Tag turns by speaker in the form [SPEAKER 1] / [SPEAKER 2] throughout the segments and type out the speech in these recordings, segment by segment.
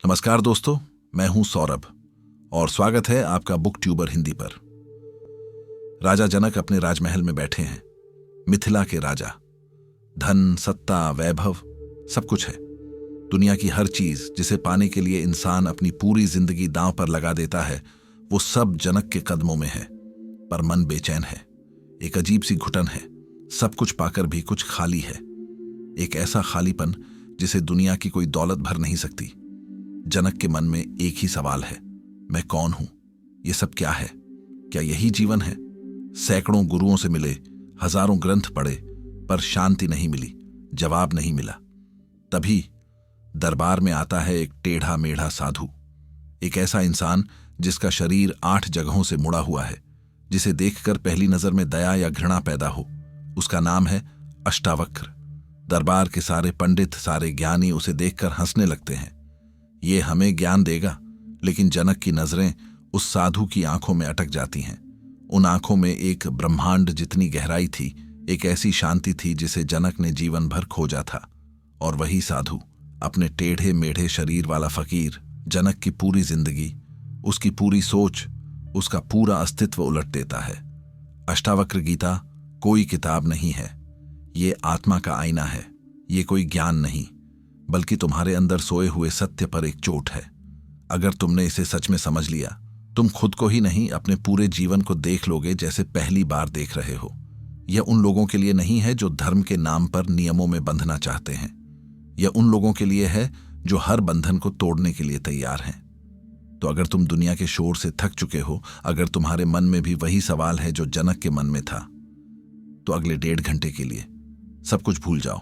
[SPEAKER 1] नमस्कार दोस्तों, मैं हूं सौरभ और स्वागत है आपका बुक ट्यूबर हिंदी पर। राजा जनक अपने राजमहल में बैठे हैं, मिथिला के राजा। धन, सत्ता, वैभव सब कुछ है। दुनिया की हर चीज जिसे पाने के लिए इंसान अपनी पूरी जिंदगी दांव पर लगा देता है, वो सब जनक के कदमों में है। पर मन बेचैन है, एक अजीब सी घुटन है। सब कुछ पाकर भी कुछ खाली है, एक ऐसा खालीपन जिसे दुनिया की कोई दौलत भर नहीं सकती। जनक के मन में एक ही सवाल है, मैं कौन हूं? ये सब क्या है? क्या यही जीवन है? सैकड़ों गुरुओं से मिले, हजारों ग्रंथ पढ़े, पर शांति नहीं मिली, जवाब नहीं मिला। तभी दरबार में आता है एक टेढ़ा मेढ़ा साधु, एक ऐसा इंसान जिसका शरीर 8 जगहों से मुड़ा हुआ है, जिसे देखकर पहली नजर में दया या घृणा पैदा हो। उसका नाम है अष्टावक्र। दरबार के सारे पंडित, सारे ज्ञानी उसे देखकर हंसने लगते हैं। ये हमें ज्ञान देगा, लेकिन जनक की नजरें उस साधु की आंखों में अटक जाती हैं। उन आंखों में एक ब्रह्मांड जितनी गहराई थी, एक ऐसी शांति थी जिसे जनक ने जीवन भर खोजा था। और वही साधु, अपने टेढ़े मेढ़े शरीर वाला फकीर, जनक की पूरी जिंदगी, उसकी पूरी सोच, उसका पूरा अस्तित्व उलट देता है। अष्टावक्र गीता कोई किताब नहीं है, ये आत्मा का आईना है। ये कोई ज्ञान नहीं, बल्कि तुम्हारे अंदर सोए हुए सत्य पर एक चोट है। अगर तुमने इसे सच में समझ लिया, तुम खुद को ही नहीं, अपने पूरे जीवन को देख लोगे जैसे पहली बार देख रहे हो। यह उन लोगों के लिए नहीं है जो धर्म के नाम पर नियमों में बंधना चाहते हैं। यह उन लोगों के लिए है जो हर बंधन को तोड़ने के लिए तैयार हैं। तो अगर तुम दुनिया के शोर से थक चुके हो, अगर तुम्हारे मन में भी वही सवाल है जो जनक के मन में था, तो अगले 1.5 घंटे के लिए सब कुछ भूल जाओ।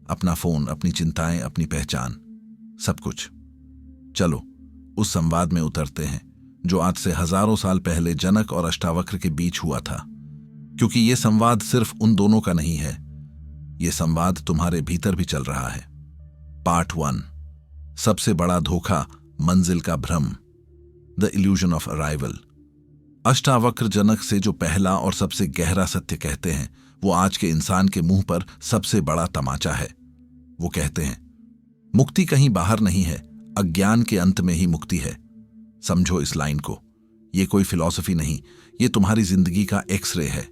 [SPEAKER 1] अपना फोन, अपनी चिंताएं, अपनी पहचान, सब कुछ। चलो उस संवाद में उतरते हैं जो आज से हजारों साल पहले जनक और अष्टावक्र के बीच हुआ था। क्योंकि यह संवाद सिर्फ उन दोनों का नहीं है, यह संवाद तुम्हारे भीतर भी चल रहा है। पार्ट 1, सबसे बड़ा धोखा, मंजिल का भ्रम, the illusion of arrival. Ashtavakra Janak से जो पहला और सबसे गहरा सत्य कहते हैं, वो आज के इंसान के मुंह पर सबसे बड़ा तमाचा है। वो कहते हैं, मुक्ति कहीं बाहर नहीं है, अज्ञान के अंत में ही मुक्ति है। समझो इस लाइन को, ये कोई फिलॉसफी नहीं, ये तुम्हारी जिंदगी का एक्सरे है।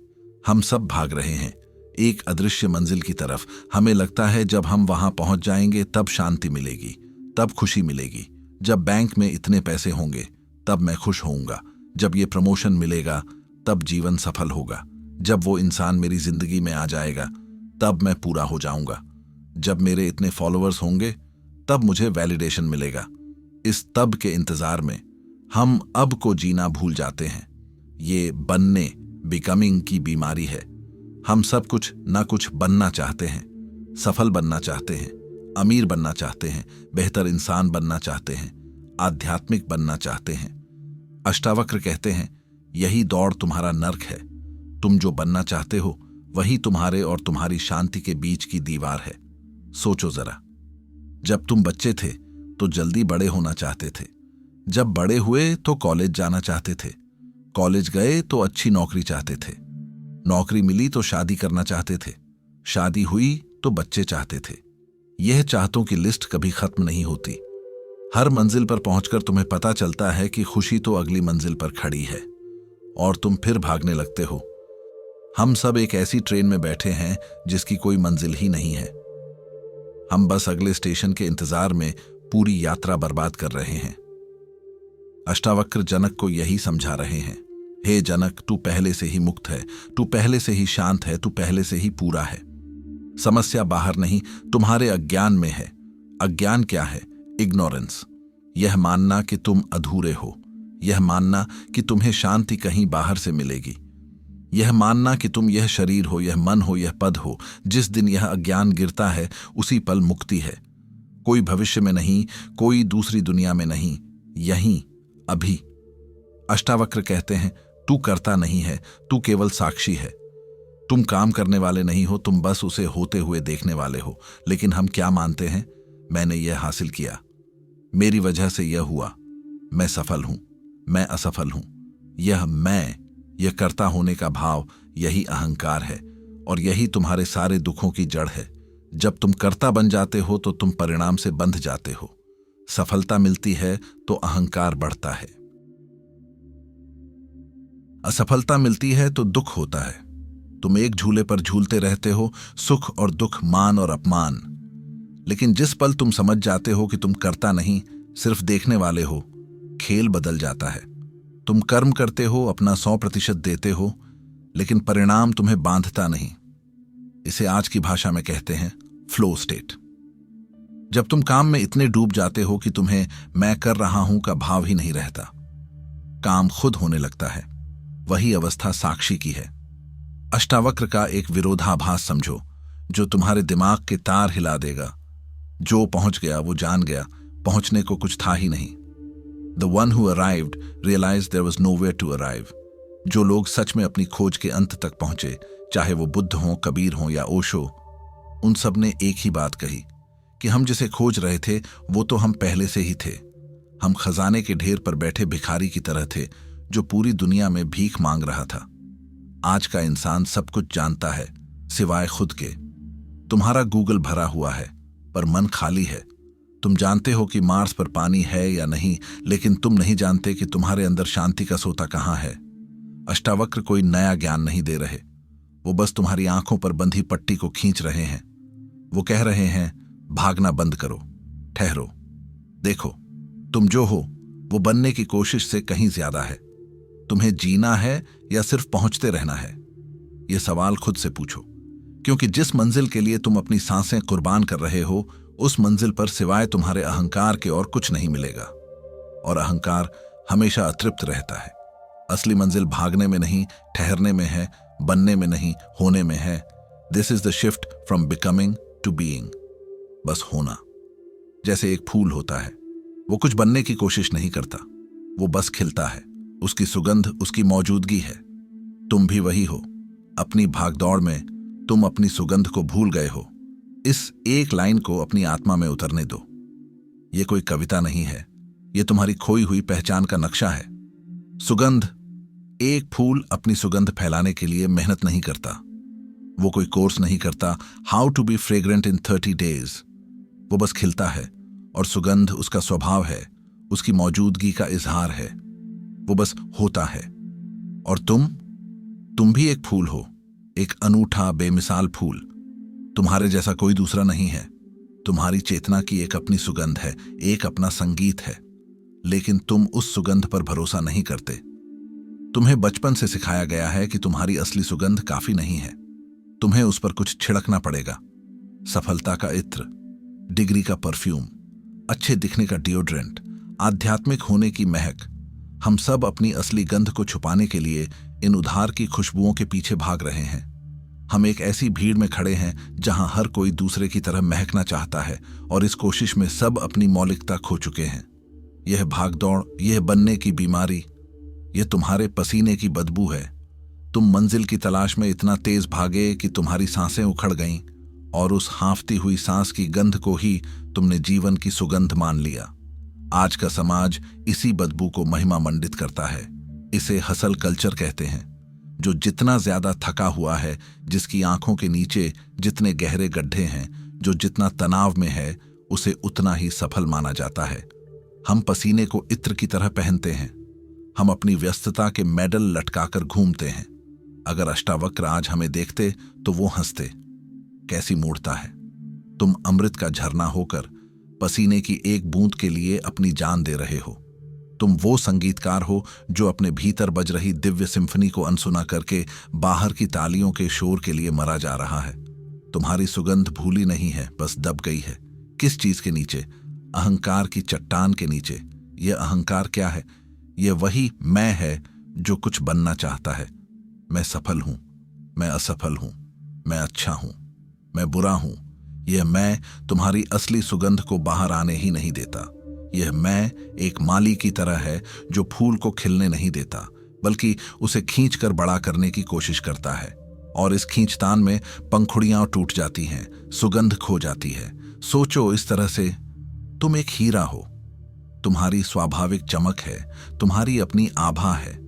[SPEAKER 1] हम सब भाग रहे हैं एक अदृश्य मंजिल की तरफ। हमें लगता है जब हम वहां पहुंच जाएंगे तब शांति मिलेगी, तब खुशी मिलेगी। जब बैंक में इतने पैसे होंगे तब मैं खुश होऊंगा। जब ये प्रमोशन मिलेगा तब जीवन सफल होगा। जब वो इंसान मेरी जिंदगी में आ जाएगा तब मैं पूरा हो जाऊंगा। जब मेरे इतने फॉलोअर्स होंगे तब मुझे वैलिडेशन मिलेगा। इस तब के इंतजार में हम अब को जीना भूल जाते हैं। ये बनने, बिकमिंग की बीमारी है। हम सब कुछ ना कुछ बनना चाहते हैं, सफल बनना चाहते हैं, अमीर बनना चाहते हैं, बेहतर इंसान बनना चाहते हैं, आध्यात्मिक बनना चाहते हैं। अष्टावक्र कहते हैं, यही दौड़ तुम्हारा नर्क है। तुम जो बनना चाहते हो वही तुम्हारे और तुम्हारी शांति के बीच की दीवार है। सोचो जरा, जब तुम बच्चे थे तो जल्दी बड़े होना चाहते थे। जब बड़े हुए तो कॉलेज जाना चाहते थे। कॉलेज गए तो अच्छी नौकरी चाहते थे। नौकरी मिली तो शादी करना चाहते थे। शादी हुई तो बच्चे चाहते थे। यह चाहतों की लिस्ट कभी खत्म नहीं होती। हर मंजिल पर पहुंचकर तुम्हें पता चलता है कि खुशी तो अगली मंजिल पर खड़ी है, और तुम फिर भागने लगते हो। हम सब एक ऐसी ट्रेन में बैठे हैं जिसकी कोई मंजिल ही नहीं है। हम बस अगले स्टेशन के इंतजार में पूरी यात्रा बर्बाद कर रहे हैं। अष्टावक्र जनक को यही समझा रहे हैं, हे जनक, तू पहले से ही मुक्त है, तू पहले से ही शांत है, तू पहले से ही पूरा है। समस्या बाहर नहीं, तुम्हारे अज्ञान में है। अज्ञान क्या है? इग्नोरेंस। यह मानना कि तुम अधूरे हो, यह मानना कि तुम्हें शांति कहीं बाहर से मिलेगी, यह मानना कि तुम यह शरीर हो, यह मन हो, यह पद हो। जिस दिन यह अज्ञान गिरता है उसी पल मुक्ति है। कोई भविष्य में नहीं, कोई दूसरी दुनिया में नहीं, यहीं अभी। अष्टावक्र कहते हैं, तू करता नहीं है, तू केवल साक्षी है। तुम काम करने वाले नहीं हो, तुम बस उसे होते हुए देखने वाले हो। लेकिन हम क्या मानते हैं? मैंने यह हासिल किया, मेरी वजह से यह हुआ, मैं सफल हूं, मैं असफल हूं। यह कर्ता होने का भाव, यही अहंकार है, और यही तुम्हारे सारे दुखों की जड़ है। जब तुम कर्ता बन जाते हो तो तुम परिणाम से बंध जाते हो। सफलता मिलती है तो अहंकार बढ़ता है। असफलता मिलती है तो दुख होता है। तुम एक झूले पर झूलते रहते हो, सुख और दुख, मान और अपमान। लेकिन जिस पल तुम समझ जाते हो कि तुम करता नहीं, सिर्फ देखने वाले हो, खेल बदल जाता है। तुम कर्म करते हो, अपना 100% देते हो, लेकिन परिणाम तुम्हें बांधता नहीं। इसे आज की भाषा में कहते हैं फ्लो स्टेट। जब तुम काम में इतने डूब जाते हो कि तुम्हें मैं कर रहा हूं का भाव ही नहीं रहता, काम खुद होने लगता है, वही अवस्था साक्षी की है। अष्टावक्र का एक विरोधाभास समझो जो तुम्हारे दिमाग के तार हिला देगा। जो पहुंच गया वो जान गया, पहुंचने को कुछ था ही नहीं। The one who arrived realized there was nowhere to arrive. जो लोग सच में अपनी खोज के अंत तक पहुंचे, चाहे वो बुद्ध हों, कबीर हों या ओशो, उन सब ने एक ही बात कही कि हम जिसे खोज रहे थे वो तो हम पहले से ही थे। हम खजाने के ढेर पर बैठे भिखारी की तरह थे जो पूरी दुनिया में भीख मांग रहा था। आज का इंसान सब कुछ जानता है सिवाय खुद के। तुम्हारा गूगल भरा हुआ है पर मन खाली है। तुम जानते हो कि मार्स पर पानी है या नहीं, लेकिन तुम नहीं जानते कि तुम्हारे अंदर शांति का सोता कहां है। अष्टावक्र कोई नया ज्ञान नहीं दे रहे, वो बस तुम्हारी आंखों पर बंधी पट्टी को खींच रहे हैं। वो कह रहे हैं, भागना बंद करो, ठहरो, देखो, तुम जो हो वो बनने की कोशिश से कहीं ज्यादा है। तुम्हें जीना है या सिर्फ पहुंचते रहना है? ये सवाल खुद से पूछो, क्योंकि जिस मंजिल के लिए तुम अपनी सांसें कुर्बान कर रहे हो, उस मंजिल पर सिवाय तुम्हारे अहंकार के और कुछ नहीं मिलेगा। और अहंकार हमेशा अतृप्त रहता है। असली मंजिल भागने में नहीं, ठहरने में है, बनने में नहीं, होने में है। This is the shift from becoming too being. बस होना। जैसे एक फूल होता है, वो कुछ बनने की कोशिश नहीं करता, वो बस खिलता है। उसकी सुगंध उसकी मौजूदगी है। तुम भी वही हो। अपनी भागदौड़ में तुम अपनी सुगंध को भूल गए हो। इस एक लाइन को अपनी आत्मा में उतरने दो। ये कोई कविता नहीं है, ये तुम्हारी खोई हुई पहचान का नक्शा है। सुगंध। एक फूल अपनी सुगंध फैलाने के लिए मेहनत नहीं करता, वो कोई कोर्स नहीं करता, how to be fragrant in 30 days. वो बस खिलता है और सुगंध उसका स्वभाव है, उसकी मौजूदगी का इजहार है। वो बस होता है। और तुम भी एक फूल हो, एक अनूठा बेमिसाल फूल। तुम्हारे जैसा कोई दूसरा नहीं है। तुम्हारी चेतना की एक अपनी सुगंध है, एक अपना संगीत है, लेकिन तुम उस सुगंध पर भरोसा नहीं करते। तुम्हें बचपन से सिखाया गया है कि तुम्हारी असली सुगंध काफी नहीं है, तुम्हें उस पर कुछ छिड़कना पड़ेगा। सफलता का इत्र, डिग्री का परफ्यूम, अच्छे दिखने का डिओड्रेंट, आध्यात्मिक होने की महक। हम सब अपनी असली गंध को छुपाने के लिए इन उधार की खुशबुओं के पीछे भाग रहे हैं। हम एक ऐसी भीड़ में खड़े हैं जहां हर कोई दूसरे की तरह महकना चाहता है, और इस कोशिश में सब अपनी मौलिकता खो चुके हैं। यह भागदौड़, यह बनने की बीमारी, यह तुम्हारे पसीने की बदबू है। तुम मंजिल की तलाश में इतना तेज भागे कि तुम्हारी सांसें उखड़ गईं, और उस हांफती हुई सांस की गंध को ही तुमने जीवन की सुगंध मान लिया। आज का समाज इसी बदबू को महिमा मंडित करता है। इसे हसल कल्चर कहते हैं। जो जितना ज्यादा थका हुआ है, जिसकी आंखों के नीचे जितने गहरे गड्ढे हैं, जो जितना तनाव में है, उसे उतना ही सफल माना जाता है। हम पसीने को इत्र की तरह पहनते हैं। हम अपनी व्यस्तता के मेडल लटकाकर घूमते हैं। अगर अष्टावक्र आज हमें देखते तो वो हंसते। कैसी मूर्खता है। तुम अमृत का झरना होकर पसीने की एक बूंद के लिए अपनी जान दे रहे हो। तुम वो संगीतकार हो जो अपने भीतर बज रही दिव्य सिम्फनी को अनसुना करके बाहर की तालियों के शोर के लिए मरा जा रहा है। तुम्हारी सुगंध भूली नहीं है, बस दब गई है। किस चीज के नीचे? अहंकार की चट्टान के नीचे। यह अहंकार क्या है? यह वही मैं है जो कुछ बनना चाहता है। मैं सफल हूं, मैं असफल हूं, मैं अच्छा हूं, मैं बुरा हूं। यह मैं तुम्हारी असली सुगंध को बाहर आने ही नहीं देता। यह मैं एक माली की तरह है जो फूल को खिलने नहीं देता, बल्कि उसे खींचकर बड़ा करने की कोशिश करता है। और इस खींचतान में पंखुड़ियां टूट जाती हैं, सुगंध खो जाती है। सोचो इस तरह से, तुम एक हीरा हो। तुम्हारी स्वाभाविक चमक है, तुम्हारी अपनी आभा है,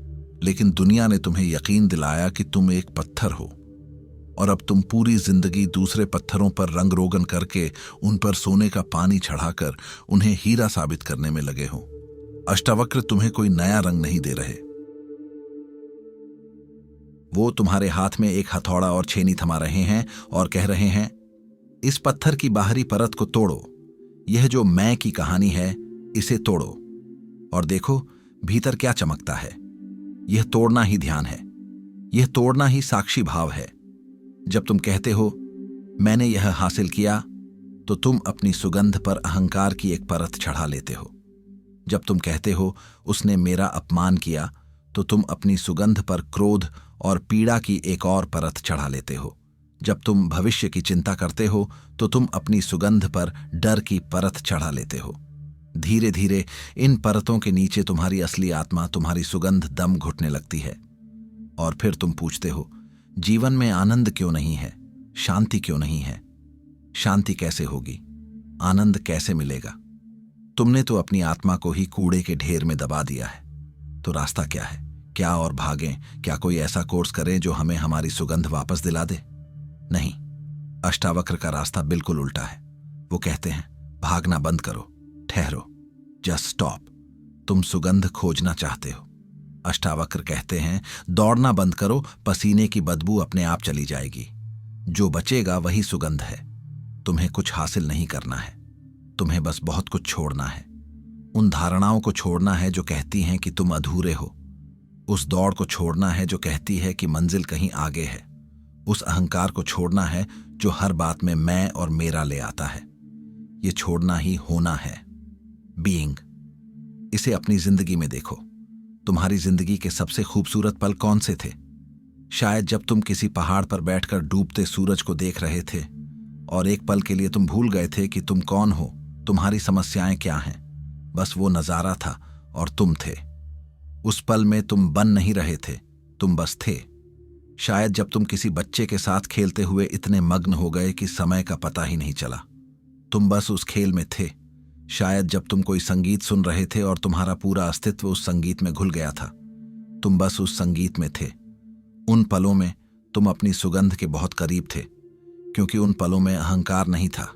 [SPEAKER 1] लेकिन दुनिया ने तुम्हें यकीन दिलाया कि तुम एक पत्थर हो। और अब तुम पूरी जिंदगी दूसरे पत्थरों पर रंग रोगन करके उन पर सोने का पानी चढ़ाकर उन्हें हीरा साबित करने में लगे हो। अष्टावक्र तुम्हें कोई नया रंग नहीं दे रहे। वो तुम्हारे हाथ में एक हथौड़ा और छेनी थमा रहे हैं और कह रहे हैं, इस पत्थर की बाहरी परत को तोड़ो, यह जो मैं की कहानी है इसे तोड़ो और देखो भीतर क्या चमकता है। यह तोड़ना ही ध्यान है, यह तोड़ना ही साक्षी भाव है। जब तुम कहते हो मैंने यह हासिल किया, तो तुम अपनी सुगंध पर अहंकार की एक परत चढ़ा लेते हो। जब तुम कहते हो उसने मेरा अपमान किया, तो तुम अपनी सुगंध पर क्रोध और पीड़ा की एक और परत चढ़ा लेते हो। जब तुम भविष्य की चिंता करते हो, तो तुम अपनी सुगंध पर डर की परत चढ़ा लेते हो। धीरे धीरे इन परतों के नीचे तुम्हारी असली आत्मा, तुम्हारी सुगंध दम घुटने लगती है। और फिर तुम पूछते हो, जीवन में आनंद क्यों नहीं है, शांति क्यों नहीं है? शांति कैसे होगी, आनंद कैसे मिलेगा? तुमने तो अपनी आत्मा को ही कूड़े के ढेर में दबा दिया है। तो रास्ता क्या है? क्या और भागें? क्या कोई ऐसा कोर्स करें जो हमें हमारी सुगंध वापस दिला दे? नहीं, अष्टावक्र का रास्ता बिल्कुल उल्टा है। वो कहते हैं भागना बंद करो, ठहरो, जस्ट स्टॉप। तुम सुगंध खोजना चाहते हो। अष्टावक्र कहते हैं दौड़ना बंद करो, पसीने की बदबू अपने आप चली जाएगी। जो बचेगा वही सुगंध है। तुम्हें कुछ हासिल नहीं करना है, तुम्हें बस बहुत कुछ छोड़ना है। उन धारणाओं को छोड़ना है जो कहती हैं कि तुम अधूरे हो। उस दौड़ को छोड़ना है जो कहती है कि मंजिल कहीं आगे है। उस अहंकार को छोड़ना है जो हर बात में मैं और मेरा ले आता है। ये छोड़ना ही होना है, बीइंग। इसे अपनी जिंदगी में देखो। तुम्हारी जिंदगी के सबसे खूबसूरत पल कौन से थे? शायद जब तुम किसी पहाड़ पर बैठकर डूबते सूरज को देख रहे थे और एक पल के लिए तुम भूल गए थे कि तुम कौन हो, तुम्हारी समस्याएं क्या हैं। बस वो नजारा था और तुम थे। उस पल में तुम बन नहीं रहे थे, तुम बस थे। शायद जब तुम किसी बच्चे के साथ खेलते हुए इतने मग्न हो गए कि समय का पता ही नहीं चला, तुम बस उस खेल में थे। शायद जब तुम कोई संगीत सुन रहे थे और तुम्हारा पूरा अस्तित्व उस संगीत में घुल गया था, तुम बस उस संगीत में थे। उन पलों में तुम अपनी सुगंध के बहुत करीब थे, क्योंकि उन पलों में अहंकार नहीं था,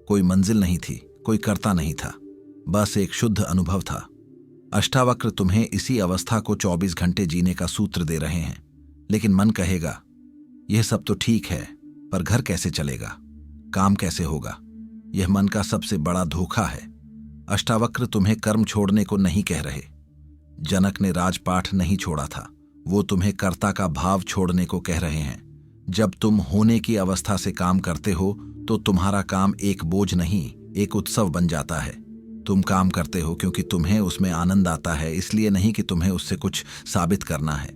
[SPEAKER 1] कोई मंजिल नहीं थी, कोई कर्ता नहीं था, बस एक शुद्ध अनुभव था। अष्टावक्र तुम्हें इसी अवस्था को 24 घंटे जीने का सूत्र दे रहे हैं। लेकिन मन कहेगा यह सब तो ठीक है, पर घर कैसे चलेगा, काम कैसे होगा? यह मन का सबसे बड़ा धोखा है। अष्टावक्र तुम्हें कर्म छोड़ने को नहीं कह रहे। जनक ने राजपाठ नहीं छोड़ा था, वो तुम्हें कर्ता का भाव छोड़ने को कह रहे हैं। जब तुम होने की अवस्था से काम करते हो तो तुम्हारा काम एक बोझ नहीं, एक उत्सव बन जाता है। तुम काम करते हो क्योंकि तुम्हें उसमें आनंद आता है, इसलिए नहीं कि तुम्हें उससे कुछ साबित करना है।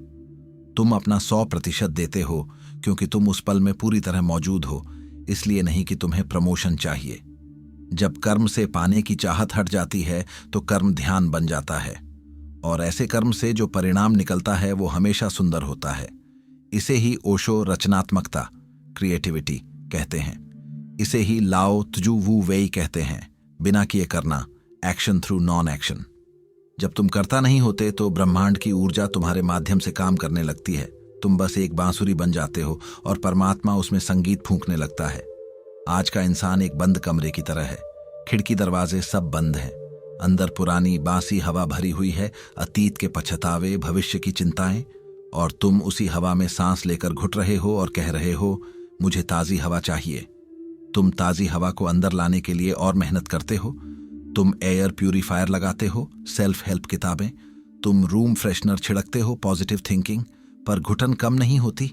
[SPEAKER 1] तुम अपना 100% देते हो क्योंकि तुम उस पल में पूरी तरह मौजूद हो, इसलिए नहीं कि तुम्हें प्रमोशन चाहिए। जब कर्म से पाने की चाहत हट जाती है तो कर्म ध्यान बन जाता है, और ऐसे कर्म से जो परिणाम निकलता है वो हमेशा सुंदर होता है। इसे ही ओशो रचनात्मकता, क्रिएटिविटी कहते हैं। इसे ही लाओ त्जू वू वेई कहते हैं, बिना किए करना, एक्शन थ्रू नॉन एक्शन। जब तुम करता नहीं होते तो ब्रह्मांड की ऊर्जा तुम्हारे माध्यम से काम करने लगती है। तुम बस एक बांसुरी बन जाते हो और परमात्मा उसमें संगीत फूंकने लगता है। आज का इंसान एक बंद कमरे की तरह है। खिड़की दरवाजे सब बंद हैं। अंदर पुरानी बासी हवा भरी हुई है, अतीत के पछतावे, भविष्य की चिंताएं, और तुम उसी हवा में सांस लेकर घुट रहे हो और कह रहे हो मुझे ताज़ी हवा चाहिए। तुम ताज़ी हवा को अंदर लाने के लिए और मेहनत करते हो। तुम एयर प्यूरीफायर लगाते हो, सेल्फ हेल्प किताबें, तुम रूम फ्रेशनर छिड़कते हो, पॉजिटिव थिंकिंग, पर घुटन कम नहीं होती।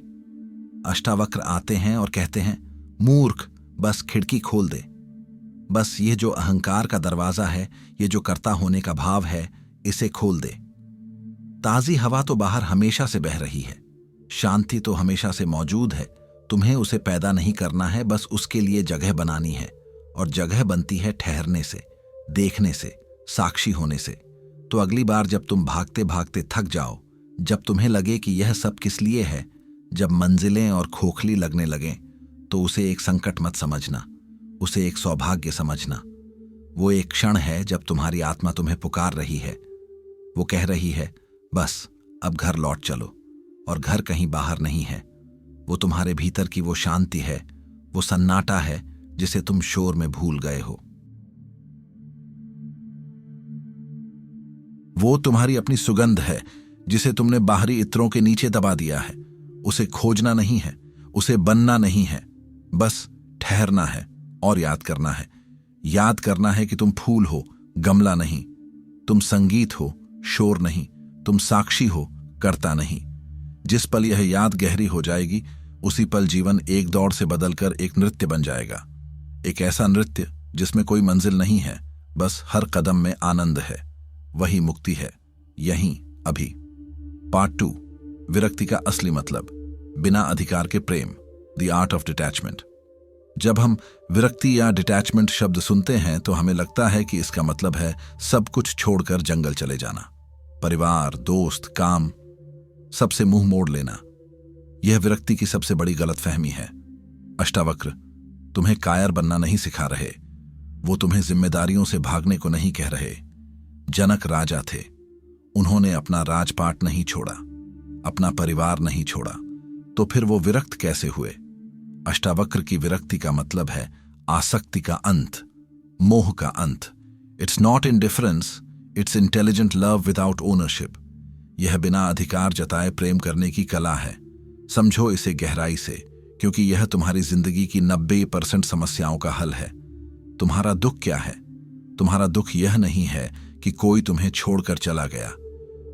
[SPEAKER 1] अष्टावक्र आते हैं और कहते हैं मूर्ख, बस खिड़की खोल दे। बस ये जो अहंकार का दरवाजा है, ये जो कर्ता होने का भाव है, इसे खोल दे। ताज़ी हवा तो बाहर हमेशा से बह रही है, शांति तो हमेशा से मौजूद है। तुम्हें उसे पैदा नहीं करना है, बस उसके लिए जगह बनानी है। और जगह बनती है ठहरने से, देखने से, साक्षी होने से। तो अगली बार जब तुम भागते भागते थक जाओ, जब तुम्हें लगे कि यह सब किस लिए है, जब मंजिलें और खोखली लगने लगें, तो उसे एक संकट मत समझना, उसे एक सौभाग्य समझना। वो एक क्षण है जब तुम्हारी आत्मा तुम्हें पुकार रही है। वो कह रही है बस अब घर लौट चलो, और घर कहीं बाहर नहीं है, वो तुम्हारे भीतर की वो शांति है, वो सन्नाटा है जिसे तुम शोर में भूल गए हो। वो तुम्हारी अपनी सुगंध है जिसे तुमने बाहरी इत्रों के नीचे दबा दिया है। उसे खोजना नहीं है, उसे बनना नहीं है, बस ठहरना है और याद करना है। याद करना है कि तुम फूल हो, गमला नहीं। तुम संगीत हो, शोर नहीं। तुम साक्षी हो, करता नहीं। जिस पल यह याद गहरी हो जाएगी, उसी पल जीवन एक दौड़ से बदलकर एक नृत्य बन जाएगा। एक ऐसा नृत्य जिसमें कोई मंजिल नहीं है, बस हर कदम में आनंद है। वही मुक्ति है, यहीं, अभी। पार्ट 2, विरक्ति का असली मतलब, बिना अधिकार के प्रेम, द आर्ट ऑफ डिटैचमेंट। जब हम विरक्ति या डिटैचमेंट शब्द सुनते हैं तो हमें लगता है कि इसका मतलब है सब कुछ छोड़कर जंगल चले जाना, परिवार, दोस्त, काम, सबसे मुंह मोड़ लेना। यह विरक्ति की सबसे बड़ी गलतफहमी है। अष्टावक्र तुम्हें कायर बनना नहीं सिखा रहे, वो तुम्हें जिम्मेदारियों से भागने को नहीं कह रहे। जनक राजा थे, उन्होंने अपना राजपाट नहीं छोड़ा, अपना परिवार नहीं छोड़ा, तो फिर वो विरक्त कैसे हुए? अष्टावक्र की विरक्ति का मतलब है आसक्ति का अंत, मोह का अंत। It's not indifference, it's intelligent love without ownership. यह बिना अधिकार जताए प्रेम करने की कला है। समझो इसे गहराई से, क्योंकि यह तुम्हारी जिंदगी की 90% समस्याओं का हल है। तुम्हारा दुख क्या है? तुम्हारा दुख यह नहीं है कि कोई तुम्हें छोड़कर चला गया।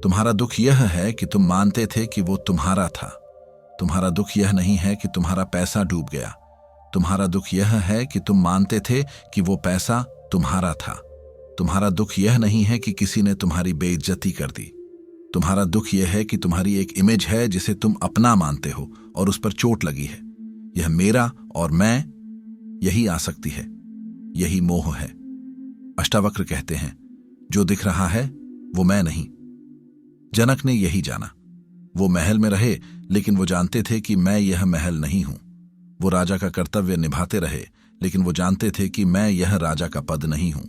[SPEAKER 1] तुम्हारा दुख यह है कि तुम मानते थे कि वो तुम्हारा था। तुम्हारा दुख यह नहीं है कि तुम्हारा पैसा डूब गया। तुम्हारा दुख यह है कि तुम मानते थे कि वो पैसा तुम्हारा था। तुम्हारा दुख यह नहीं है कि किसी ने तुम्हारी बेइज्जती कर दी। तुम्हारा दुख यह है कि तुम्हारी एक इमेज है जिसे तुम अपना मानते हो और उस पर चोट लगी है। यह मेरा और मैं, यही आसक्ति है, यही मोह है। अष्टावक्र कहते हैं, जो दिख रहा है वो मैं नहीं। जनक ने यही जाना। वो महल में रहे, लेकिन वो जानते थे कि मैं यह महल नहीं हूं। वो राजा का कर्तव्य निभाते रहे, लेकिन वो जानते थे कि मैं यह राजा का पद नहीं हूं।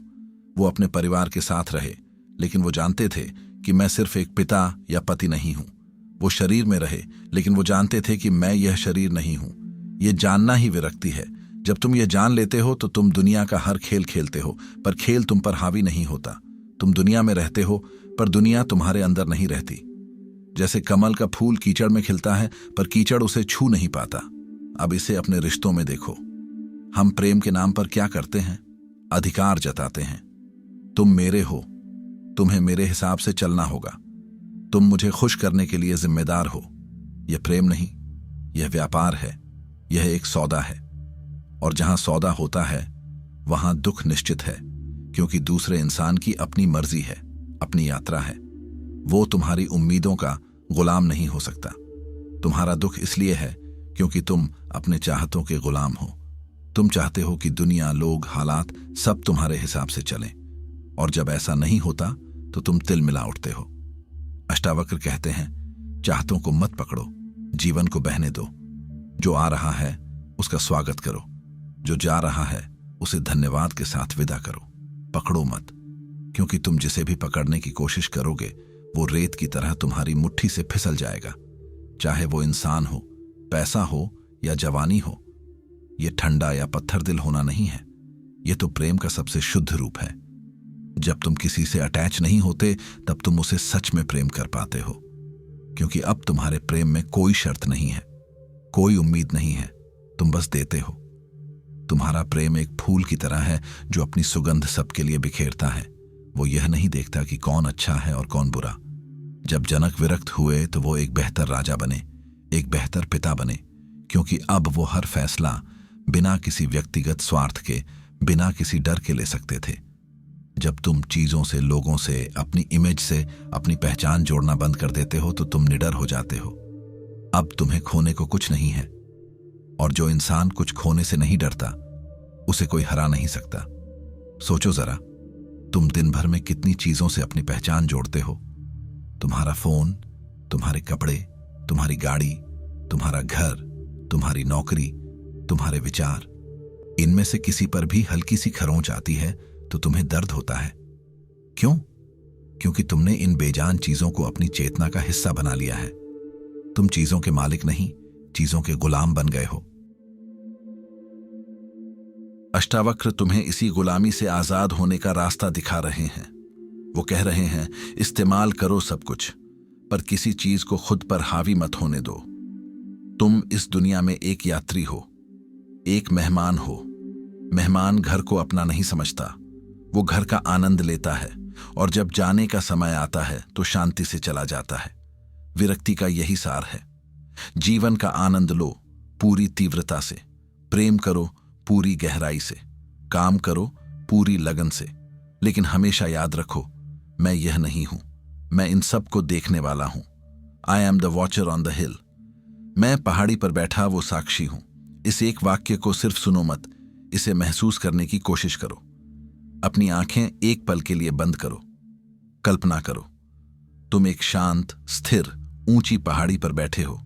[SPEAKER 1] वो अपने परिवार के साथ रहे, लेकिन वो जानते थे कि मैं सिर्फ एक पिता या पति नहीं हूं। वो शरीर में रहे, लेकिन वो जानते थे कि मैं यह शरीर नहीं हूं। ये जानना ही विरक्ति है। जब तुम ये जान लेते हो तो तुम दुनिया का हर खेल खेलते हो, पर खेल तुम पर हावी नहीं होता। तुम दुनिया में रहते हो, पर दुनिया तुम्हारे अंदर नहीं रहती। जैसे कमल का फूल कीचड़ में खिलता है, पर कीचड़ उसे छू नहीं पाता। अब इसे अपने रिश्तों में देखो। हम प्रेम के नाम पर क्या करते हैं? अधिकार जताते हैं। तुम मेरे हो, तुम्हें मेरे हिसाब से चलना होगा। तुम मुझे खुश करने के लिए जिम्मेदार हो। यह प्रेम नहीं, यह व्यापार है, यह एक सौदा है। और जहां सौदा होता है वहां दुख निश्चित है, क्योंकि दूसरे इंसान की अपनी मर्जी है, अपनी यात्रा है। वो तुम्हारी उम्मीदों का गुलाम नहीं हो सकता। तुम्हारा दुख इसलिए है क्योंकि तुम अपने चाहतों के गुलाम हो। तुम चाहते हो कि दुनिया, लोग, हालात सब तुम्हारे हिसाब से चलें, और जब ऐसा नहीं होता तो तुम तिल मिला उठते हो। अष्टावक्र कहते हैं, चाहतों को मत पकड़ो, जीवन को बहने दो। जो आ रहा है उसका स्वागत करो, जो जा रहा है उसे धन्यवाद के साथ विदा करो। पकड़ो मत, क्योंकि तुम जिसे भी पकड़ने की कोशिश करोगे वो रेत की तरह तुम्हारी मुट्ठी से फिसल जाएगा। चाहे वो इंसान हो, पैसा हो या जवानी हो। ये ठंडा या पत्थर दिल होना नहीं है, ये तो प्रेम का सबसे शुद्ध रूप है। जब तुम किसी से अटैच नहीं होते तब तुम उसे सच में प्रेम कर पाते हो, क्योंकि अब तुम्हारे प्रेम में कोई शर्त नहीं है, कोई उम्मीद नहीं है, तुम बस देते हो। तुम्हारा प्रेम एक फूल की तरह है जो अपनी सुगंध सबके लिए बिखेरता है। वो यह नहीं देखता कि कौन अच्छा है और कौन बुरा। जब जनक विरक्त हुए तो वो एक बेहतर राजा बने, एक बेहतर पिता बने, क्योंकि अब वो हर फैसला बिना किसी व्यक्तिगत स्वार्थ के, बिना किसी डर के ले सकते थे। जब तुम चीजों से, लोगों से, अपनी इमेज से अपनी पहचान जोड़ना बंद कर देते हो तो तुम निडर हो जाते हो। अब तुम्हें खोने को कुछ नहीं है, और जो इंसान कुछ खोने से नहीं डरता उसे कोई हरा नहीं सकता। सोचो जरा, तुम दिन भर में कितनी चीजों से अपनी पहचान जोड़ते हो। तुम्हारा फोन, तुम्हारे कपड़े, तुम्हारी गाड़ी, तुम्हारा घर, तुम्हारी नौकरी, तुम्हारे विचार। इनमें से किसी पर भी हल्की सी खरोंच आती है तो तुम्हें दर्द होता है। क्यों? क्योंकि तुमने इन बेजान चीजों को अपनी चेतना का हिस्सा बना लिया है। तुम चीजों के मालिक नहीं, चीजों के गुलाम बन गए हो। अष्टावक्र तुम्हें इसी गुलामी से आजाद होने का रास्ता दिखा रहे हैं। वो कह रहे हैं, इस्तेमाल करो सब कुछ, पर किसी चीज को खुद पर हावी मत होने दो। तुम इस दुनिया में एक यात्री हो, एक मेहमान हो। मेहमान घर को अपना नहीं समझता, वो घर का आनंद लेता है, और जब जाने का समय आता है तो शांति से चला जाता है। विरक्ति का यही सार है। जीवन का आनंद लो पूरी तीव्रता से, प्रेम करो पूरी गहराई से, काम करो पूरी लगन से, लेकिन हमेशा याद रखो, मैं यह नहीं हूं, मैं इन सब को देखने वाला हूं। I am the watcher on the हिल। मैं पहाड़ी पर बैठा वो साक्षी हूं। इस एक वाक्य को सिर्फ सुनो मत, इसे महसूस करने की कोशिश करो। अपनी आंखें एक पल के लिए बंद करो। कल्पना करो, तुम एक शांत, स्थिर, ऊंची पहाड़ी पर बैठे हो।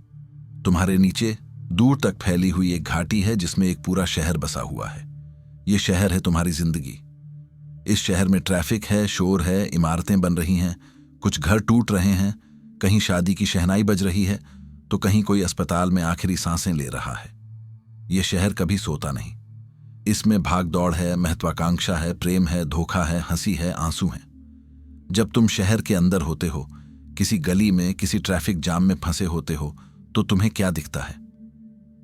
[SPEAKER 1] तुम्हारे नीचे दूर तक फैली हुई एक घाटी है जिसमें एक पूरा शहर बसा हुआ है। यह शहर है तुम्हारी जिंदगी। इस शहर में ट्रैफिक है, शोर है, इमारतें बन रही हैं, कुछ घर टूट रहे हैं, कहीं शादी की शहनाई बज रही है तो कहीं कोई अस्पताल में आखिरी सांसें ले रहा है। यह शहर कभी सोता नहीं। इसमें भाग दौड़ है, महत्वाकांक्षा है, प्रेम है, धोखा है, हंसी है, आंसू हैं। जब तुम शहर के अंदर होते हो, किसी गली में, किसी ट्रैफिक जाम में फंसे होते हो, तो तुम्हें क्या दिखता है?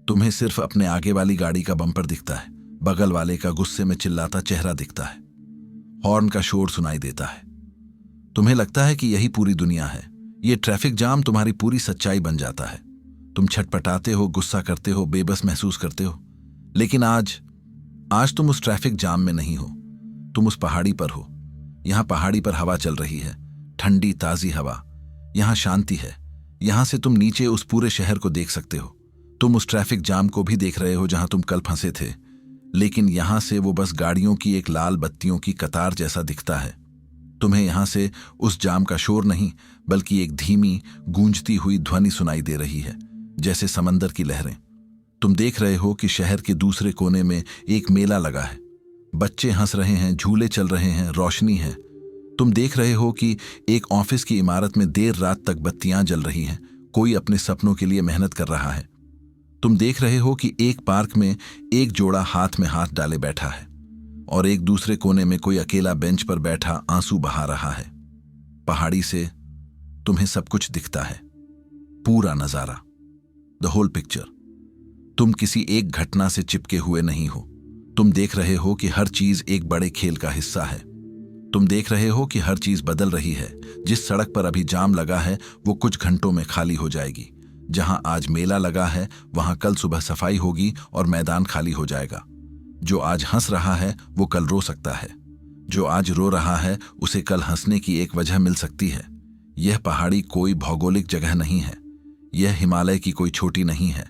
[SPEAKER 1] तुम्हें सिर्फ अपने आगे वाली गाड़ी का बम्पर दिखता है, बगल वाले का गुस्से में चिल्लाता चेहरा दिखता है, हॉर्न का शोर सुनाई देता है। तुम्हें लगता है कि यही पूरी दुनिया है। ये ट्रैफिक जाम तुम्हारी पूरी सच्चाई बन जाता है। तुम छटपटाते हो, गुस्सा करते हो, बेबस महसूस करते हो। लेकिन आज तुम उस ट्रैफिक जाम में नहीं हो, तुम उस पहाड़ी पर हो। यहां पहाड़ी पर हवा चल रही है, ठंडी ताजी हवा। यहां शांति है। यहां से तुम नीचे उस पूरे शहर को देख सकते हो। तुम उस ट्रैफिक जाम को भी देख रहे हो जहां तुम कल फंसे थे, लेकिन यहां से वो बस गाड़ियों की एक लाल बत्तियों की कतार जैसा दिखता है। तुम्हें यहां से उस जाम का शोर नहीं, बल्कि एक धीमी गूंजती हुई ध्वनि सुनाई दे रही है, जैसे समंदर की लहरें। तुम देख रहे हो कि शहर के दूसरे कोने में एक मेला लगा है। बच्चे हंस रहे हैं, झूले चल रहे हैं, रोशनी है। तुम देख रहे हो कि एक ऑफिस की इमारत में देर रात तक बत्तियां जल रही हैं, कोई अपने सपनों के लिए मेहनत कर रहा है। तुम देख रहे हो कि एक पार्क में एक जोड़ा हाथ में हाथ डाले बैठा है, और एक दूसरे कोने में कोई अकेला बेंच पर बैठा आंसू बहा रहा है। पहाड़ी से तुम्हें सब कुछ दिखता है, पूरा नजारा, द होल पिक्चर। तुम किसी एक घटना से चिपके हुए नहीं हो। तुम देख रहे हो कि हर चीज एक बड़े खेल का हिस्सा है। तुम देख रहे हो कि हर चीज बदल रही है। जिस सड़क पर अभी जाम लगा है वो कुछ घंटों में खाली हो जाएगी। जहां आज मेला लगा है वहां कल सुबह सफाई होगी और मैदान खाली हो जाएगा। जो आज हंस रहा है वो कल रो सकता है। जो आज रो रहा है उसे कल हंसने की एक वजह मिल सकती है। यह पहाड़ी कोई भौगोलिक जगह नहीं है। यह हिमालय की कोई छोटी नहीं है।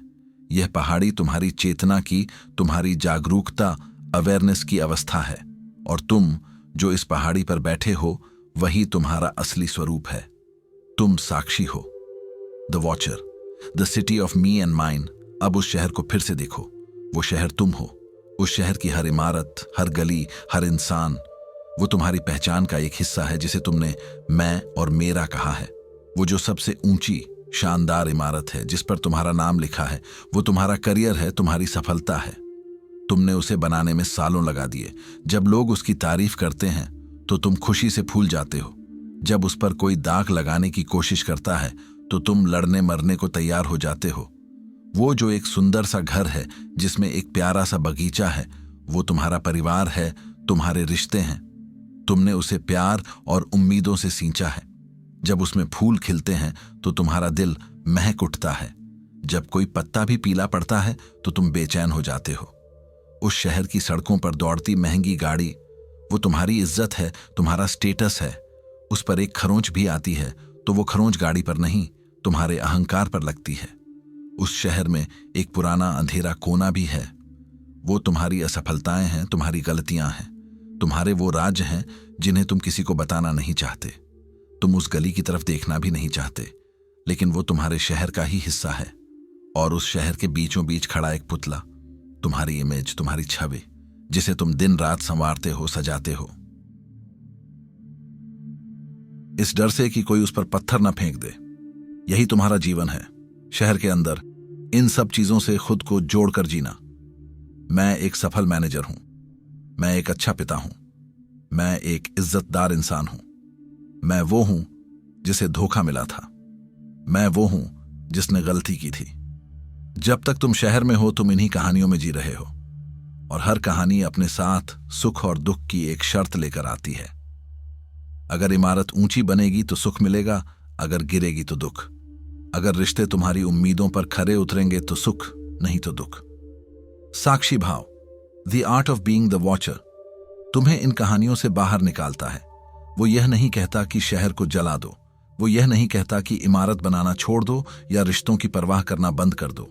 [SPEAKER 1] यह पहाड़ी तुम्हारी चेतना की, तुम्हारी जागरूकता, अवेयरनेस की अवस्था है। और तुम जो इस पहाड़ी पर बैठे हो वही तुम्हारा असली स्वरूप है। तुम साक्षी हो, the watcher, the city of me and mine. अब उस शहर को फिर से देखो। वो शहर तुम हो। उस शहर की हर इमारत, हर गली, हर इंसान, वो तुम्हारी पहचान का एक हिस्सा है जिसे तुमने मैं और मेरा कहा है। वो जो सबसे ऊंची शानदार इमारत है जिस पर तुम्हारा नाम लिखा है, वो तुम्हारा करियर है, तुम्हारी सफलता है। तुमने उसे बनाने में सालों लगा दिए। जब लोग उसकी तारीफ करते हैं तो तुम खुशी से फूल जाते हो। जब उस पर कोई दाग लगाने की कोशिश करता है तो तुम लड़ने मरने को तैयार हो जाते हो। वो जो एक सुंदर सा घर है जिसमें एक प्यारा सा बगीचा है, वो तुम्हारा परिवार है, तुम्हारे रिश्ते हैं। तुमने उसे प्यार और उम्मीदों से सींचा है। जब उसमें फूल खिलते हैं तो तुम्हारा दिल महक उठता है। जब कोई पत्ता भी पीला पड़ता है तो तुम बेचैन हो जाते हो। उस शहर की सड़कों पर दौड़ती महंगी गाड़ी, वो तुम्हारी इज्जत है, तुम्हारा स्टेटस है। उस पर एक खरोंच भी आती है तो वो खरोंच गाड़ी पर नहीं, तुम्हारे अहंकार पर लगती है। उस शहर में एक पुराना अंधेरा कोना भी है। वो तुम्हारी असफलताएं हैं, तुम्हारी गलतियां हैं, तुम्हारे वो राज हैं जिन्हें तुम किसी को बताना नहीं चाहते। तुम उस गली की तरफ देखना भी नहीं चाहते, लेकिन वो तुम्हारे शहर का ही हिस्सा है। और उस शहर के बीचों बीच खड़ा एक पुतला, तुम्हारी इमेज, तुम्हारी छवि, जिसे तुम दिन रात संवारते हो, सजाते हो। इस डर से कि कोई उस पर पत्थर न फेंक दे। यही तुम्हारा जीवन है, शहर के अंदर, इन सब चीजों से खुद को जोड़कर जीना। मैं एक सफल मैनेजर हूं, मैं एक अच्छा पिता हूं, मैं एक इज्जतदार इंसान हूं, मैं वो हूं जिसे धोखा मिला था, मैं वो हूं जिसने गलती की थी। जब तक तुम शहर में हो तुम इन्हीं कहानियों में जी रहे हो, और हर कहानी अपने साथ सुख और दुख की एक शर्त लेकर आती है। अगर इमारत ऊंची बनेगी तो सुख मिलेगा, अगर गिरेगी तो दुख। अगर रिश्ते तुम्हारी उम्मीदों पर खरे उतरेंगे तो सुख, नहीं तो दुख। साक्षी भाव, the art of being the watcher, तुम्हें इन कहानियों से बाहर निकालता है। वो यह नहीं कहता कि शहर को जला दो, वो यह नहीं कहता कि इमारत बनाना छोड़ दो या रिश्तों की परवाह करना बंद कर दो।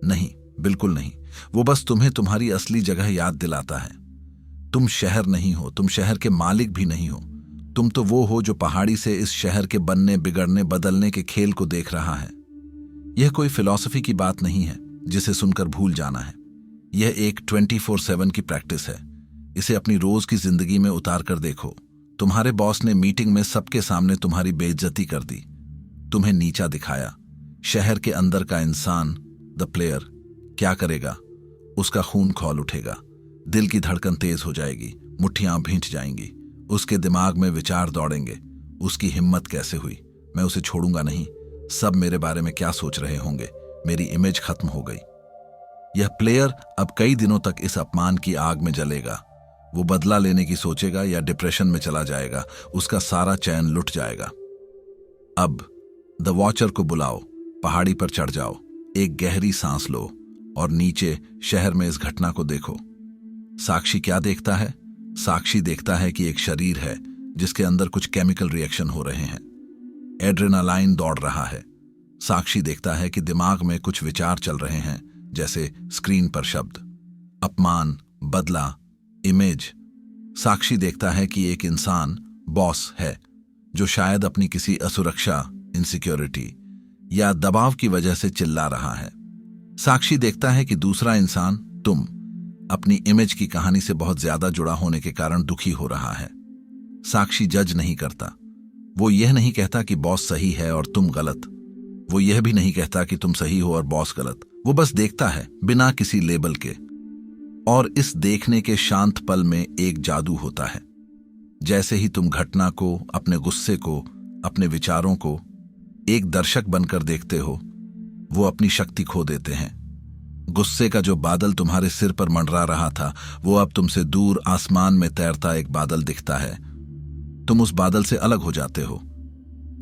[SPEAKER 1] नहीं, बिल्कुल नहीं। वो बस तुम्हें तुम्हारी असली जगह याद दिलाता है। तुम शहर नहीं हो, तुम शहर के मालिक भी नहीं हो। तुम तो वो हो जो पहाड़ी से इस शहर के बनने, बिगड़ने, बदलने के खेल को देख रहा है। यह कोई फिलॉसफी की बात नहीं है जिसे सुनकर भूल जाना है। यह एक 24/7 की प्रैक्टिस है। इसे अपनी रोज की जिंदगी में उतार कर देखो। तुम्हारे बॉस ने मीटिंग में सबके सामने तुम्हारी बेइज्जती कर दी, तुम्हें नीचा दिखाया। शहर के अंदर का इंसान, द प्लेयर, क्या करेगा? उसका खून खौल उठेगा, दिल की धड़कन तेज हो जाएगी, मुट्ठियां भींच जाएंगी, उसके दिमाग में विचार दौड़ेंगे। उसकी हिम्मत कैसे हुई? मैं उसे छोड़ूंगा नहीं। सब मेरे बारे में क्या सोच रहे होंगे? मेरी इमेज खत्म हो गई। यह प्लेयर अब कई दिनों तक इस अपमान की आग में जलेगा। वो बदला लेने की सोचेगा या डिप्रेशन में चला जाएगा। उसका सारा चैन लुट जाएगा। अब द वॉचर को बुलाओ, पहाड़ी पर चढ़ जाओ, एक गहरी सांस लो और नीचे शहर में इस घटना को देखो। साक्षी क्या देखता है? साक्षी देखता है कि एक शरीर है जिसके अंदर कुछ केमिकल रिएक्शन हो रहे हैं। एड्रेनालाइन दौड़ रहा है। साक्षी देखता है कि दिमाग में कुछ विचार चल रहे हैं, जैसे स्क्रीन पर शब्द, अपमान, बदला, इमेज। साक्षी देखता है कि एक इंसान, बॉस है, जो शायद अपनी किसी असुरक्षा, इनसिक्योरिटी या दबाव की वजह से चिल्ला रहा है। साक्षी देखता है कि दूसरा इंसान, तुम, अपनी इमेज की कहानी से बहुत ज्यादा जुड़ा होने के कारण दुखी हो रहा है। साक्षी जज नहीं करता। वो यह नहीं कहता कि बॉस सही है और तुम गलत। वो यह भी नहीं कहता कि तुम सही हो और बॉस गलत। वो बस देखता है, बिना किसी लेबल के। और इस देखने के शांत पल में एक जादू होता है। जैसे ही तुम घटना को, अपने गुस्से को, अपने विचारों को एक दर्शक बनकर देखते हो, वो अपनी शक्ति खो देते हैं। गुस्से का जो बादल तुम्हारे सिर पर मंडरा रहा था, वो अब तुमसे दूर आसमान में तैरता एक बादल दिखता है। तुम उस बादल से अलग हो जाते हो।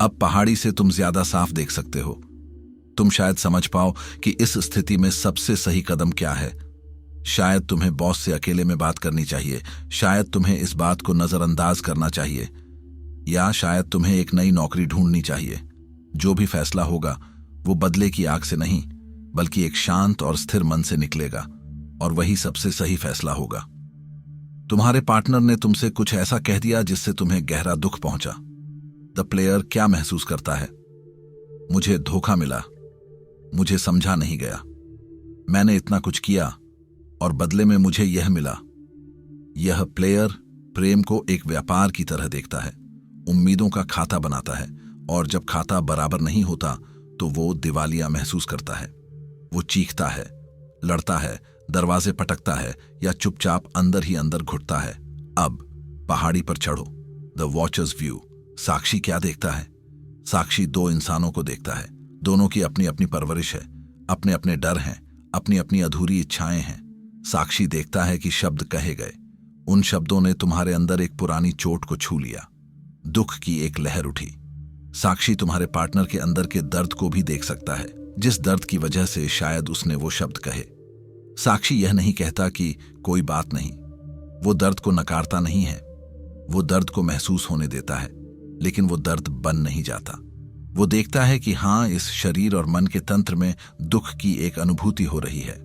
[SPEAKER 1] अब पहाड़ी से तुम ज्यादा साफ देख सकते हो। तुम शायद समझ पाओ कि इस स्थिति में सबसे सही कदम क्या है। शायद तुम्हें बॉस से अकेले में बात करनी चाहिए, शायद तुम्हें इस बात को नजरअंदाज करना चाहिए, या शायद तुम्हें एक नई नौकरी ढूंढनी चाहिए। जो भी फैसला होगा वो बदले की आग से नहीं, बल्कि एक शांत और स्थिर मन से निकलेगा, और वही सबसे सही फैसला होगा। तुम्हारे पार्टनर ने तुमसे कुछ ऐसा कह दिया जिससे तुम्हें गहरा दुख पहुंचा। द प्लेयर क्या महसूस करता है? मुझे धोखा मिला, मुझे समझा नहीं गया, मैंने इतना कुछ किया और बदले में मुझे यह मिला। यह प्लेयर प्रेम को एक व्यापार की तरह देखता है, उम्मीदों का खाता बनाता है, और जब खाता बराबर नहीं होता तो वो दिवालिया महसूस करता है। वो चीखता है, लड़ता है, दरवाजे पटकता है, या चुपचाप अंदर ही अंदर घुटता है। अब पहाड़ी पर चढ़ो, द वॉचर्स व्यू। साक्षी क्या देखता है? साक्षी दो इंसानों को देखता है। दोनों की अपनी अपनी परवरिश है, अपने अपने डर हैं, अपनी अपनी अधूरी इच्छाएं हैं। साक्षी देखता है कि शब्द कहे गए, उन शब्दों ने तुम्हारे अंदर एक पुरानी चोट को छू लिया। दुख की एक लहर उठी। साक्षी तुम्हारे पार्टनर के अंदर के दर्द को भी देख सकता है, जिस दर्द की वजह से शायद उसने वो शब्द कहे। साक्षी यह नहीं कहता कि कोई बात नहीं, वो दर्द को नकारता नहीं है, वो दर्द को महसूस होने देता है, लेकिन वो दर्द बन नहीं जाता। वो देखता है कि हाँ, इस शरीर और मन के तंत्र में दुख की एक अनुभूति हो रही है।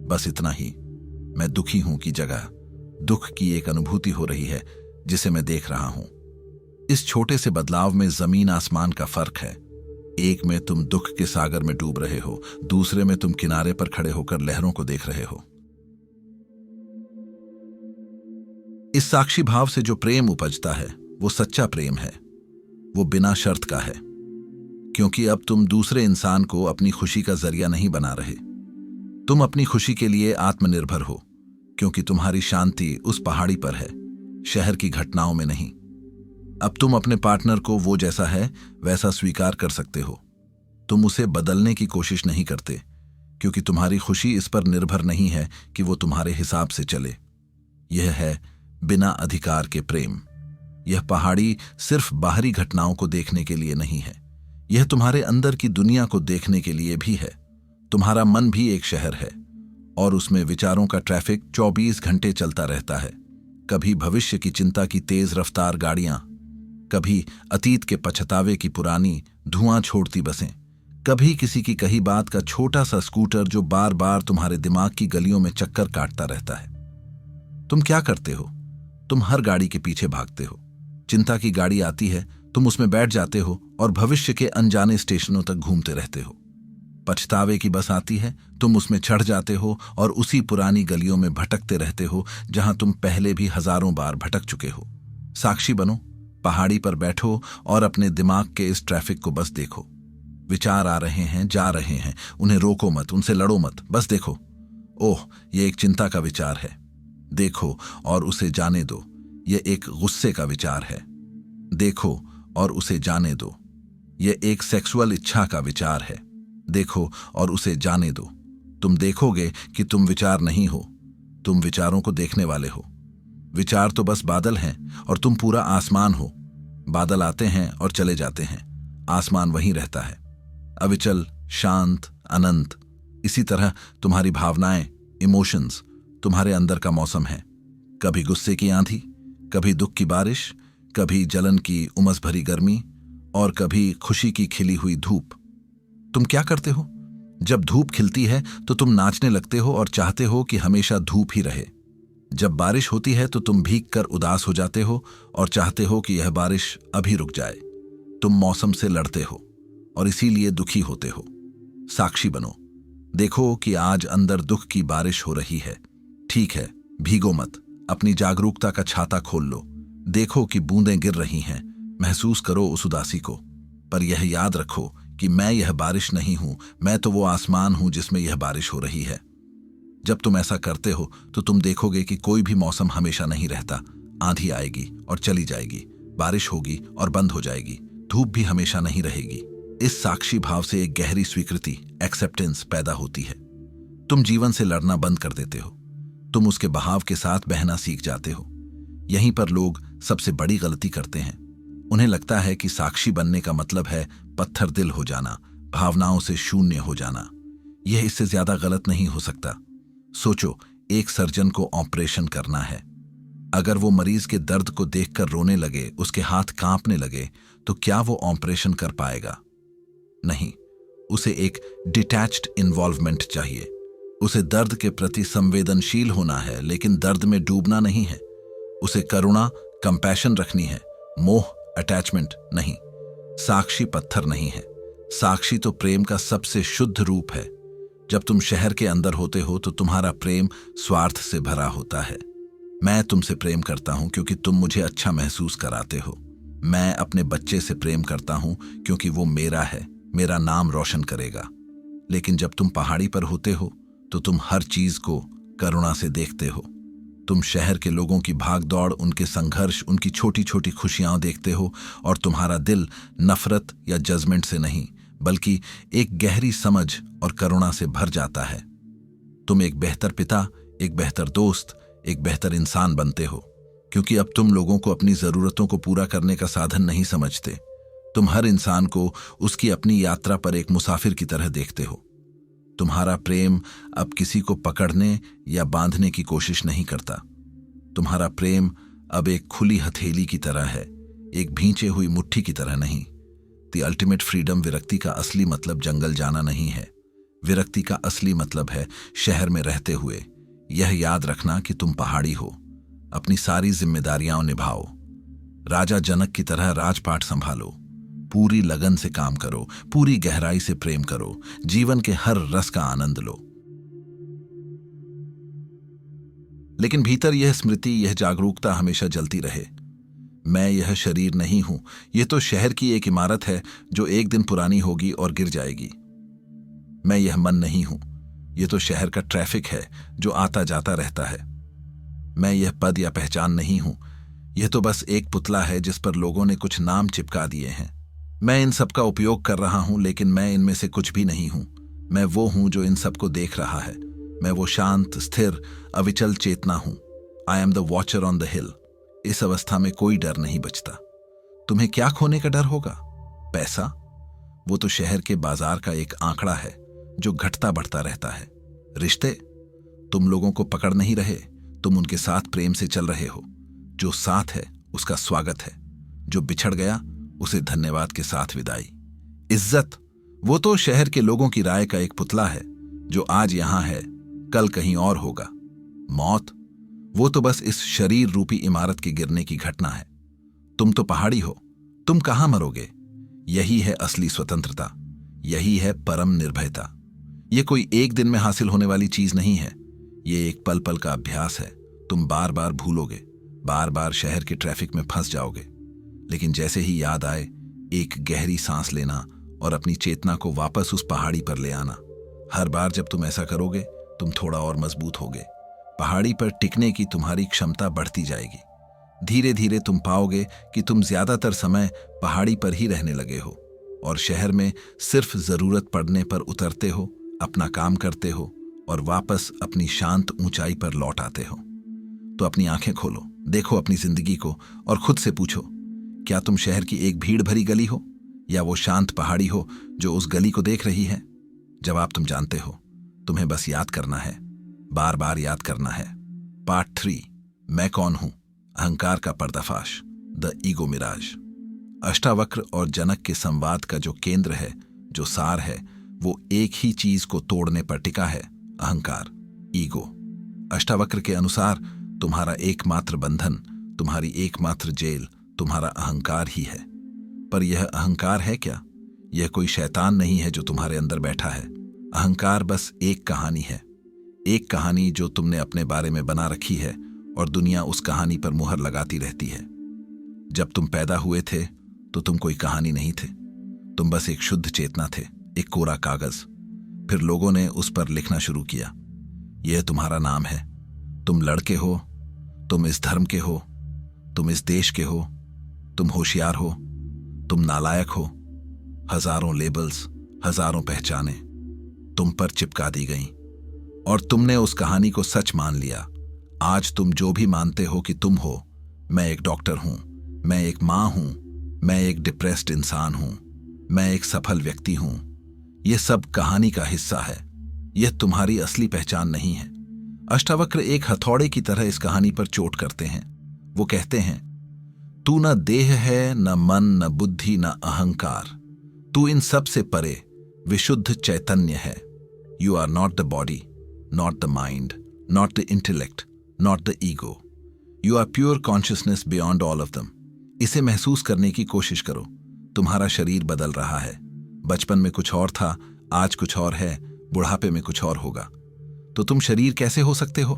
[SPEAKER 1] बस इतना ही, मैं दुखी हूं की जगह दुख की एक अनुभूति हो रही है जिसे मैं देख रहा हूं। इस छोटे से बदलाव में जमीन आसमान का फर्क है। एक में तुम दुख के सागर में डूब रहे हो, दूसरे में तुम किनारे पर खड़े होकर लहरों को देख रहे हो। इस साक्षी भाव से जो प्रेम उपजता है वो सच्चा प्रेम है। वो बिना शर्त का है। क्योंकि अब तुम दूसरे इंसान को अपनी खुशी का जरिया नहीं बना रहे। तुम अपनी खुशी के लिए आत्मनिर्भर हो, क्योंकि तुम्हारी शांति उस पहाड़ी पर है, शहर की घटनाओं में नहीं। अब तुम अपने पार्टनर को वो जैसा है वैसा स्वीकार कर सकते हो। तुम उसे बदलने की कोशिश नहीं करते, क्योंकि तुम्हारी खुशी इस पर निर्भर नहीं है कि वो तुम्हारे हिसाब से चले। यह है बिना अधिकार के प्रेम। यह पहाड़ी सिर्फ बाहरी घटनाओं को देखने के लिए नहीं है, यह तुम्हारे अंदर की दुनिया को देखने के लिए भी है। तुम्हारा मन भी एक शहर है, और उसमें विचारों का ट्रैफिक 24 घंटे चलता रहता है। कभी भविष्य की चिंता की तेज रफ्तार गाड़ियां, कभी अतीत के पछतावे की पुरानी धुआं छोड़ती बसें, कभी किसी की कही बात का छोटा सा स्कूटर जो बार बार तुम्हारे दिमाग की गलियों में चक्कर काटता रहता है। तुम क्या करते हो? तुम हर गाड़ी के पीछे भागते हो। चिंता की गाड़ी आती है, तुम उसमें बैठ जाते हो और भविष्य के अनजाने स्टेशनों तक घूमते रहते हो। पछतावे की बस आती है, तुम उसमें चढ़ जाते हो और उसी पुरानी गलियों में भटकते रहते हो जहां तुम पहले भी हजारों बार भटक चुके हो। साक्षी बनो, पहाड़ी पर बैठो और अपने दिमाग के इस ट्रैफिक को बस देखो। विचार आ रहे हैं, जा रहे हैं, उन्हें रोको मत, उनसे लड़ो मत, बस देखो। ओह, ये एक चिंता का विचार है, देखो और उसे जाने दो। यह एक गुस्से का विचार है, देखो और उसे जाने दो। यह एक सेक्सुअल इच्छा का विचार है, देखो और उसे जाने दो। तुम देखोगे कि तुम विचार नहीं हो, तुम विचारों को देखने वाले हो। विचार तो बस बादल हैं और तुम पूरा आसमान हो। बादल आते हैं और चले जाते हैं, आसमान वहीं रहता है, अविचल, शांत, अनंत। इसी तरह तुम्हारी भावनाएं, इमोशंस तुम्हारे अंदर का मौसम है। कभी गुस्से की आंधी, कभी दुख की बारिश, कभी जलन की उमस भरी गर्मी और कभी खुशी की खिली हुई धूप। तुम क्या करते हो? जब धूप खिलती है तो तुम नाचने लगते हो और चाहते हो कि हमेशा धूप ही रहे। जब बारिश होती है तो तुम भीग कर उदास हो जाते हो और चाहते हो कि यह बारिश अभी रुक जाए। तुम मौसम से लड़ते हो और इसीलिए दुखी होते हो। साक्षी बनो, देखो कि आज अंदर दुख की बारिश हो रही है। ठीक है, भीगो मत, अपनी जागरूकता का छाता खोल लो। देखो कि बूंदें गिर रही हैं, महसूस करो उस उदासी को। पर यह याद रखो कि मैं यह बारिश नहीं हूं, मैं तो वो आसमान हूं जिसमें यह बारिश हो रही है। जब तुम ऐसा करते हो तो तुम देखोगे कि कोई भी मौसम हमेशा नहीं रहता। आंधी आएगी और चली जाएगी, बारिश होगी और बंद हो जाएगी, धूप भी हमेशा नहीं रहेगी। इस साक्षी भाव से एक गहरी स्वीकृति, एक्सेप्टेंस पैदा होती है। तुम जीवन से लड़ना बंद कर देते हो, तुम उसके बहाव के साथ बहना सीख जाते हो। यहीं पर लोग सबसे बड़ी गलती करते हैं। उन्हें लगता है कि साक्षी बनने का मतलब है पत्थर दिल हो जाना, भावनाओं से शून्य हो जाना। यह इससे ज्यादा गलत नहीं हो सकता। सोचो, एक सर्जन को ऑपरेशन करना है। अगर वो मरीज के दर्द को देखकर रोने लगे, उसके हाथ कांपने लगे, तो क्या वो ऑपरेशन कर पाएगा? नहीं। उसे एक डिटैच्ड इन्वॉल्वमेंट चाहिए। उसे दर्द के प्रति संवेदनशील होना है, लेकिन दर्द में डूबना नहीं है। उसे करुणा, कंपैशन रखनी है, मोह, अटैचमेंट नहीं। साक्षी पत्थर नहीं है, साक्षी तो प्रेम का सबसे शुद्ध रूप है। जब तुम शहर के अंदर होते हो तो तुम्हारा प्रेम स्वार्थ से भरा होता है। मैं तुमसे प्रेम करता हूं क्योंकि तुम मुझे अच्छा महसूस कराते हो। मैं अपने बच्चे से प्रेम करता हूं क्योंकि वो मेरा है, मेरा नाम रोशन करेगा। लेकिन जब तुम पहाड़ी पर होते हो तो तुम हर चीज को करुणा से देखते हो। तुम शहर के लोगों की भागदौड़, उनके संघर्ष, उनकी छोटी छोटी खुशियां देखते हो और तुम्हारा दिल नफरत या जजमेंट से नहीं, बल्कि एक गहरी समझ और करुणा से भर जाता है। तुम एक बेहतर पिता, एक बेहतर दोस्त, एक बेहतर इंसान बनते हो, क्योंकि अब तुम लोगों को अपनी जरूरतों को पूरा करने का साधन नहीं समझते। तुम हर इंसान को उसकी अपनी यात्रा पर एक मुसाफिर की तरह देखते हो। तुम्हारा प्रेम अब किसी को पकड़ने या बांधने की कोशिश नहीं करता। तुम्हारा प्रेम अब एक खुली हथेली की तरह है, एक भींचे हुई मुट्ठी की तरह नहीं। द अल्टीमेट फ्रीडम, विरक्ति का असली मतलब जंगल जाना नहीं है। विरक्ति का असली मतलब है शहर में रहते हुए यह याद रखना कि तुम पहाड़ी हो। अपनी सारी जिम्मेदारियां निभाओ, राजा जनक की तरह राजपाट संभालो, पूरी लगन से काम करो, पूरी गहराई से प्रेम करो, जीवन के हर रस का आनंद लो। लेकिन भीतर यह स्मृति, यह जागरूकता हमेशा जलती रहे। मैं यह शरीर नहीं हूं, यह तो शहर की एक इमारत है जो एक दिन पुरानी होगी और गिर जाएगी। मैं यह मन नहीं हूं, यह तो शहर का ट्रैफिक है जो आता जाता रहता है। मैं यह पद या पहचान नहीं हूं, यह तो बस एक पुतला है जिस पर लोगों ने कुछ नाम चिपका दिए हैं। मैं इन सब का उपयोग कर रहा हूं, लेकिन मैं इनमें से कुछ भी नहीं हूं। मैं वो हूं जो इन सबको देख रहा है। मैं वो शांत, स्थिर, अविचल चेतना हूं। I am the watcher on the हिल। इस अवस्था में कोई डर नहीं बचता। तुम्हें क्या खोने का डर होगा? पैसा? वो तो शहर के बाजार का एक आंकड़ा है जो घटता बढ़ता रहता है। रिश्ते? तुम लोगों को पकड़ नहीं रहे, तुम उनके साथ प्रेम से चल रहे हो। जो साथ है उसका स्वागत है, जो बिछड़ गया उसे धन्यवाद के साथ विदाई। इज्जत? वो तो शहर के लोगों की राय का एक पुतला है जो आज यहां है, कल कहीं और होगा। मौत? वो तो बस इस शरीर रूपी इमारत के गिरने की घटना है। तुम तो पहाड़ी हो, तुम कहां मरोगे? यही है असली स्वतंत्रता, यही है परम निर्भयता। यह कोई एक दिन में हासिल होने वाली चीज नहीं है, यह एक पल पल का अभ्यास है। तुम बार बार भूलोगे, बार बार शहर के ट्रैफिक में फंस जाओगे, लेकिन जैसे ही याद आए, एक गहरी सांस लेना और अपनी चेतना को वापस उस पहाड़ी पर ले आना। हर बार जब तुम ऐसा करोगे, तुम थोड़ा और मजबूत होगे। पहाड़ी पर टिकने की तुम्हारी क्षमता बढ़ती जाएगी। धीरे धीरे तुम पाओगे कि तुम ज्यादातर समय पहाड़ी पर ही रहने लगे हो और शहर में सिर्फ जरूरत पड़ने पर उतरते हो, अपना काम करते हो और वापस अपनी शांत ऊंचाई पर लौट आते हो। तो अपनी आंखें खोलो, देखो अपनी जिंदगी को और खुद से पूछो, क्या तुम शहर की एक भीड़ भरी गली हो या वो शांत पहाड़ी हो जो उस गली को देख रही है? जवाब तुम जानते हो, तुम्हें बस याद करना है, बार बार याद करना है। पार्ट 3, मैं कौन हूं? अहंकार का पर्दाफाश, द ईगो मिराज। अष्टावक्र और जनक के संवाद का जो केंद्र है, जो सार है, वो एक ही चीज को तोड़ने पर टिका है, अहंकार, ईगो। अष्टावक्र के अनुसार तुम्हारा एकमात्र बंधन, तुम्हारी एकमात्र जेल तुम्हारा अहंकार ही है। पर यह अहंकार है क्या? यह कोई शैतान नहीं है जो तुम्हारे अंदर बैठा है। अहंकार बस एक कहानी है, एक कहानी जो तुमने अपने बारे में बना रखी है और दुनिया उस कहानी पर मुहर लगाती रहती है। जब तुम पैदा हुए थे तो तुम कोई कहानी नहीं थे, तुम बस एक शुद्ध चेतना थे, एक कोरा कागज। फिर लोगों ने उस पर लिखना शुरू किया। यह तुम्हारा नाम है, तुम लड़के हो, तुम इस धर्म के हो, तुम इस देश के हो, तुम होशियार हो, तुम नालायक हो। हजारों लेबल्स, हजारों पहचाने तुम पर चिपका दी गईं और तुमने उस कहानी को सच मान लिया। आज तुम जो भी मानते हो कि तुम हो, मैं एक डॉक्टर हूं, मैं एक मां हूं, मैं एक डिप्रेस्ड इंसान हूं, मैं एक सफल व्यक्ति हूं, यह सब कहानी का हिस्सा है। यह तुम्हारी असली पहचान नहीं है। अष्टावक्र एक हथौड़े की तरह इस कहानी पर चोट करते हैं। वो कहते हैं, तू न देह है, न मन, न बुद्धि, न अहंकार। तू इन सब से परे विशुद्ध चैतन्य है। You are not the body, not the mind, not the intellect, not the ego. You are pure consciousness beyond all of them. इसे महसूस करने की कोशिश करो। तुम्हारा शरीर बदल रहा है। बचपन में कुछ और था, आज कुछ और है, बुढ़ापे में कुछ और होगा। तो तुम शरीर कैसे हो सकते हो?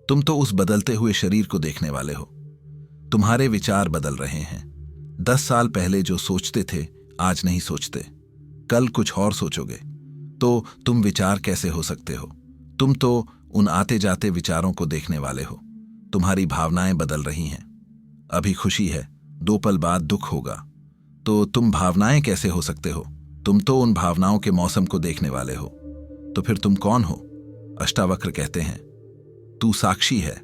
[SPEAKER 1] तुम तो उस बदलते हुए शरीर को देखने वाले हो। तुम्हारे विचार बदल रहे हैं। 10 साल पहले जो सोचते थे, आज नहीं सोचते, कल कुछ और सोचोगे। तो तुम विचार कैसे हो सकते हो? तुम तो उन आते जाते विचारों को देखने वाले हो। तुम्हारी भावनाएं बदल रही हैं। अभी खुशी है, 2 पल बाद दुख होगा। तो तुम भावनाएं कैसे हो सकते हो? तुम तो उन भावनाओं के मौसम को देखने वाले हो। तो फिर तुम कौन हो? अष्टावक्र कहते हैं, तू साक्षी है।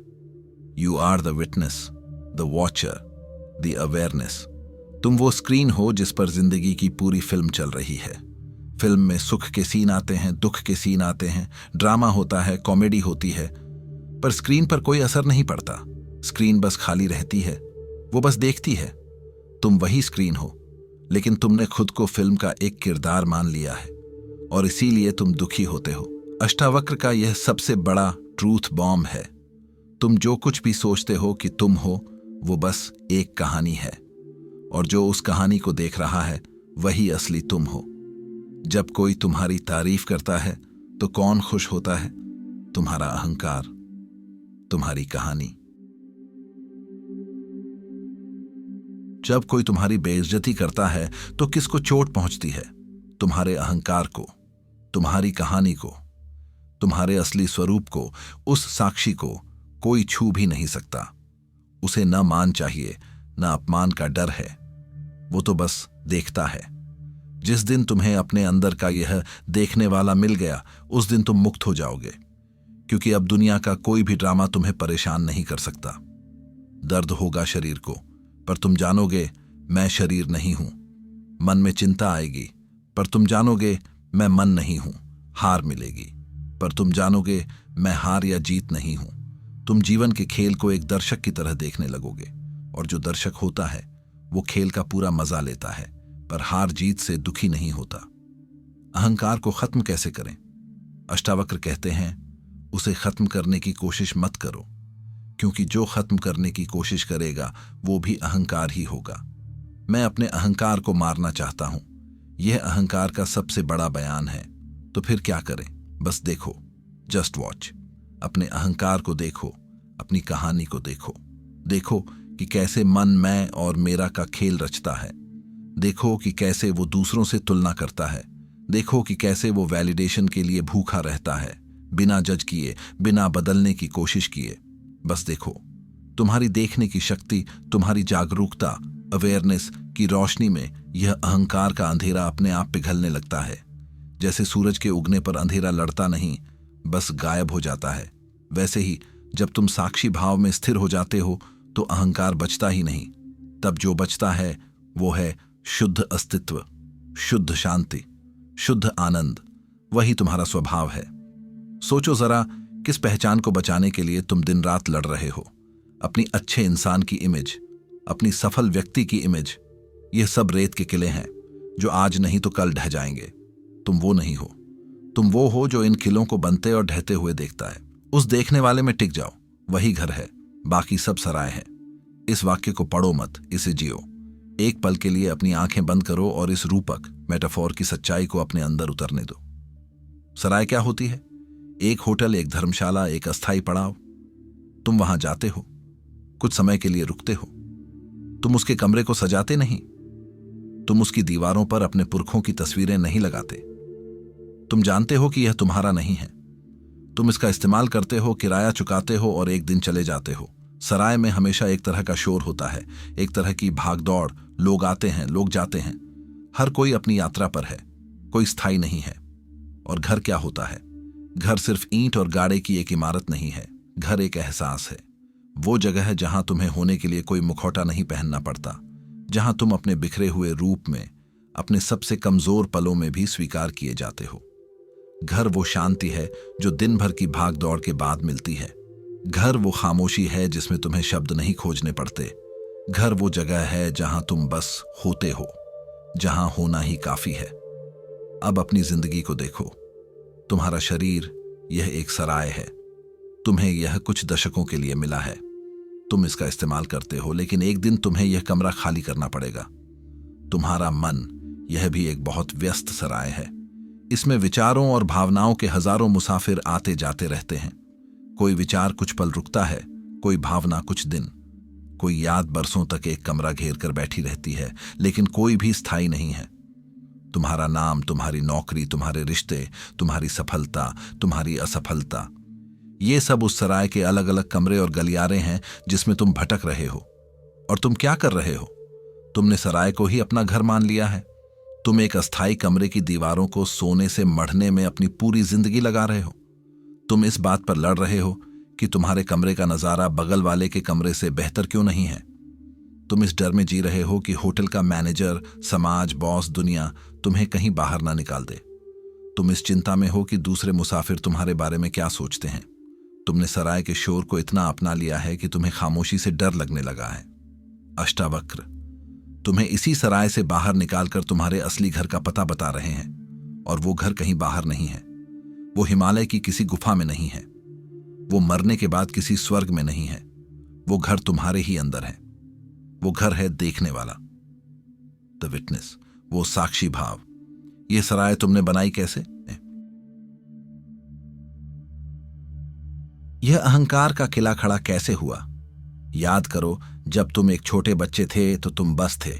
[SPEAKER 1] You are the witness, the watcher, the awareness. तुम वो स्क्रीन हो जिस पर जिंदगी की पूरी फिल्म चल रही है। फिल्म में सुख के सीन आते हैं, दुख के सीन आते हैं, ड्रामा होता है, कॉमेडी होती है, पर स्क्रीन पर कोई असर नहीं पड़ता। स्क्रीन बस खाली रहती है, वो बस देखती है। तुम वही स्क्रीन हो, लेकिन तुमने खुद को फिल्म का एक किरदार मान लिया है और इसीलिए तुम दुखी होते हो। अष्टावक्र का यह सबसे बड़ा ट्रूथ बॉम्ब है। तुम जो कुछ भी सोचते हो कि तुम हो, वो बस एक कहानी है, और जो उस कहानी को देख रहा है वही असली तुम हो। जब कोई तुम्हारी तारीफ करता है तो कौन खुश होता है? तुम्हारा अहंकार, तुम्हारी कहानी। जब कोई तुम्हारी बेइज्जती करता है तो किसको चोट पहुंचती है? तुम्हारे अहंकार को, तुम्हारी कहानी को, तुम्हारे असली स्वरूप को। उस साक्षी को कोई छू भी नहीं सकता। उसे न मान चाहिए, न अपमान का डर है। वो तो बस देखता है। जिस दिन तुम्हें अपने अंदर का यह देखने वाला मिल गया, उस दिन तुम मुक्त हो जाओगे, क्योंकि अब दुनिया का कोई भी ड्रामा तुम्हें परेशान नहीं कर सकता। दर्द होगा शरीर को, पर तुम जानोगे मैं शरीर नहीं हूं। मन में चिंता आएगी, पर तुम जानोगे मैं मन नहीं हूं। हार मिलेगी, पर तुम जानोगे मैं हार या जीत नहीं हूं। तुम जीवन के खेल को एक दर्शक की तरह देखने लगोगे, और जो दर्शक होता है वो खेल का पूरा मजा लेता है, पर हार जीत से दुखी नहीं होता। अहंकार को खत्म कैसे करें? अष्टावक्र कहते हैं, उसे खत्म करने की कोशिश मत करो, क्योंकि जो खत्म करने की कोशिश करेगा वो भी अहंकार ही होगा। मैं अपने अहंकार को मारना चाहता हूं। यह अहंकार का सबसे बड़ा बयान है। तो फिर क्या करें? बस देखो, जस्ट वॉच। अपने अहंकार को देखो, अपनी कहानी को देखो। देखो कि कैसे मन, मैं और मेरा का खेल रचता है। देखो कि कैसे वो दूसरों से तुलना करता है। देखो कि कैसे वो वैलिडेशन के लिए भूखा रहता है, बिना जज किए, बिना बदलने की कोशिश किए। बस देखो, तुम्हारी देखने की शक्ति, तुम्हारी जागरूकता, अवेयरनेस की रोशनी में यह अहंकार का अंधेरा अपने आप पिघलने लगता है। जैसे सूरज के उगने पर अंधेरा लड़ता नहीं, बस गायब हो जाता है, वैसे ही जब तुम साक्षी भाव में स्थिर हो जाते हो तो अहंकार बचता ही नहीं। तब जो बचता है वो है शुद्ध अस्तित्व, शुद्ध शांति, शुद्ध आनंद। वही तुम्हारा स्वभाव है। सोचो जरा, किस पहचान को बचाने के लिए तुम दिन रात लड़ रहे हो? अपनी अच्छे इंसान की इमेज, अपनी सफल व्यक्ति की इमेज। यह सब रेत के किले हैं जो आज नहीं तो कल ढह जाएंगे। तुम वो नहीं हो। तुम वो हो जो इन किलों को बनते और ढहते हुए देखता है। उस देखने वाले में टिक जाओ, वही घर है, बाकी सब सराय है। इस वाक्य को पढ़ो मत, इसे जियो। एक पल के लिए अपनी आंखें बंद करो और इस रूपक मेटाफोर की सच्चाई को अपने अंदर उतरने दो। सराय क्या होती है? एक होटल, एक धर्मशाला, एक अस्थाई पड़ाव। तुम वहां जाते हो, कुछ समय के लिए रुकते हो। तुम उसके कमरे को सजाते नहीं, तुम उसकी दीवारों पर अपने पुरखों की तस्वीरें नहीं लगाते। तुम जानते हो कि यह तुम्हारा नहीं है। तुम इसका इस्तेमाल करते हो, किराया चुकाते हो और एक दिन चले जाते हो। सराय में हमेशा एक तरह का शोर होता है, एक तरह की भागदौड़। लोग आते हैं, लोग जाते हैं, हर कोई अपनी यात्रा पर है, कोई स्थायी नहीं है। और घर क्या होता है? घर सिर्फ ईंट और गाड़े की एक इमारत नहीं है। घर एक एहसास है। वो जगह है जहां तुम्हें होने के लिए कोई मुखौटा नहीं पहनना पड़ता, जहां तुम अपने बिखरे हुए रूप में, अपने सबसे कमजोर पलों में भी स्वीकार किए जाते हो। घर वो शांति है जो दिन भर की भाग दौड़ के बाद मिलती है। घर वो खामोशी है जिसमें तुम्हें शब्द नहीं खोजने पड़ते। घर वो जगह है जहां तुम बस होते हो, जहां होना ही काफी है। अब अपनी जिंदगी को देखो। तुम्हारा शरीर यह एक सराय है। तुम्हें यह कुछ दशकों के लिए मिला है। तुम इसका इस्तेमाल करते हो, लेकिन एक दिन तुम्हें यह कमरा खाली करना पड़ेगा। तुम्हारा मन, यह भी एक बहुत व्यस्त सराय है। इसमें विचारों और भावनाओं के हजारों मुसाफिर आते जाते रहते हैं। कोई विचार कुछ पल रुकता है, कोई भावना कुछ दिन, कोई याद बरसों तक एक कमरा घेर कर बैठी रहती है, लेकिन कोई भी स्थायी नहीं है। तुम्हारा नाम, तुम्हारी नौकरी, तुम्हारे रिश्ते, तुम्हारी सफलता, तुम्हारी असफलता, ये सब उस सराय के अलग अलग कमरे और गलियारे हैं जिसमें तुम भटक रहे हो। और तुम क्या कर रहे हो? तुमने सराय को ही अपना घर मान लिया है। तुम एक अस्थायी कमरे की दीवारों को सोने से मढ़ने में अपनी पूरी जिंदगी लगा रहे हो। तुम इस बात पर लड़ रहे हो कि तुम्हारे कमरे का नजारा बगल वाले के कमरे से बेहतर क्यों नहीं है। तुम इस डर में जी रहे हो कि होटल का मैनेजर, समाज, बॉस, दुनिया तुम्हें कहीं बाहर ना निकाल दे। तुम इस चिंता में हो कि दूसरे मुसाफिर तुम्हारे बारे में क्या सोचते हैं। तुमने सराय के शोर को इतना अपना लिया है कि तुम्हें खामोशी से डर लगने लगा है। अष्टावक्र तुम्हें इसी सराय से बाहर निकालकर तुम्हारे असली घर का पता बता रहे हैं, और वो घर कहीं बाहर नहीं है। वो हिमालय की किसी गुफा में नहीं है। वो मरने के बाद किसी स्वर्ग में नहीं है। वो घर तुम्हारे ही अंदर है। वो घर है देखने वाला, द विटनेस, वो साक्षी भाव। ये सराय तुमने बनाई कैसे? यह अहंकार का किला खड़ा कैसे हुआ? याद करो, जब तुम एक छोटे बच्चे थे तो तुम बस थे।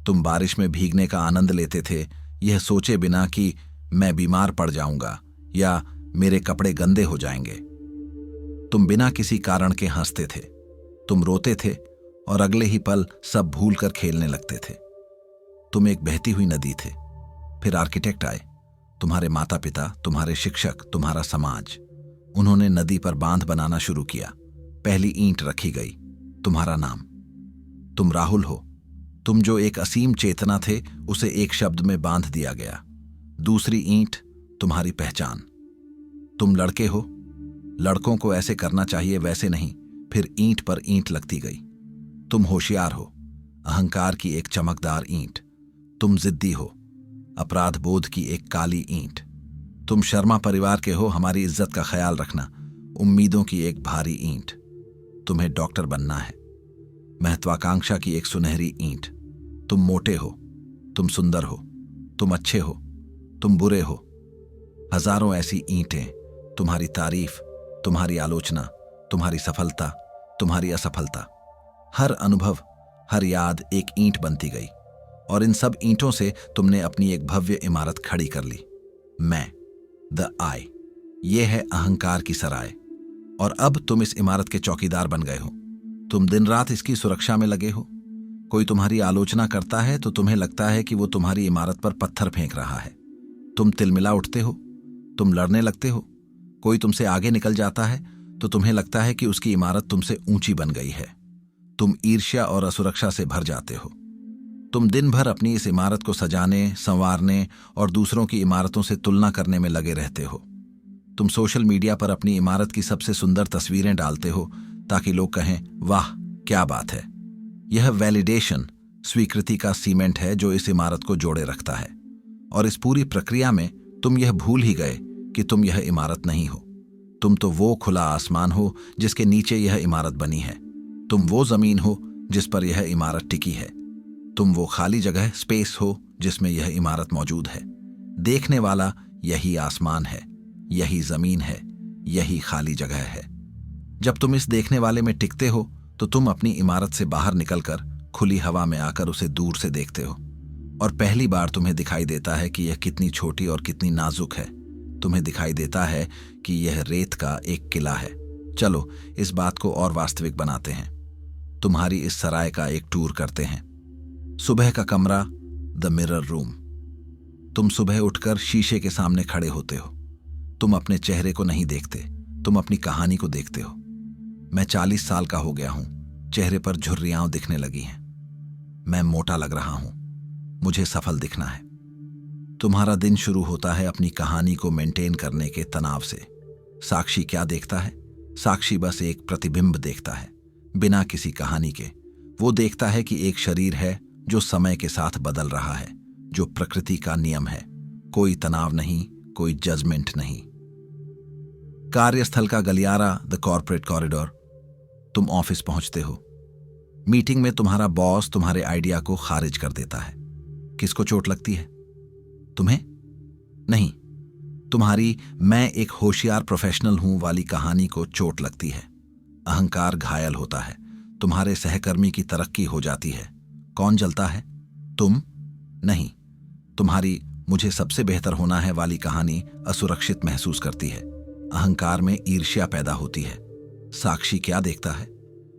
[SPEAKER 1] तुम बारिश में भीगने का आनंद लेते थे, यह सोचे बिना कि मैं बीमार पड़ जाऊंगा या मेरे कपड़े गंदे हो जाएंगे। तुम बिना किसी कारण के हंसते थे, तुम रोते थे और अगले ही पल सब भूलकर खेलने लगते थे। तुम एक बहती हुई नदी थे। फिर आर्किटेक्ट आए, तुम्हारे माता पिता, तुम्हारे शिक्षक, तुम्हारा समाज। उन्होंने नदी पर बांध बनाना शुरू किया। पहली ईंट रखी गई, तुम्हारा नाम। तुम राहुल हो। तुम जो एक असीम चेतना थे, उसे एक शब्द में बांध दिया गया। दूसरी ईंट, तुम्हारी पहचान। तुम लड़के हो, लड़कों को ऐसे करना चाहिए, वैसे नहीं। फिर ईंट पर ईंट लगती गई। तुम होशियार हो, अहंकार की एक चमकदार ईंट। तुम जिद्दी हो, अपराध बोध की एक काली ईंट। तुम शर्मा परिवार के हो, हमारी इज्जत का ख्याल रखना, उम्मीदों की एक भारी ईंट। तुम्हें डॉक्टर बनना है, महत्वाकांक्षा की एक सुनहरी ईंट। तुम मोटे हो, तुम सुंदर हो, तुम अच्छे हो, तुम बुरे हो। हजारों ऐसी ईंटें, तुम्हारी तारीफ, तुम्हारी आलोचना, तुम्हारी सफलता, तुम्हारी असफलता। हर अनुभव, हर याद एक ईंट बनती गई और इन सब ईंटों से तुमने अपनी एक भव्य इमारत खड़ी कर ली। मैं, द आई, ये है अहंकार की सराय। और अब तुम इस इमारत के चौकीदार बन गए हो। तुम दिन रात इसकी सुरक्षा में लगे हो। कोई तुम्हारी आलोचना करता है तो तुम्हें लगता है कि वो तुम्हारी इमारत पर पत्थर फेंक रहा है। तुम तिलमिला उठते हो, तुम लड़ने लगते हो। कोई तुमसे आगे निकल जाता है तो तुम्हें लगता है कि उसकी इमारत तुमसे ऊंची बन गई है। तुम ईर्ष्या और असुरक्षा से भर जाते हो। तुम दिन भर अपनी इस इमारत को सजाने, संवारने और दूसरों की इमारतों से तुलना करने में लगे रहते हो। तुम सोशल मीडिया पर अपनी इमारत की सबसे सुंदर तस्वीरें डालते हो ताकि लोग कहें, वाह क्या बात है। यह वैलिडेशन, स्वीकृति का सीमेंट है जो इस इमारत को जोड़े रखता है। और इस पूरी प्रक्रिया में तुम यह भूल ही गए कि तुम यह इमारत नहीं हो। तुम तो वो खुला आसमान हो जिसके नीचे यह इमारत बनी है। तुम वो जमीन हो जिस पर यह इमारत टिकी है। तुम वो खाली जगह, स्पेस हो जिसमें यह इमारत मौजूद है। देखने वाला यही आसमान है, यही जमीन है, यही खाली जगह है। जब तुम इस देखने वाले में टिकते हो तो तुम अपनी इमारत से बाहर निकलकर खुली हवा में आकर उसे दूर से देखते हो और पहली बार तुम्हें दिखाई देता है कि यह कितनी छोटी और कितनी नाजुक है। तुम्हें दिखाई देता है कि यह रेत का एक किला है। चलो इस बात को और वास्तविक बनाते हैं। तुम्हारी इस सराय का एक टूर करते हैं। सुबह का कमरा, द मिरर रूम। तुम सुबह उठकर शीशे के सामने खड़े होते हो। तुम अपने चेहरे को नहीं देखते, तुम अपनी कहानी को देखते हो। मैं 40 साल का हो गया हूं, चेहरे पर झुर्रियां दिखने लगी हैं। मैं मोटा लग रहा हूं, मुझे सफल दिखना है। तुम्हारा दिन शुरू होता है अपनी कहानी को मेंटेन करने के तनाव से। साक्षी क्या देखता है? साक्षी बस एक प्रतिबिंब देखता है, बिना किसी कहानी के। वो देखता है कि एक शरीर है जो समय के साथ बदल रहा है, जो प्रकृति का नियम है। कोई तनाव नहीं, कोई जजमेंट नहीं। कार्यस्थल का गलियारा, द कॉर्पोरेट कॉरिडोर। तुम ऑफिस पहुंचते हो। मीटिंग में तुम्हारा बॉस तुम्हारे आइडिया को खारिज कर देता है। किसको चोट लगती है? तुम्हें नहीं, तुम्हारी मैं एक होशियार प्रोफेशनल हूं वाली कहानी को चोट लगती है। अहंकार घायल होता है, तुम्हारे सहकर्मी की तरक्की हो जाती है। कौन जलता है? तुम नहीं, तुम्हारी मुझे सबसे बेहतर होना है वाली कहानी असुरक्षित महसूस करती है। अहंकार में ईर्ष्या पैदा होती है। साक्षी क्या देखता है?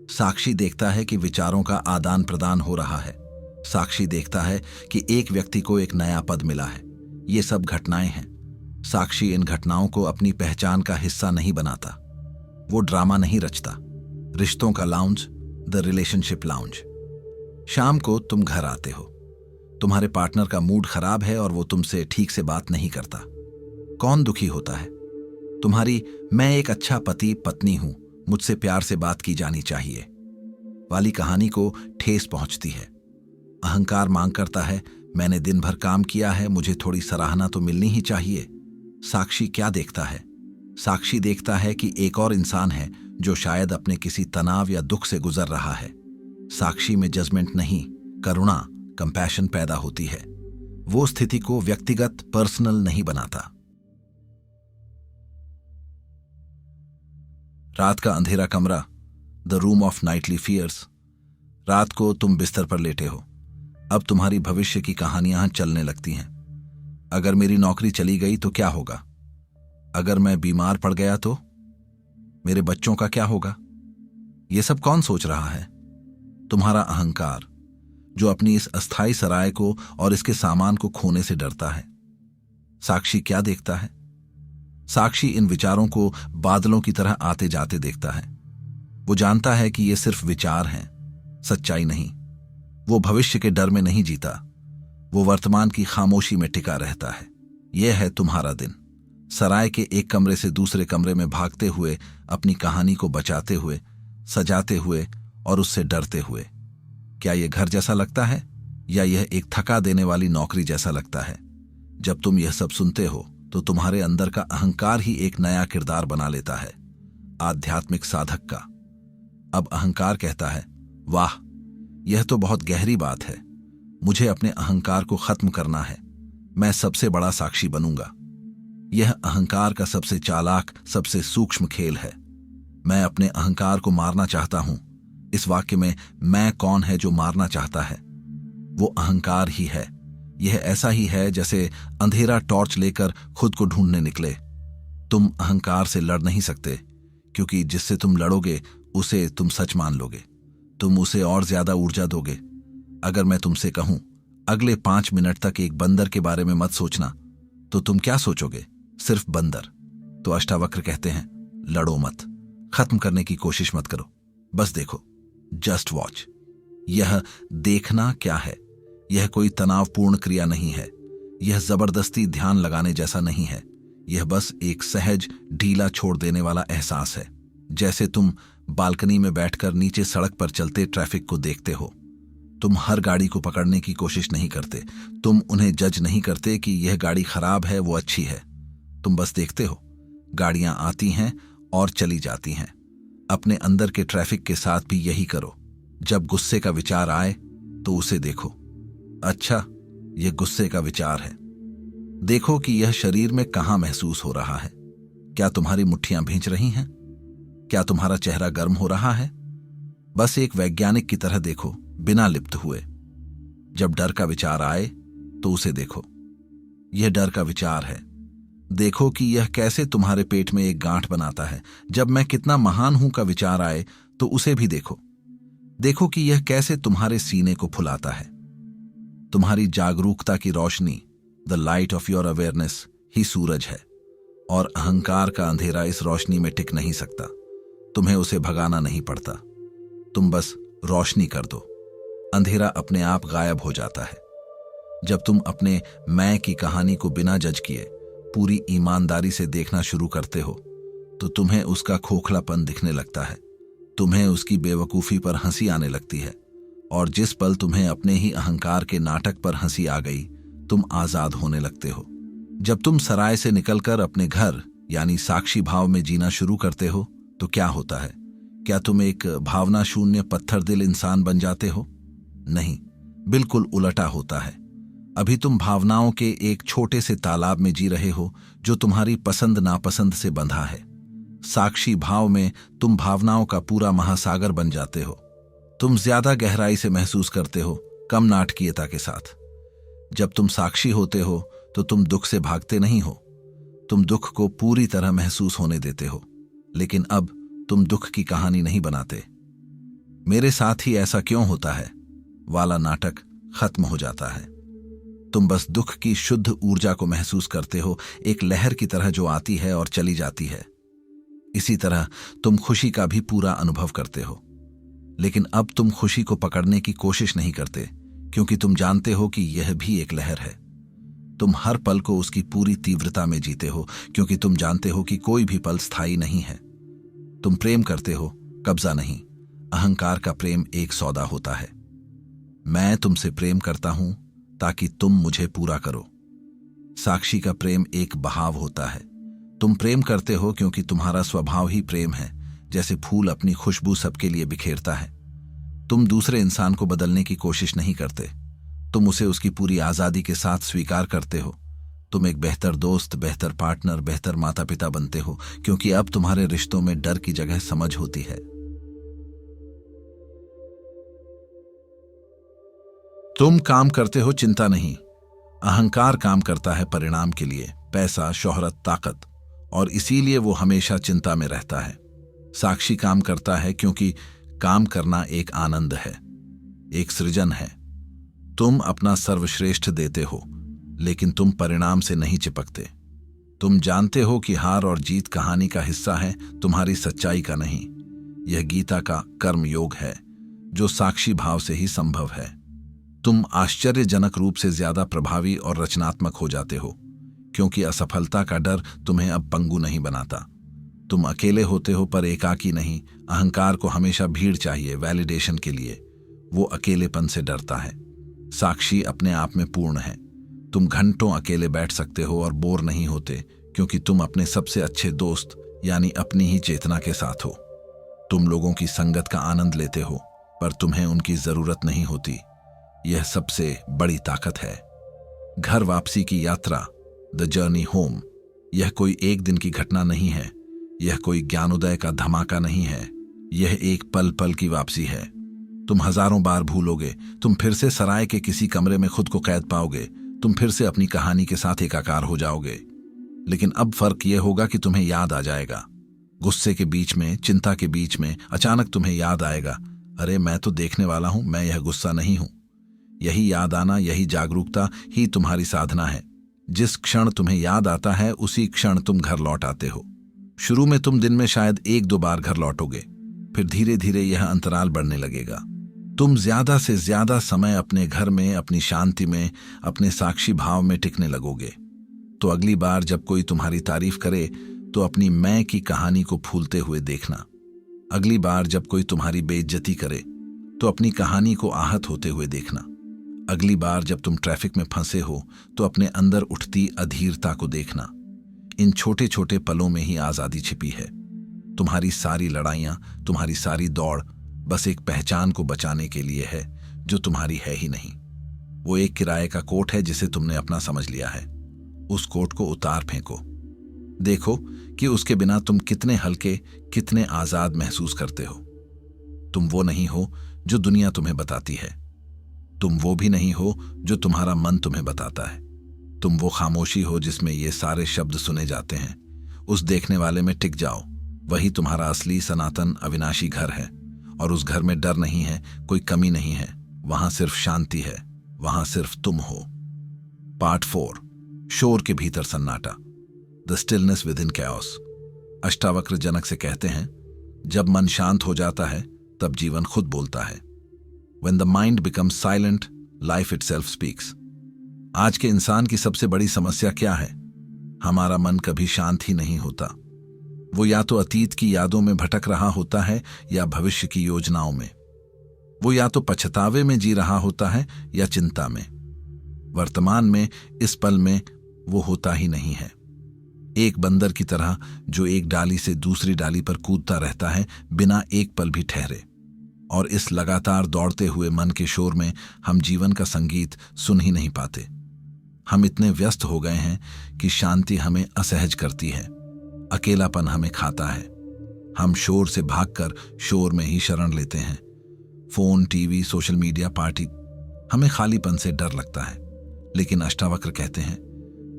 [SPEAKER 1] साक्षी देखता है कि विचारों का आदान प्रदान हो रहा है। साक्षी देखता है कि एक व्यक्ति को एक नया पद मिला है। ये सब घटनाएं हैं। साक्षी इन घटनाओं को अपनी पहचान का हिस्सा नहीं बनाता। वो ड्रामा नहीं रचता। रिश्तों का लाउंज, द रिलेशनशिप लाउंज। शाम को तुम घर आते हो। तुम्हारे पार्टनर का मूड खराब है और वो तुमसे ठीक से बात नहीं करता। कौन दुखी होता है? तुम्हारी मैं एक अच्छा पति पत्नी हूं, मुझसे प्यार से बात की जानी चाहिए वाली कहानी को ठेस पहुंचती है। अहंकार मांग करता है, मैंने दिन भर काम किया है, मुझे थोड़ी सराहना तो मिलनी ही चाहिए। साक्षी क्या देखता है? साक्षी देखता है कि एक और इंसान है जो शायद अपने किसी तनाव या दुख से गुजर रहा है। साक्षी में जजमेंट नहीं, करुणा, कंपैशन पैदा होती है। वो स्थिति को व्यक्तिगत, पर्सनल नहीं बनाता। रात का अंधेरा कमरा, the room of nightly fears. रात को तुम बिस्तर पर लेटे हो। अब तुम्हारी भविष्य की कहानियां चलने लगती हैं। अगर मेरी नौकरी चली गई तो क्या होगा? अगर मैं बीमार पड़ गया तो? मेरे बच्चों का क्या होगा? ये सब कौन सोच रहा है? तुम्हारा अहंकार, जो अपनी इस अस्थाई सराय को और इसके सामान को खोने से डरता है। साक्षी क्या देखता है? साक्षी इन विचारों को बादलों की तरह आते जाते देखता है। वो जानता है कि ये सिर्फ विचार हैं, सच्चाई नहीं। वो भविष्य के डर में नहीं जीता, वो वर्तमान की खामोशी में टिका रहता है। यह है तुम्हारा दिन, सराय के एक कमरे से दूसरे कमरे में भागते हुए, अपनी कहानी को बचाते हुए, सजाते हुए और उससे डरते हुए। क्या यह घर जैसा लगता है या यह एक थका देने वाली नौकरी जैसा लगता है? जब तुम यह सब सुनते हो तो तुम्हारे अंदर का अहंकार ही एक नया किरदार बना लेता है, आध्यात्मिक साधक का। अब अहंकार कहता है, वाह, यह तो बहुत गहरी बात है। मुझे अपने अहंकार को खत्म करना है। मैं सबसे बड़ा साक्षी बनूंगा। यह अहंकार का सबसे चालाक, सबसे सूक्ष्म खेल है। मैं अपने अहंकार को मारना चाहता हूं। इस वाक्य में मैं कौन है जो मारना चाहता है? वो अहंकार ही है। यह ऐसा ही है जैसे अंधेरा टॉर्च लेकर खुद को ढूंढने निकले। तुम अहंकार से लड़ नहीं सकते, क्योंकि जिससे तुम लड़ोगे उसे तुम सच मान लोगे। तुम उसे और ज्यादा ऊर्जा दोगे। अगर मैं तुमसे कहूं अगले 5 मिनट तक एक बंदर के बारे में मत सोचना, तो तुम क्या सोचोगे? सिर्फ बंदर। तो अष्टावक्र कहते हैं, लड़ो मत, खत्म करने की कोशिश मत करो, बस देखो, जस्ट वॉच। यह देखना क्या है? यह कोई तनावपूर्ण क्रिया नहीं है। यह जबरदस्ती ध्यान लगाने जैसा नहीं है। यह बस एक सहज, ढीला छोड़ देने वाला एहसास है। जैसे तुम बालकनी में बैठकर नीचे सड़क पर चलते ट्रैफिक को देखते हो। तुम हर गाड़ी को पकड़ने की कोशिश नहीं करते। तुम उन्हें जज नहीं करते कि यह गाड़ी खराब है, वो अच्छी है। तुम बस देखते हो। गाड़ियां आती हैं और चली जाती हैं। अपने अंदर के ट्रैफिक के साथ भी यही करो। जब गुस्से का विचार आए तो उसे देखो। अच्छा, यह गुस्से का विचार है। देखो कि यह शरीर में कहां महसूस हो रहा है। क्या तुम्हारी मुट्ठियां भींच रही हैं? क्या तुम्हारा चेहरा गर्म हो रहा है? बस एक वैज्ञानिक की तरह देखो, बिना लिप्त हुए। जब डर का विचार आए तो उसे देखो। यह डर का विचार है। देखो कि यह कैसे तुम्हारे पेट में एक गांठ बनाता है। जब मैं कितना महान हूं का विचार आए तो उसे भी देखो। देखो कि यह कैसे तुम्हारे सीने को फुलाता है। तुम्हारी जागरूकता की रोशनी, the light of your awareness, ही सूरज है, और अहंकार का अंधेरा इस रोशनी में टिक नहीं सकता। तुम्हें उसे भगाना नहीं पड़ता। तुम बस रोशनी कर दो, अंधेरा अपने आप गायब हो जाता है। जब तुम अपने मैं की कहानी को बिना जज किए पूरी ईमानदारी से देखना शुरू करते हो तो तुम्हें उसका खोखलापन दिखने लगता है। तुम्हें उसकी बेवकूफ़ी पर हंसी आने लगती है, और जिस पल तुम्हें अपने ही अहंकार के नाटक पर हंसी आ गई, तुम आजाद होने लगते हो। जब तुम सराय से निकलकर अपने घर यानी साक्षी भाव में जीना शुरू करते हो तो क्या होता है? क्या तुम एक भावना शून्य पत्थर दिल इंसान बन जाते हो? नहीं, बिल्कुल उलटा होता है। अभी तुम भावनाओं के एक छोटे से तालाब में जी रहे हो जो तुम्हारी पसंद नापसंद से बंधा है। साक्षी भाव में तुम भावनाओं का पूरा महासागर बन जाते हो। तुम ज्यादा गहराई से महसूस करते हो, कम नाटकीयता के साथ। जब तुम साक्षी होते हो तो तुम दुख से भागते नहीं हो, तुम दुख को पूरी तरह महसूस होने देते हो। लेकिन अब तुम दुख की कहानी नहीं बनाते। मेरे साथ ही ऐसा क्यों होता है वाला नाटक खत्म हो जाता है। तुम बस दुख की शुद्ध ऊर्जा को महसूस करते हो, एक लहर की तरह जो आती है और चली जाती है। इसी तरह तुम खुशी का भी पूरा अनुभव करते हो। लेकिन अब तुम खुशी को पकड़ने की कोशिश नहीं करते, क्योंकि तुम जानते हो कि यह भी एक लहर है। तुम हर पल को उसकी पूरी तीव्रता में जीते हो, क्योंकि तुम जानते हो कि कोई भी पल स्थायी नहीं है। तुम प्रेम करते हो, कब्जा नहीं। अहंकार का प्रेम एक सौदा होता है। मैं तुमसे प्रेम करता हूं ताकि तुम मुझे पूरा करो। साक्षी का प्रेम एक बहाव होता है। तुम प्रेम करते हो क्योंकि तुम्हारा स्वभाव ही प्रेम है, जैसे फूल अपनी खुशबू सबके लिए बिखेरता है। तुम दूसरे इंसान को बदलने की कोशिश नहीं करते, तुम उसे उसकी पूरी आजादी के साथ स्वीकार करते हो। तुम एक बेहतर दोस्त, बेहतर पार्टनर, बेहतर माता पिता बनते हो, क्योंकि अब तुम्हारे रिश्तों में डर की जगह समझ होती है। तुम काम करते हो चिंता नहीं, अहंकार काम करता है परिणाम के लिए, पैसा, शोहरत, ताकत, और इसीलिए वो हमेशा चिंता में रहता है। साक्षी काम करता है क्योंकि काम करना एक आनंद है, एक सृजन है। तुम अपना सर्वश्रेष्ठ देते हो, लेकिन तुम परिणाम से नहीं चिपकते। तुम जानते हो कि हार और जीत कहानी का हिस्सा है, तुम्हारी सच्चाई का नहीं। यह गीता का कर्म योग है, जो साक्षी भाव से ही संभव है। तुम आश्चर्यजनक रूप से ज्यादा प्रभावी और रचनात्मक हो जाते हो, क्योंकि असफलता का डर तुम्हें अब पंगु नहीं बनाता। तुम अकेले होते हो पर एकाकी नहीं। अहंकार को हमेशा भीड़ चाहिए, वैलिडेशन के लिए। वो अकेलेपन से डरता है। साक्षी अपने आप में पूर्ण है। तुम घंटों अकेले बैठ सकते हो और बोर नहीं होते, क्योंकि तुम अपने सबसे अच्छे दोस्त यानी अपनी ही चेतना के साथ हो। तुम लोगों की संगत का आनंद लेते हो, पर तुम्हें उनकी जरूरत नहीं होती। यह सबसे बड़ी ताकत है। घर वापसी की यात्रा, द जर्नी होम, यह कोई एक दिन की घटना नहीं है। यह कोई ज्ञानोदय का धमाका नहीं है। यह एक पल पल की वापसी है। तुम हजारों बार भूलोगे, तुम फिर से सराय के किसी कमरे में खुद को कैद पाओगे, तुम फिर से अपनी कहानी के साथ एकाकार हो जाओगे। लेकिन अब फर्क यह होगा कि तुम्हें याद आ जाएगा। गुस्से के बीच में, चिंता के बीच में अचानक तुम्हें याद आएगा, अरे मैं तो देखने वाला हूं, मैं यह गुस्सा नहीं हूं। यही याद आना, यही जागरूकता ही तुम्हारी साधना है। जिस क्षण तुम्हें याद आता है, उसी क्षण तुम घर लौट आते हो। शुरू में तुम दिन में शायद 1-2 बार घर लौटोगे, फिर धीरे धीरे यह अंतराल बढ़ने लगेगा। तुम ज्यादा से ज्यादा समय अपने घर में, अपनी शांति में, अपने साक्षी भाव में टिकने लगोगे। तो अगली बार जब कोई तुम्हारी तारीफ करे, तो अपनी मैं की कहानी को फूलते हुए देखना। अगली बार जब कोई तुम्हारी बेइज्जती करे, तो अपनी कहानी को आहत होते हुए देखना। अगली बार जब तुम ट्रैफिक में फंसे हो, तो अपने अंदर उठती अधीरता को देखना। इन छोटे छोटे पलों में ही आजादी छिपी है। तुम्हारी सारी लड़ाइयां, तुम्हारी सारी दौड़ बस एक पहचान को बचाने के लिए है, जो तुम्हारी है ही नहीं। वो एक किराए का कोट है जिसे तुमने अपना समझ लिया है। उस कोट को उतार फेंको। देखो कि उसके बिना तुम कितने हल्के, कितने आजाद महसूस करते हो। तुम वो नहीं हो जो दुनिया तुम्हें बताती है। तुम वो भी नहीं हो जो तुम्हारा मन तुम्हें बताता है। तुम वो खामोशी हो जिसमें ये सारे शब्द सुने जाते हैं। उस देखने वाले में टिक जाओ। वही तुम्हारा असली, सनातन, अविनाशी घर है। और उस घर में डर नहीं है, कोई कमी नहीं है। वहां सिर्फ शांति है, वहां सिर्फ तुम हो। पार्ट 4, शोर के भीतर सन्नाटा, the stillness within chaos. Ashtavakra Janak से कहते हैं, जब मन शांत हो जाता है, तब जीवन खुद बोलता है। When the mind becomes silent, life itself speaks. आज के इंसान की सबसे बड़ी समस्या क्या है? हमारा मन कभी शांत ही नहीं होता। वो या तो अतीत की यादों में भटक रहा होता है या भविष्य की योजनाओं में। वो या तो पछतावे में जी रहा होता है या चिंता में। वर्तमान में, इस पल में वो होता ही नहीं है। एक बंदर की तरह जो एक डाली से दूसरी डाली पर कूदता रहता है, बिना एक पल भी ठहरे। और इस लगातार दौड़ते हुए मन के शोर में हम जीवन का संगीत सुन ही नहीं पाते। हम इतने व्यस्त हो गए हैं कि शांति हमें असहज करती है, अकेलापन हमें खाता है। हम शोर से भागकर शोर में ही शरण लेते हैं। Phone, TV, social media, party, हमें खालीपन से डर लगता है। लेकिन अष्टावक्र कहते हैं,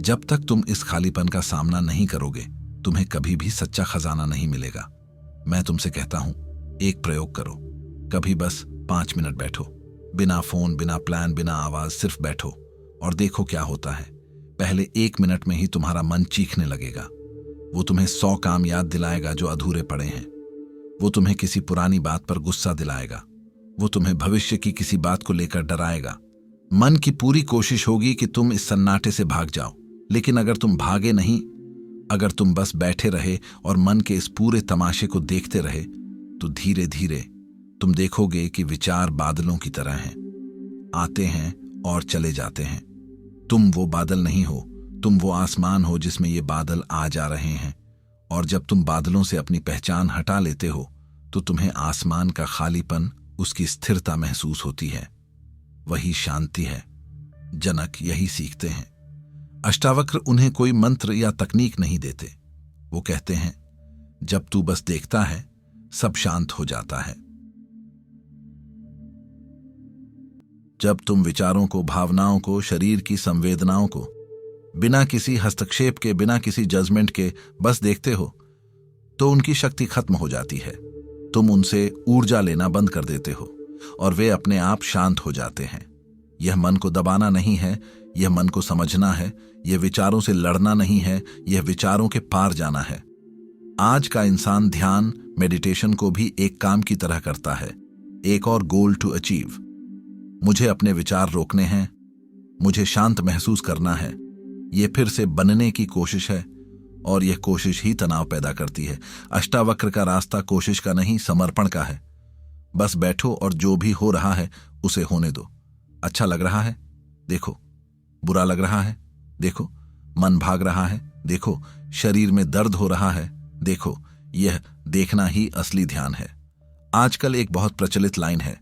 [SPEAKER 1] जब तक तुम इस खालीपन का सामना नहीं करोगे, तुम्हें कभी भी सच्चा खजाना नहीं मिलेगा। मैं तुमसे कहता हूं, एक प्रयोग करो। कभी बस 5 मिनट बैठो, बिना फोन, बिना प्लान, बिना आवाज, सिर्फ बैठो और देखो क्या होता है। पहले 1 मिनट में ही तुम्हारा मन चीखने लगेगा। वो तुम्हें 100 काम याद दिलाएगा जो अधूरे पड़े हैं। वो तुम्हें किसी पुरानी बात पर गुस्सा दिलाएगा। वो तुम्हें भविष्य की किसी बात को लेकर डराएगा। मन की पूरी कोशिश होगी कि तुम इस सन्नाटे से भाग जाओ, लेकिन अगर तुम भागे नहीं, अगर तुम बस बैठे रहे और मन के इस पूरे तमाशे को देखते रहे, तो धीरे धीरे तुम देखोगे कि विचार बादलों की तरह हैं, आते हैं और चले जाते हैं। तुम वो बादल नहीं हो, तुम वो आसमान हो जिसमें ये बादल आ जा रहे हैं। और जब तुम बादलों से अपनी पहचान हटा लेते हो, तो तुम्हें आसमान का खालीपन, उसकी स्थिरता महसूस होती है। वही शांति है। जनक यही सीखते हैं। अष्टावक्र उन्हें कोई मंत्र या तकनीक नहीं देते। वो कहते हैं, जब तू बस देखता है, सब शांत हो जाता है। जब तुम विचारों को, भावनाओं को, शरीर की संवेदनाओं को बिना किसी हस्तक्षेप के, बिना किसी जजमेंट के बस देखते हो, तो उनकी शक्ति खत्म हो जाती है। तुम उनसे ऊर्जा लेना बंद कर देते हो और वे अपने आप शांत हो जाते हैं। यह मन को दबाना नहीं है, यह मन को समझना है। यह विचारों से लड़ना नहीं है, यह विचारों के पार जाना है। आज का इंसान ध्यान, मेडिटेशन को भी एक काम की तरह करता है, एक और गोल टू अचीव। मुझे अपने विचार रोकने हैं, मुझे शांत महसूस करना है। यह फिर से बनने की कोशिश है और यह कोशिश ही तनाव पैदा करती है। अष्टावक्र का रास्ता कोशिश का नहीं, समर्पण का है। बस बैठो और जो भी हो रहा है उसे होने दो। अच्छा लग रहा है, देखो। बुरा लग रहा है, देखो। मन भाग रहा है, देखो। शरीर में दर्द हो रहा है, देखो। यह देखना ही असली ध्यान है। आजकल एक बहुत प्रचलित लाइन है,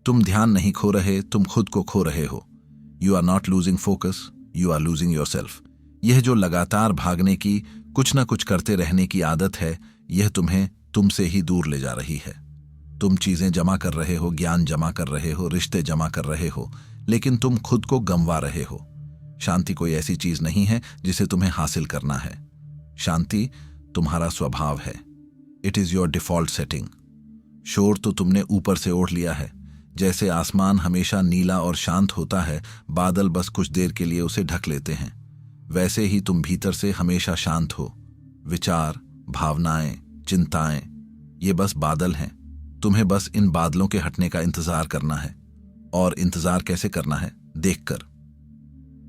[SPEAKER 1] तुम ध्यान नहीं खो रहे, तुम खुद को खो रहे हो। You are not losing focus, you are losing yourself. यह जो लगातार भागने की, कुछ ना कुछ करते रहने की आदत है, यह तुम्हें तुमसे ही दूर ले जा रही है। तुम चीजें जमा कर रहे हो, ज्ञान जमा कर रहे हो, रिश्ते जमा कर रहे हो, लेकिन तुम खुद को गंवा रहे हो। शांति कोई ऐसी चीज नहीं है जिसे तुम्हें हासिल करना है। शांति तुम्हारा स्वभाव है। It is your default setting. शोर तो तुमने ऊपर से ओढ़ लिया है। जैसे आसमान हमेशा नीला और शांत होता है, बादल बस कुछ देर के लिए उसे ढक लेते हैं, वैसे ही तुम भीतर से हमेशा शांत हो। विचार, भावनाएं, चिंताएं, ये बस बादल हैं। तुम्हें बस इन बादलों के हटने का इंतजार करना है। और इंतजार कैसे करना है? देखकर,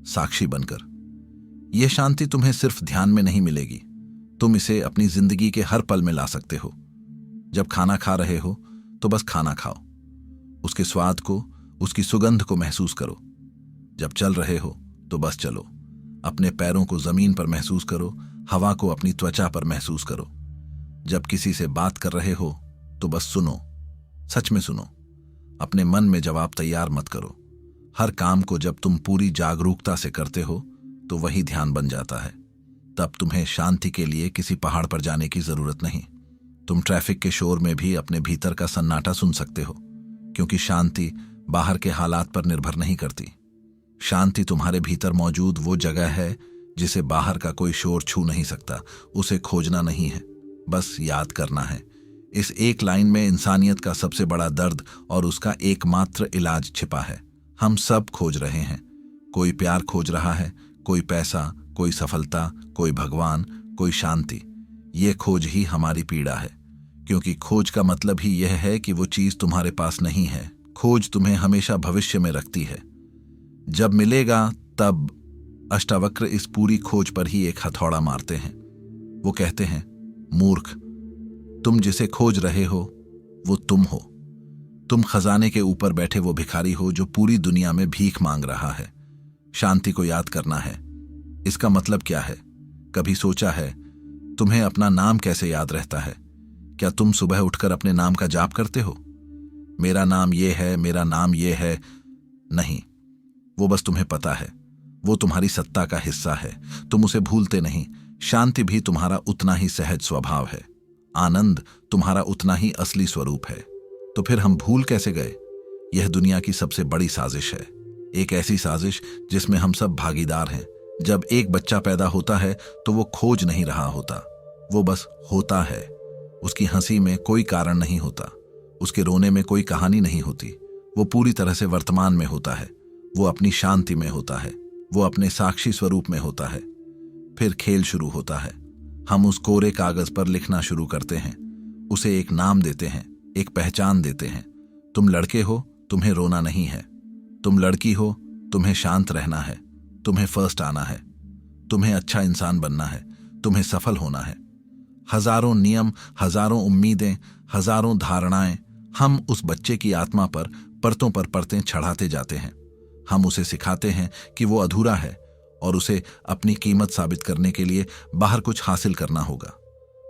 [SPEAKER 1] साक्षी बनकर। यह शांति तुम्हें सिर्फ ध्यान में नहीं मिलेगी, तुम इसे अपनी जिंदगी के हर पल में ला सकते हो। जब खाना खा रहे हो तो बस खाना खाओ, उसके स्वाद को, उसकी सुगंध को महसूस करो। जब चल रहे हो तो बस चलो, अपने पैरों को जमीन पर महसूस करो, हवा को अपनी त्वचा पर महसूस करो। जब किसी से बात कर रहे हो तो बस सुनो, सच में सुनो। अपने मन में जवाब तैयार मत करो। हर काम को जब तुम पूरी जागरूकता से करते हो तो वही ध्यान बन जाता है। तब तुम्हें शांति के लिए किसी पहाड़ पर जाने की जरूरत नहीं। तुम ट्रैफिक के शोर में भी अपने भीतर का सन्नाटा सुन सकते हो, क्योंकि शांति बाहर के हालात पर निर्भर नहीं करती। शांति तुम्हारे भीतर मौजूद वो जगह है जिसे बाहर का कोई शोर छू नहीं सकता। उसे खोजना नहीं है, बस याद करना है। इस एक लाइन में इंसानियत का सबसे बड़ा दर्द और उसका एकमात्र इलाज छिपा है। हम सब खोज रहे हैं। कोई प्यार खोज रहा है, कोई पैसा, कोई सफलता, कोई भगवान, कोई शांति। ये खोज ही हमारी पीड़ा है, क्योंकि खोज का मतलब ही यह है कि वो चीज तुम्हारे पास नहीं है। खोज तुम्हें हमेशा भविष्य में रखती है, जब मिलेगा तब। अष्टावक्र इस पूरी खोज पर ही एक हथौड़ा मारते हैं। वो कहते हैं, मूर्ख, तुम जिसे खोज रहे हो वो तुम हो। तुम खजाने के ऊपर बैठे वो भिखारी हो जो पूरी दुनिया में भीख मांग रहा है। शांति को याद करना है। इसका मतलब क्या है? कभी सोचा है तुम्हें अपना नाम कैसे याद रहता है? क्या तुम सुबह उठकर अपने नाम का जाप करते हो? मेरा नाम ये है, मेरा नाम ये है। नहीं, वो बस तुम्हें पता है। वो तुम्हारी सत्ता का हिस्सा है, तुम उसे भूलते नहीं। शांति भी तुम्हारा उतना ही सहज स्वभाव है। आनंद तुम्हारा उतना ही असली स्वरूप है। तो फिर हम भूल कैसे गए? यह दुनिया की सबसे बड़ी साजिश है, एक ऐसी साजिश जिसमें हम सब भागीदार हैं। जब एक बच्चा पैदा होता है तो वो खोज नहीं रहा होता, वो बस होता है। उसकी हंसी में कोई कारण नहीं होता, उसके रोने में कोई कहानी नहीं होती। वो पूरी तरह से वर्तमान में होता है, वो अपनी शांति में होता है, वो अपने साक्षी स्वरूप में होता है। फिर खेल शुरू होता है। हम उस कोरे कागज पर लिखना शुरू करते हैं, उसे एक नाम देते हैं, एक पहचान देते हैं। तुम लड़के हो, तुम्हें रोना नहीं है। तुम लड़की हो, तुम्हें शांत रहना है। तुम्हें फर्स्ट आना है, तुम्हें अच्छा इंसान बनना है, तुम्हें सफल होना है। हजारों नियम, हजारों उम्मीदें, हजारों धारणाएं हम उस बच्चे की आत्मा पर परतों पर परतें चढ़ाते जाते हैं। हम उसे सिखाते हैं कि वो अधूरा है और उसे अपनी कीमत साबित करने के लिए बाहर कुछ हासिल करना होगा।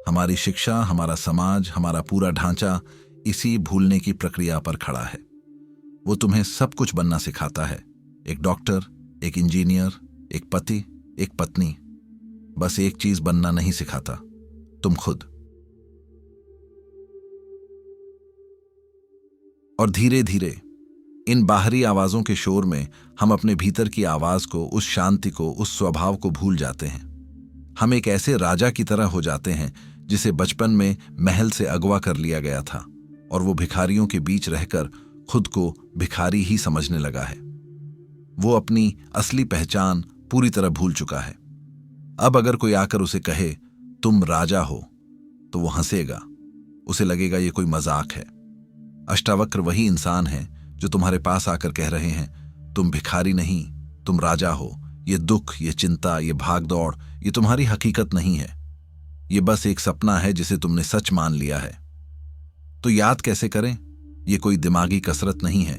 [SPEAKER 1] हमारी शिक्षा, हमारा समाज, हमारा पूरा ढांचा इसी भूलने की प्रक्रिया पर खड़ा है। वो तुम्हें सब कुछ बनना सिखाता है, एक डॉक्टर, एक इंजीनियर, एक पति, एक पत्नी। बस एक चीज बनना नहीं सिखाता, तुम खुद। और धीरे धीरे इन बाहरी आवाजों के शोर में हम अपने भीतर की आवाज को, उस शांति को, उस स्वभाव को भूल जाते हैं। हम एक ऐसे राजा की तरह हो जाते हैं जिसे बचपन में महल से अगवा कर लिया गया था और वो भिखारियों के बीच रहकर खुद को भिखारी ही समझने लगा है। वो अपनी असली पहचान पूरी तरह भूल चुका है। अब अगर कोई आकर उसे कहे तुम राजा हो, तो वो हंसेगा। उसे लगेगा ये कोई मजाक है। अष्टावक्र वही इंसान है जो तुम्हारे पास आकर कह रहे हैं तुम भिखारी नहीं, तुम राजा हो। ये दुख, ये चिंता, ये भागदौड़, ये तुम्हारी हकीकत नहीं है। ये बस एक सपना है जिसे तुमने सच मान लिया है। तो याद कैसे करें? ये कोई दिमागी कसरत नहीं है।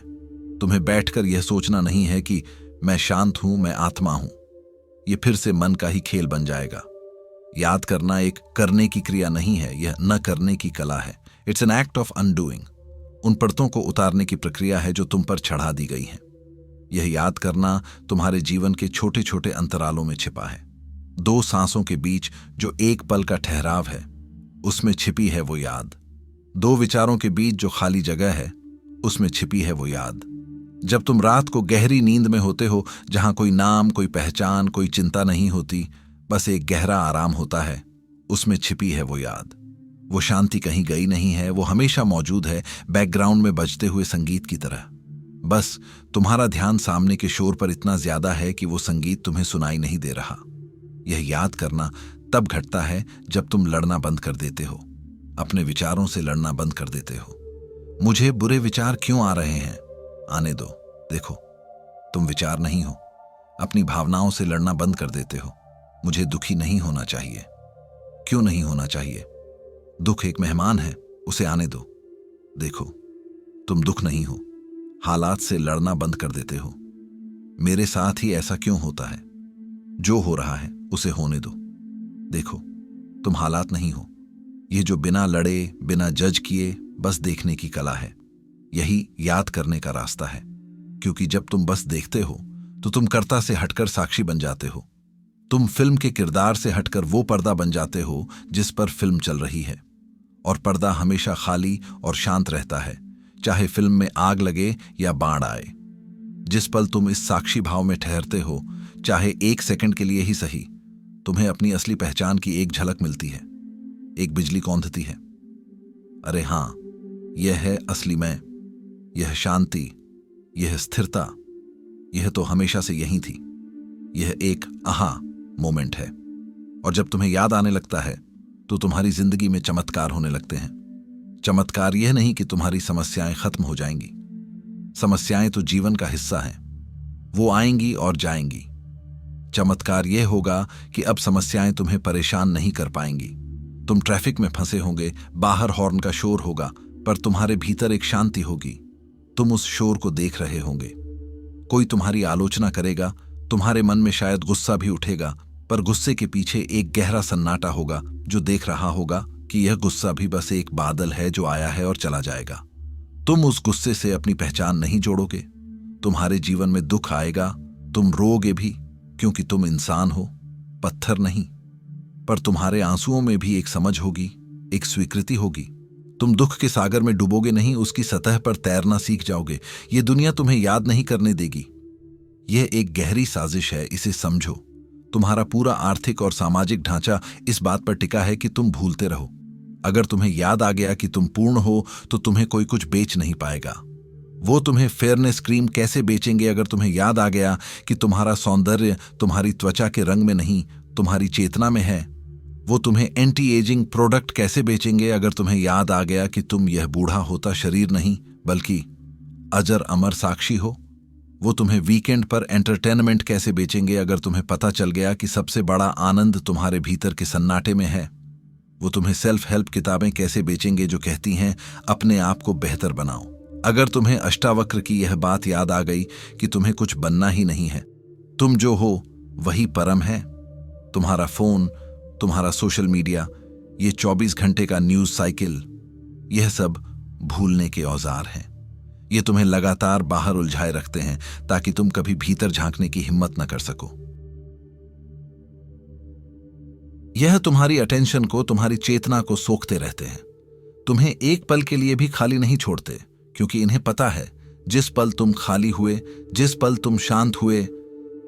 [SPEAKER 1] तुम्हें बैठकर यह सोचना नहीं है कि मैं शांत हूं, मैं आत्मा हूं। ये फिर से मन का ही खेल बन जाएगा। याद करना एक करने की क्रिया नहीं है, यह न करने की कला है। It's an act of undoing. उन परतों को उतारने की प्रक्रिया है जो तुम पर चढ़ा दी गई हैं। यह याद करना तुम्हारे जीवन के छोटे छोटे अंतरालों में छिपा है। दो सांसों के बीच जो एक पल का ठहराव है, उसमें छिपी है वो याद। दो विचारों के बीच जो खाली जगह है, उसमें छिपी है वो याद। जब तुम रात को गहरी नींद में होते हो, जहां कोई नाम, कोई पहचान, कोई चिंता नहीं होती, बस एक गहरा आराम होता है, उसमें छिपी है वो याद। वो शांति कहीं गई नहीं है, वो हमेशा मौजूद है, बैकग्राउंड में बजते हुए संगीत की तरह। बस तुम्हारा ध्यान सामने के शोर पर इतना ज्यादा है कि वो संगीत तुम्हें सुनाई नहीं दे रहा। यह याद करना तब घटता है जब तुम लड़ना बंद कर देते हो, अपने विचारों से लड़ना बंद कर देते हो। मुझे बुरे विचार क्यों आ रहे हैं? आने दो। देखो, तुम विचार नहीं हो। अपनी भावनाओं से लड़ना बंद कर देते हो। मुझे दुखी नहीं होना चाहिए। क्यों नहीं होना चाहिए? दुख एक मेहमान है, उसे आने दो। देखो, तुम दुख नहीं हो। हालात से लड़ना बंद कर देते हो। मेरे साथ ही ऐसा क्यों होता है? जो हो रहा है उसे होने दो। देखो, तुम हालात नहीं हो। ये जो बिना लड़े, बिना जज किए बस देखने की कला है, यही याद करने का रास्ता है। क्योंकि जब तुम बस देखते हो तो तुम कर्ता से हटकर साक्षी बन जाते हो। तुम फिल्म के किरदार से हटकर वो पर्दा बन जाते हो जिस पर फिल्म चल रही है। और पर्दा हमेशा खाली और शांत रहता है, चाहे फिल्म में आग लगे या बाढ़ आए। जिस पल तुम इस साक्षी भाव में ठहरते हो, चाहे एक सेकंड के लिए ही सही, तुम्हें अपनी असली पहचान की एक झलक मिलती है। एक बिजली कौंधती है। अरे हां, यह है असली मैं, यह शांति, यह स्थिरता, यह तो हमेशा से यही थी। यह एक आहा मोमेंट है। और जब तुम्हें याद आने लगता है तो तुम्हारी जिंदगी में चमत्कार होने लगते हैं। चमत्कार यह नहीं कि तुम्हारी समस्याएं खत्म हो जाएंगी। समस्याएं तो जीवन का हिस्सा हैं, वो आएंगी और जाएंगी। चमत्कार यह होगा कि अब समस्याएं तुम्हें परेशान नहीं कर पाएंगी। तुम ट्रैफिक में फंसे होंगे, बाहर हॉर्न का शोर होगा, पर तुम्हारे भीतर एक शांति होगी। तुम उस शोर को देख रहे होंगे। कोई तुम्हारी आलोचना करेगा, तुम्हारे मन में शायद गुस्सा भी उठेगा, पर गुस्से के पीछे एक गहरा सन्नाटा होगा जो देख रहा होगा कि यह गुस्सा भी बस एक बादल है जो आया है और चला जाएगा। तुम उस गुस्से से अपनी पहचान नहीं जोड़ोगे। तुम्हारे जीवन में दुख आएगा, तुम रोओगे भी, क्योंकि तुम इंसान हो, पत्थर नहीं। पर तुम्हारे आंसुओं में भी एक समझ होगी, एक स्वीकृति होगी। तुम दुख के सागर में डूबोगे नहीं, उसकी सतह पर तैरना सीख जाओगे। ये दुनिया तुम्हें याद नहीं करने देगी। यह एक गहरी साजिश है, इसे समझो। तुम्हारा पूरा आर्थिक और सामाजिक ढांचा इस बात पर टिका है कि तुम भूलते रहो। अगर तुम्हें याद आ गया कि तुम पूर्ण हो तो तुम्हें कोई कुछ बेच नहीं पाएगा। वो तुम्हें फेयरनेस क्रीम कैसे बेचेंगे अगर तुम्हें याद आ गया कि तुम्हारा सौंदर्य तुम्हारी त्वचा के रंग में नहीं, तुम्हारी चेतना में है। वो तुम्हें एंटी एजिंग प्रोडक्ट कैसे बेचेंगे अगर तुम्हें याद आ गया कि तुम यह बूढ़ा होता शरीर नहीं बल्कि अजर अमर साक्षी हो। वो तुम्हें वीकेंड पर एंटरटेनमेंट कैसे बेचेंगे अगर तुम्हें पता चल गया कि सबसे बड़ा आनंद तुम्हारे भीतर के सन्नाटे में है। वो तुम्हें सेल्फ हेल्प किताबें कैसे बेचेंगे जो कहती हैं अपने आप को बेहतर बनाओ। अगर तुम्हें अष्टावक्र की यह बात याद आ गई कि तुम्हें कुछ बनना ही नहीं है, तुम जो हो वही परम है। तुम्हारा फोन, तुम्हारा सोशल मीडिया, ये 24 घंटे का न्यूज साइकिल, यह सब भूलने के औजार हैं। ये तुम्हें लगातार बाहर उलझाए रखते हैं ताकि तुम कभी भीतर झांकने की हिम्मत न कर सको। यह तुम्हारी अटेंशन को, तुम्हारी चेतना को सोखते रहते हैं। तुम्हें एक पल के लिए भी खाली नहीं छोड़ते, क्योंकि इन्हें पता है जिस पल तुम खाली हुए, जिस पल तुम शांत हुए,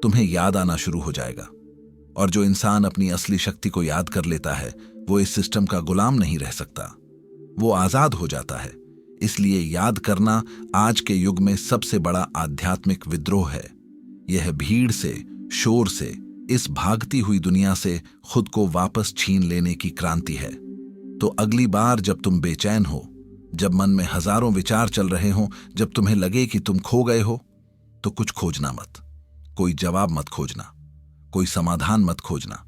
[SPEAKER 1] तुम्हें याद आना शुरू हो जाएगा। और जो इंसान अपनी असली शक्ति को याद कर लेता है, वो इस सिस्टम का गुलाम नहीं रह सकता, वो आजाद हो जाता है। इसलिए याद करना आज के युग में सबसे बड़ा आध्यात्मिक विद्रोह है। यह भीड़ से, शोर से, इस भागती हुई दुनिया से खुद को वापस छीन लेने की क्रांति है। तो अगली बार जब तुम बेचैन हो, जब मन में हजारों विचार चल रहे हो, जब तुम्हें लगे कि तुम खो गए हो, तो कुछ खोजना मत, कोई जवाब मत खोजना, कोई समाधान मत खोजना।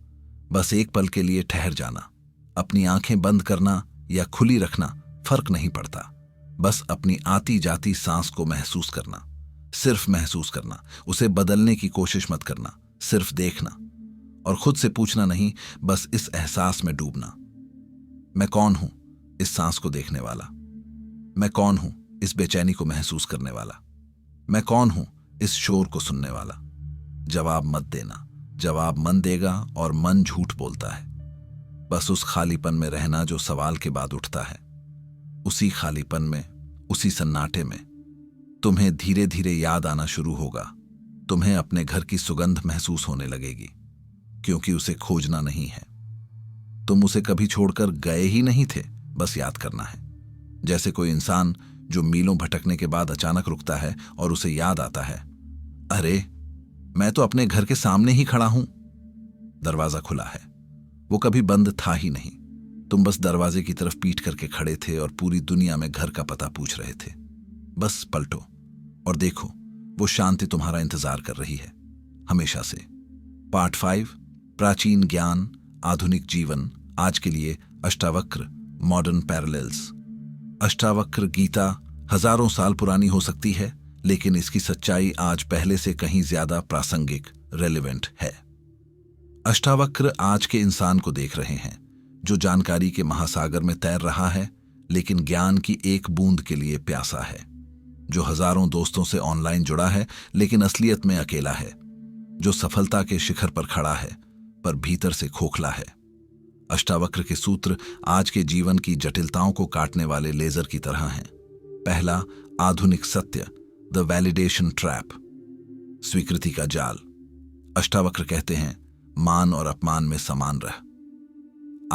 [SPEAKER 1] बस एक पल के लिए ठहर जाना। अपनी आंखें बंद करना या खुली रखना फर्क नहीं पड़ता। बस अपनी आती जाती सांस को महसूस करना, सिर्फ महसूस करना। उसे बदलने की कोशिश मत करना, सिर्फ देखना। और खुद से पूछना नहीं, बस इस एहसास में डूबना। मैं कौन हूं इस सांस को देखने वाला? मैं कौन हूं इस बेचैनी को महसूस करने वाला? मैं कौन हूं इस शोर को सुनने वाला? जवाब मत देना, जवाब मन देगा, और मन झूठ बोलता है। बस उस खालीपन में रहना जो सवाल के बाद उठता है। उसी खालीपन में, उसी सन्नाटे में तुम्हें धीरे धीरे याद आना शुरू होगा। तुम्हें अपने घर की सुगंध महसूस होने लगेगी, क्योंकि उसे खोजना नहीं है। तुम उसे कभी छोड़कर गए ही नहीं थे, बस याद करना है। जैसे कोई इंसान जो मीलों भटकने के बाद अचानक रुकता है और उसे याद आता है, अरे मैं तो अपने घर के सामने ही खड़ा हूं। दरवाजा खुला है, वो कभी बंद था ही नहीं। तुम बस दरवाजे की तरफ पीठ करके खड़े थे और पूरी दुनिया में घर का पता पूछ रहे थे। बस पलटो और देखो, वो शांति तुम्हारा इंतजार कर रही है, हमेशा से। पार्ट 5, प्राचीन ज्ञान, आधुनिक जीवन। आज के लिए अष्टावक्र, मॉडर्न पैरेलल्स। अष्टावक्र गीता हजारों साल पुरानी हो सकती है, लेकिन इसकी सच्चाई आज पहले से कहीं ज्यादा प्रासंगिक, रेलेवेंट है। अष्टावक्र आज के इंसान को देख रहे हैं, जो जानकारी के महासागर में तैर रहा है, लेकिन ज्ञान की एक बूंद के लिए प्यासा है। जो हजारों दोस्तों से ऑनलाइन जुड़ा है, लेकिन असलियत में अकेला है। जो सफलता के शिखर पर खड़ा है, पर भीतर से खोखला है। अष्टावक्र के सूत्र आज के जीवन की जटिलताओं को काटने वाले लेजर की तरह हैं। पहला, आधुनिक सत्य, द वैलिडेशन ट्रैप, स्वीकृति का जाल। अष्टावक्र कहते हैं, मान और अपमान में समान रह।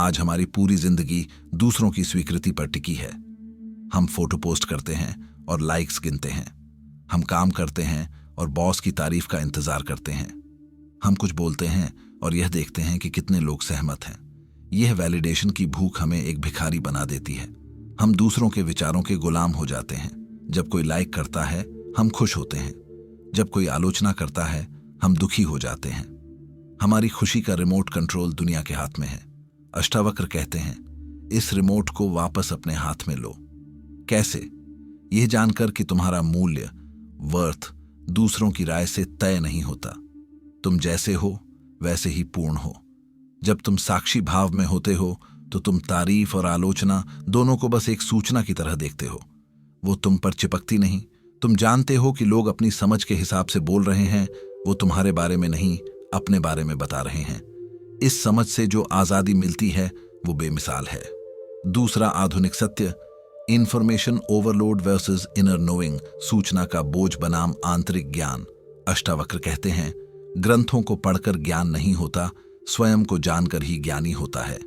[SPEAKER 1] आज हमारी पूरी जिंदगी दूसरों की स्वीकृति पर टिकी है। हम फोटो पोस्ट करते हैं और लाइक्स गिनते हैं। हम काम करते हैं और बॉस की तारीफ का इंतजार करते हैं। हम कुछ बोलते हैं और यह देखते हैं कि कितने लोग सहमत हैं। यह वैलिडेशन की भूख हमें एक भिखारी बना देती है। हम दूसरों के विचारों के गुलाम हो जाते हैं। जब कोई लाइक करता है, हम खुश होते हैं। जब कोई आलोचना करता है, हम दुखी हो जाते हैं। हमारी खुशी का रिमोट कंट्रोल दुनिया के हाथ में है। अष्टावक्र कहते हैं, इस रिमोट को वापस अपने हाथ में लो। कैसे? यह जानकर कि तुम्हारा मूल्य, वर्थ दूसरों की राय से तय नहीं होता। तुम जैसे हो वैसे ही पूर्ण हो। जब तुम साक्षी भाव में होते हो, तो तुम तारीफ और आलोचना दोनों को बस एक सूचना की तरह देखते हो। वो तुम पर चिपकती नहीं। तुम जानते हो कि लोग अपनी समझ के हिसाब से बोल रहे हैं, वो तुम्हारे बारे में नहीं, अपने बारे में बता रहे हैं। इस समझ से जो आजादी मिलती है, वो बेमिसाल है। दूसरा आधुनिक सत्य, information overload versus inner knowing, सूचना का बोझ बनाम आंतरिक ज्ञान। अष्टावक्र कहते हैं, ग्रंथों को पढ़कर ज्ञान नहीं होता, स्वयं को जानकर ही ज्ञानी होता है।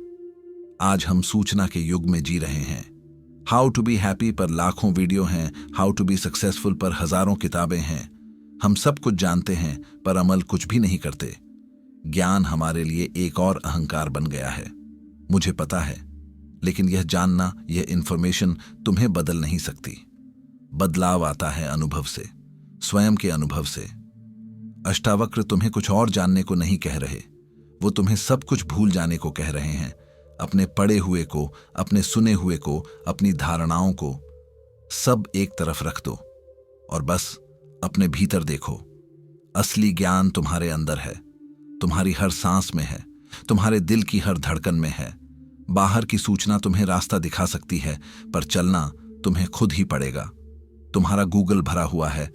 [SPEAKER 1] आज हम सूचना के युग में जी रहे हैं। हाउ टू बी हैप्पी पर लाखों वीडियो हैं, हाउ टू बी सक्सेसफुल पर हजारों किताबें हैं। हम सब कुछ जानते हैं, पर अमल कुछ भी नहीं करते। ज्ञान हमारे लिए एक और अहंकार बन गया है। मुझे पता है, लेकिन यह जानना, यह इंफॉर्मेशन तुम्हें बदल नहीं सकती। बदलाव आता है अनुभव से, स्वयं के अनुभव से। अष्टावक्र तुम्हें कुछ और जानने को नहीं कह रहे, वो तुम्हें सब कुछ भूल जाने को कह रहे हैं। अपने पढ़े हुए को, अपने सुने हुए को, अपनी धारणाओं को सब एक तरफ रख दो और बस अपने भीतर देखो। असली ज्ञान तुम्हारे अंदर है, तुम्हारी हर सांस में है, तुम्हारे दिल की हर धड़कन में है। बाहर की सूचना तुम्हें रास्ता दिखा सकती है, पर चलना तुम्हें खुद ही पड़ेगा। तुम्हारा गूगल भरा हुआ है,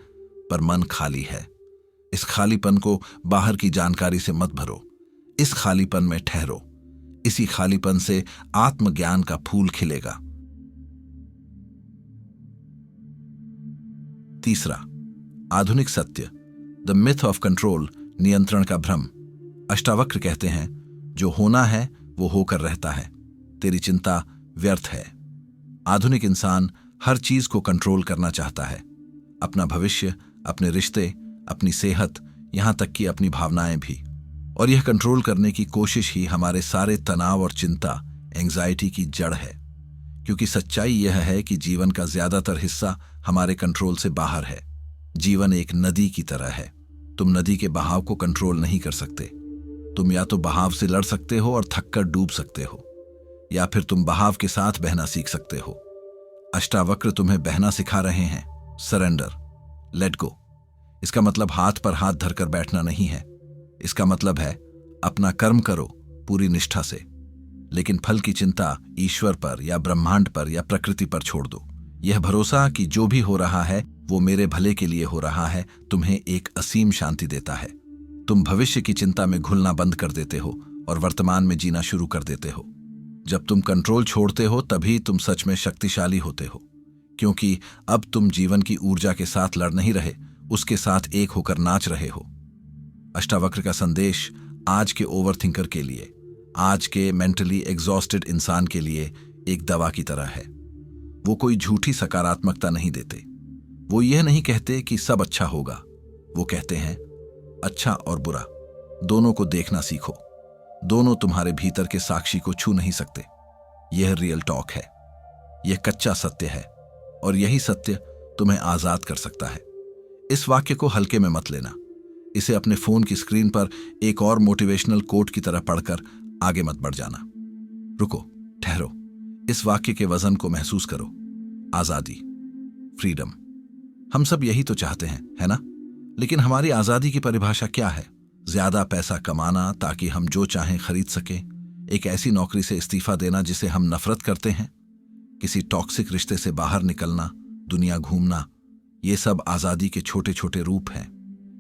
[SPEAKER 1] पर मन खाली है। इस खालीपन को बाहर की जानकारी से मत भरो, इस खालीपन में ठहरो। इसी खालीपन से आत्मज्ञान का फूल खिलेगा। तीसरा, आधुनिक सत्य, द मिथ ऑफ कंट्रोल, नियंत्रण का भ्रम। अष्टावक्र कहते हैं, जो होना है वो होकर रहता है, तेरी चिंता व्यर्थ है। आधुनिक इंसान हर चीज को कंट्रोल करना चाहता है, अपना भविष्य, अपने रिश्ते, अपनी सेहत, यहां तक कि अपनी भावनाएं भी। और यह कंट्रोल करने की कोशिश ही हमारे सारे तनाव और चिंता, एंग्जाइटी की जड़ है। क्योंकि सच्चाई यह है कि जीवन का ज्यादातर हिस्सा हमारे कंट्रोल से बाहर है। जीवन एक नदी की तरह है। तुम नदी के बहाव को कंट्रोल नहीं कर सकते। तुम या तो बहाव से लड़ सकते हो और थककर डूब सकते हो, या फिर तुम बहाव के साथ बहना सीख सकते हो। अष्टावक्र तुम्हें बहना सिखा रहे हैं। Surrender, let go. इसका मतलब हाथ पर हाथ धरकर बैठना नहीं है। इसका मतलब है अपना कर्म करो पूरी निष्ठा से, लेकिन फल की चिंता ईश्वर पर या ब्रह्मांड पर या प्रकृति पर छोड़ दो। यह भरोसा कि जो भी हो रहा है वो मेरे भले के लिए हो रहा है तुम्हें एक असीम शांति देता है। तुम भविष्य की चिंता में घुलना बंद कर देते हो और वर्तमान में जीना शुरू कर देते हो। जब तुम कंट्रोल छोड़ते हो तभी तुम सच में शक्तिशाली होते हो, क्योंकि अब तुम जीवन की ऊर्जा के साथ लड़ नहीं रहे, उसके साथ एक होकर नाच रहे हो। अष्टावक्र का संदेश आज के ओवरथिंकर के लिए, आज के मेंटली एग्जॉस्टेड इंसान के लिए एक दवा की तरह है। वो कोई झूठी सकारात्मकता नहीं देते। वो यह नहीं कहते कि सब अच्छा होगा। वो कहते हैं अच्छा और बुरा दोनों को देखना सीखो। दोनों तुम्हारे भीतर के साक्षी को छू नहीं सकते। यह रियल टॉक है। यह कच्चा सत्य है और यही सत्य तुम्हें आजाद कर सकता है। इस वाक्य को हल्के में मत लेना। इसे अपने फोन की स्क्रीन पर एक और मोटिवेशनल कोट की तरह पढ़कर आगे मत बढ़ जाना। रुको, ठहरो, इस वाक्य के वजन को महसूस करो। आजादी, फ्रीडम, हम सब यही तो चाहते हैं, है ना? लेकिन हमारी आजादी की परिभाषा क्या है? ज्यादा पैसा कमाना ताकि हम जो चाहें खरीद सकें, एक ऐसी नौकरी से इस्तीफा देना जिसे हम नफरत करते हैं, किसी टॉक्सिक रिश्ते से बाहर निकलना, दुनिया घूमना। ये सब आजादी के छोटे छोटे रूप हैं।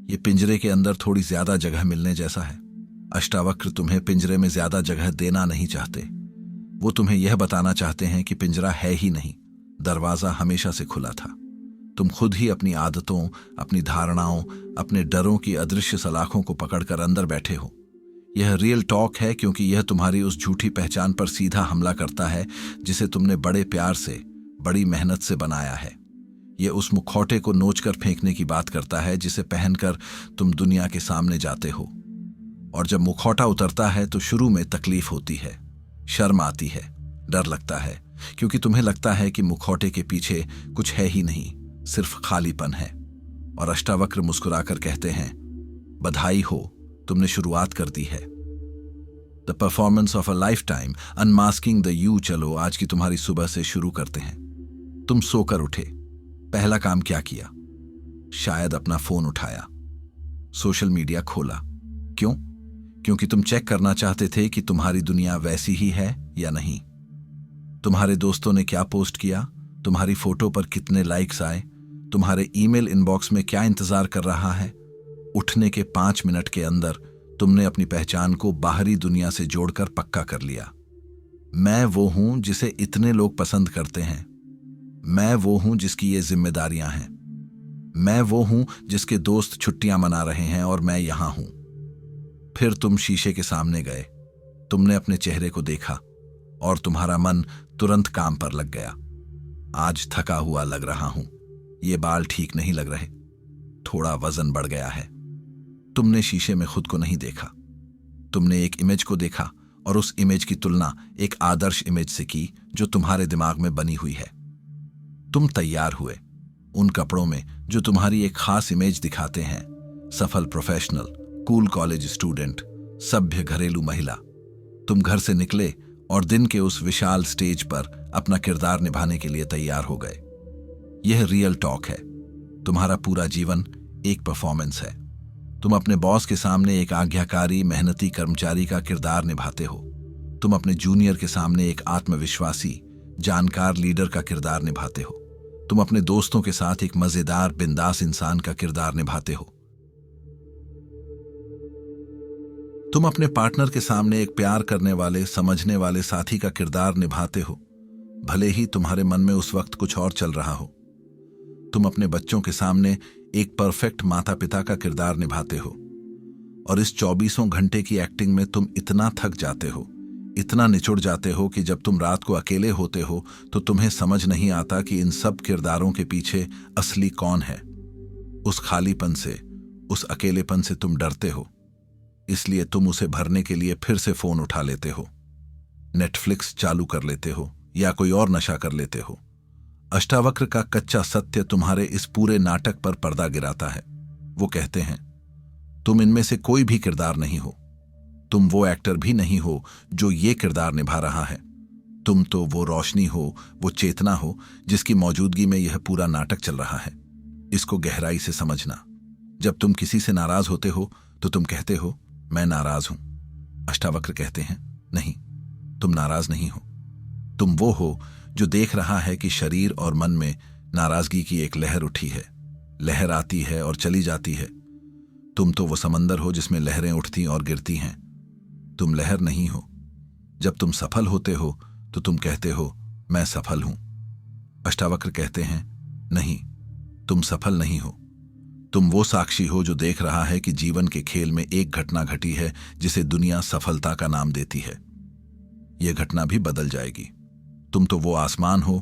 [SPEAKER 1] ये पिंजरे के अंदर थोड़ी ज्यादा जगह मिलने जैसा है। अष्टावक्र तुम्हें पिंजरे में ज्यादा जगह देना नहीं चाहते। वो तुम्हें यह बताना चाहते हैं कि पिंजरा है ही नहीं, दरवाजा हमेशा से खुला था। तुम खुद ही अपनी आदतों, अपनी धारणाओं, अपने डरों की अदृश्य सलाखों को पकड़कर अंदर बैठे हो। यह रियल टॉक है क्योंकि यह तुम्हारी उस झूठी पहचान पर सीधा हमला करता है जिसे तुमने बड़े प्यार से, बड़ी मेहनत से बनाया है। यह उस मुखौटे को नोचकर फेंकने की बात करता है जिसे पहनकर तुम दुनिया के सामने जाते हो। और जब मुखौटा उतरता है तो शुरू में तकलीफ होती है, शर्म आती है, डर लगता है, क्योंकि तुम्हें लगता है कि मुखौटे के पीछे कुछ है ही नहीं, सिर्फ खालीपन है। और अष्टावक्र मुस्कुराकर कहते हैं, बधाई हो, तुमने शुरुआत कर दी है। The performance of a life time, unmasking the you. चलो आज की तुम्हारी सुबह से शुरू करते हैं। तुम सोकर उठे, पहला काम क्या किया? शायद अपना फोन उठाया, सोशल मीडिया खोला। क्यों? क्योंकि तुम चेक करना चाहते थे कि तुम्हारी दुनिया वैसी ही है या नहीं। तुम्हारे दोस्तों ने क्या पोस्ट किया, तुम्हारी फोटो पर कितने लाइक्स आए, तुम्हारे ईमेल इनबॉक्स में क्या इंतजार कर रहा है। उठने के 5 मिनट के अंदर तुमने अपनी पहचान को बाहरी दुनिया से जोड़कर पक्का कर लिया। मैं वो हूं जिसे इतने लोग पसंद करते हैं। मैं वो हूं जिसकी ये जिम्मेदारियां हैं। मैं वो हूं जिसके दोस्त छुट्टियां मना रहे हैं और मैं यहां हूं। फिर तुम शीशे के सामने गए, तुमने अपने चेहरे को देखा और तुम्हारा मन तुरंत काम पर लग गया। आज थका हुआ लग रहा हूं, ये बाल ठीक नहीं लग रहे, थोड़ा वजन बढ़ गया है। तुमने शीशे में खुद को नहीं देखा, तुमने एक इमेज को देखा और उस इमेज की तुलना एक आदर्श इमेज से की जो तुम्हारे दिमाग में बनी हुई है। तुम तैयार हुए उन कपड़ों में जो तुम्हारी एक खास इमेज दिखाते हैं। सफल प्रोफेशनल, कूल कॉलेज स्टूडेंट, सभ्य घरेलू महिला। तुम घर से निकले और दिन के उस विशाल स्टेज पर अपना किरदार निभाने के लिए तैयार हो गए। यह रियल टॉक है। तुम्हारा पूरा जीवन एक परफॉर्मेंस है। तुम अपने बॉस के सामने एक आज्ञाकारी, मेहनती कर्मचारी का किरदार निभाते हो। तुम अपने जूनियर के सामने एक आत्मविश्वासी, जानकार लीडर का किरदार निभाते हो। तुम अपने दोस्तों के साथ एक मजेदार, बिंदास इंसान का किरदार निभाते हो। तुम अपने पार्टनर के सामने एक प्यार करने वाले, समझने वाले साथी का किरदार निभाते हो, भले ही तुम्हारे मन में उस वक्त कुछ और चल रहा हो। तुम अपने बच्चों के सामने एक परफेक्ट माता पिता का किरदार निभाते हो, और इस 24 घंटे की एक्टिंग में तुम इतना थक जाते हो, इतना निचुड़ जाते हो कि जब तुम रात को अकेले होते हो तो तुम्हें समझ नहीं आता कि इन सब किरदारों के पीछे असली कौन है। उस खालीपन से, उस अकेलेपन से तुम डरते हो, इसलिए तुम उसे भरने के लिए फिर से फोन उठा लेते हो, नेटफ्लिक्स चालू कर लेते हो या कोई और नशा कर लेते हो। अष्टावक्र का कच्चा सत्य तुम्हारे इस पूरे नाटक पर पर्दा गिराता है। वो कहते हैं, तुम इनमें से कोई भी किरदार नहीं हो, तुम वो एक्टर भी नहीं हो जो ये किरदार निभा रहा है। तुम तो वो रोशनी हो, वो चेतना हो जिसकी मौजूदगी में यह पूरा नाटक चल रहा है। इसको गहराई से समझना। जब तुम किसी से नाराज होते हो तो तुम कहते हो, मैं नाराज हूं। अष्टावक्र कहते हैं, नहीं, तुम नाराज नहीं हो। तुम वो हो जो देख रहा है कि शरीर और मन में नाराजगी की एक लहर उठी है। लहर आती है और चली जाती है। तुम तो वो समंदर हो जिसमें लहरें उठती और गिरती हैं। तुम लहर नहीं हो। जब तुम सफल होते हो तो तुम कहते हो, मैं सफल हूं। अष्टावक्र कहते हैं, नहीं, तुम सफल नहीं हो। तुम वो साक्षी हो जो देख रहा है कि जीवन के खेल में एक घटना घटी है जिसे दुनिया सफलता का नाम देती है। यह घटना भी बदल जाएगी। तुम तो वो आसमान हो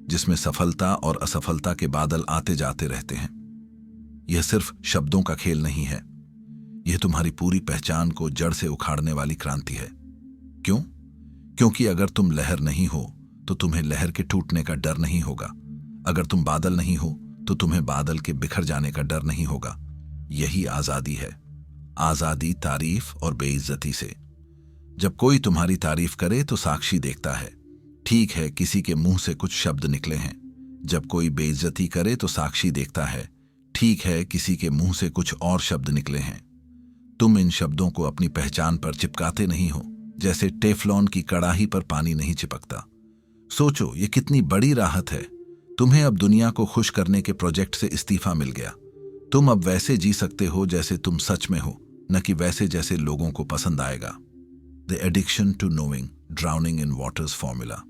[SPEAKER 1] जिसमें सफलता और असफलता के बादल आते जाते रहते हैं। यह सिर्फ शब्दों का खेल नहीं है, यह तुम्हारी पूरी पहचान को जड़ से उखाड़ने वाली क्रांति है। क्यों? क्योंकि अगर तुम लहर नहीं हो तो तुम्हें लहर के टूटने का डर नहीं होगा। अगर तुम बादल नहीं हो तो तुम्हें बादल के बिखर जाने का डर नहीं होगा। यही आजादी है। आजादी तारीफ और बेइज्जती से। जब कोई तुम्हारी तारीफ करे तो साक्षी देखता है, ठीक है, किसी के मुंह से कुछ शब्द निकले हैं। जब कोई बेइज्जती करे तो साक्षी देखता है, ठीक है, किसी के मुंह से कुछ और शब्द निकले हैं। तुम इन शब्दों को अपनी पहचान पर चिपकाते नहीं हो, जैसे टेफलॉन की कड़ाही पर पानी नहीं चिपकता। सोचो, ये कितनी बड़ी राहत है। तुम्हें अब दुनिया को खुश करने के प्रोजेक्ट से इस्तीफा मिल गया। तुम अब वैसे जी सकते हो जैसे तुम सच में हो, न कि वैसे जैसे लोगों को पसंद आएगा। The addiction to knowing, drowning in waters formula.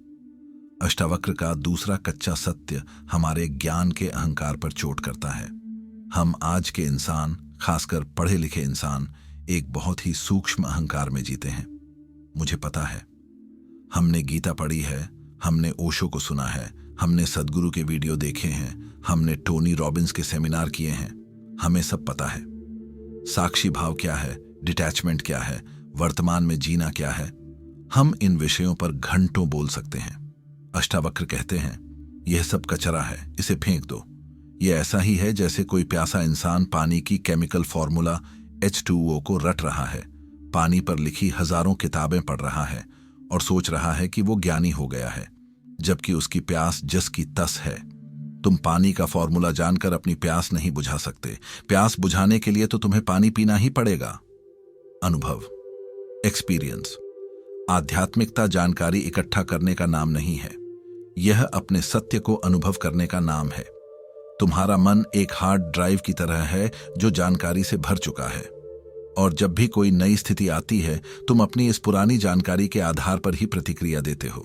[SPEAKER 1] Ashtavakra का दूसरा कच्चा सत्य हमारे ज्ञान के अहंकार पर चोट करता है। हम आज के इंसान, खासकर पढ़े लिखे इंसान, एक बहुत ही सूक्ष्म अहंकार में जीते हैं। मुझे पता है, हमने गीता पढ़ी है, हमने ओशो को सुना है, हमने सदगुरु के वीडियो देखे हैं, हमने टोनी रॉबिन्स के सेमिनार किए हैं। हमें सब पता है। साक्षी भाव क्या है, डिटैचमेंट क्या है, वर्तमान में जीना क्या है, हम इन विषयों पर घंटों बोल सकते हैं। अष्टावक्र कहते हैं, यह सब कचरा है, इसे फेंक दो। यह ऐसा ही है जैसे कोई प्यासा इंसान पानी की केमिकल फॉर्मूला H2O को रट रहा है, पानी पर लिखी हजारों किताबें पढ़ रहा है और सोच रहा है कि वो ज्ञानी हो गया है, जबकि उसकी प्यास जस की तस है। तुम पानी का फॉर्मूला जानकर अपनी प्यास नहीं बुझा सकते। प्यास बुझाने के लिए तो तुम्हें पानी पीना ही पड़ेगा। अनुभव, एक्सपीरियंस। आध्यात्मिकता जानकारी इकट्ठा करने का नाम नहीं है, यह अपने सत्य को अनुभव करने का नाम है। तुम्हारा मन एक हार्ड ड्राइव की तरह है जो जानकारी से भर चुका है, और जब भी कोई नई स्थिति आती है तुम अपनी इस पुरानी जानकारी के आधार पर ही प्रतिक्रिया देते हो।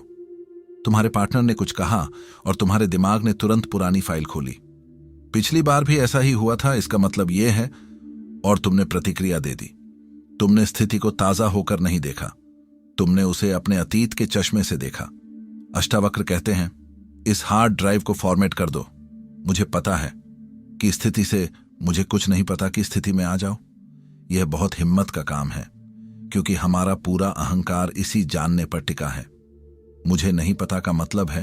[SPEAKER 1] तुम्हारे पार्टनर ने कुछ कहा और तुम्हारे दिमाग ने तुरंत पुरानी फाइल खोली। पिछली बार भी ऐसा ही हुआ था, इसका मतलब यह है, और तुमने प्रतिक्रिया दे दी। तुमने स्थिति को ताजा होकर नहीं देखा, तुमने उसे अपने अतीत के चश्मे से देखा। अष्टावक्र कहते हैं, इस हार्ड ड्राइव को फॉर्मेट कर दो। मुझे पता है कि स्थिति से मुझे कुछ नहीं पता की स्थिति में आ जाओ। यह बहुत हिम्मत का काम है, क्योंकि हमारा पूरा अहंकार इसी जानने पर टिका है। मुझे नहीं पता का मतलब है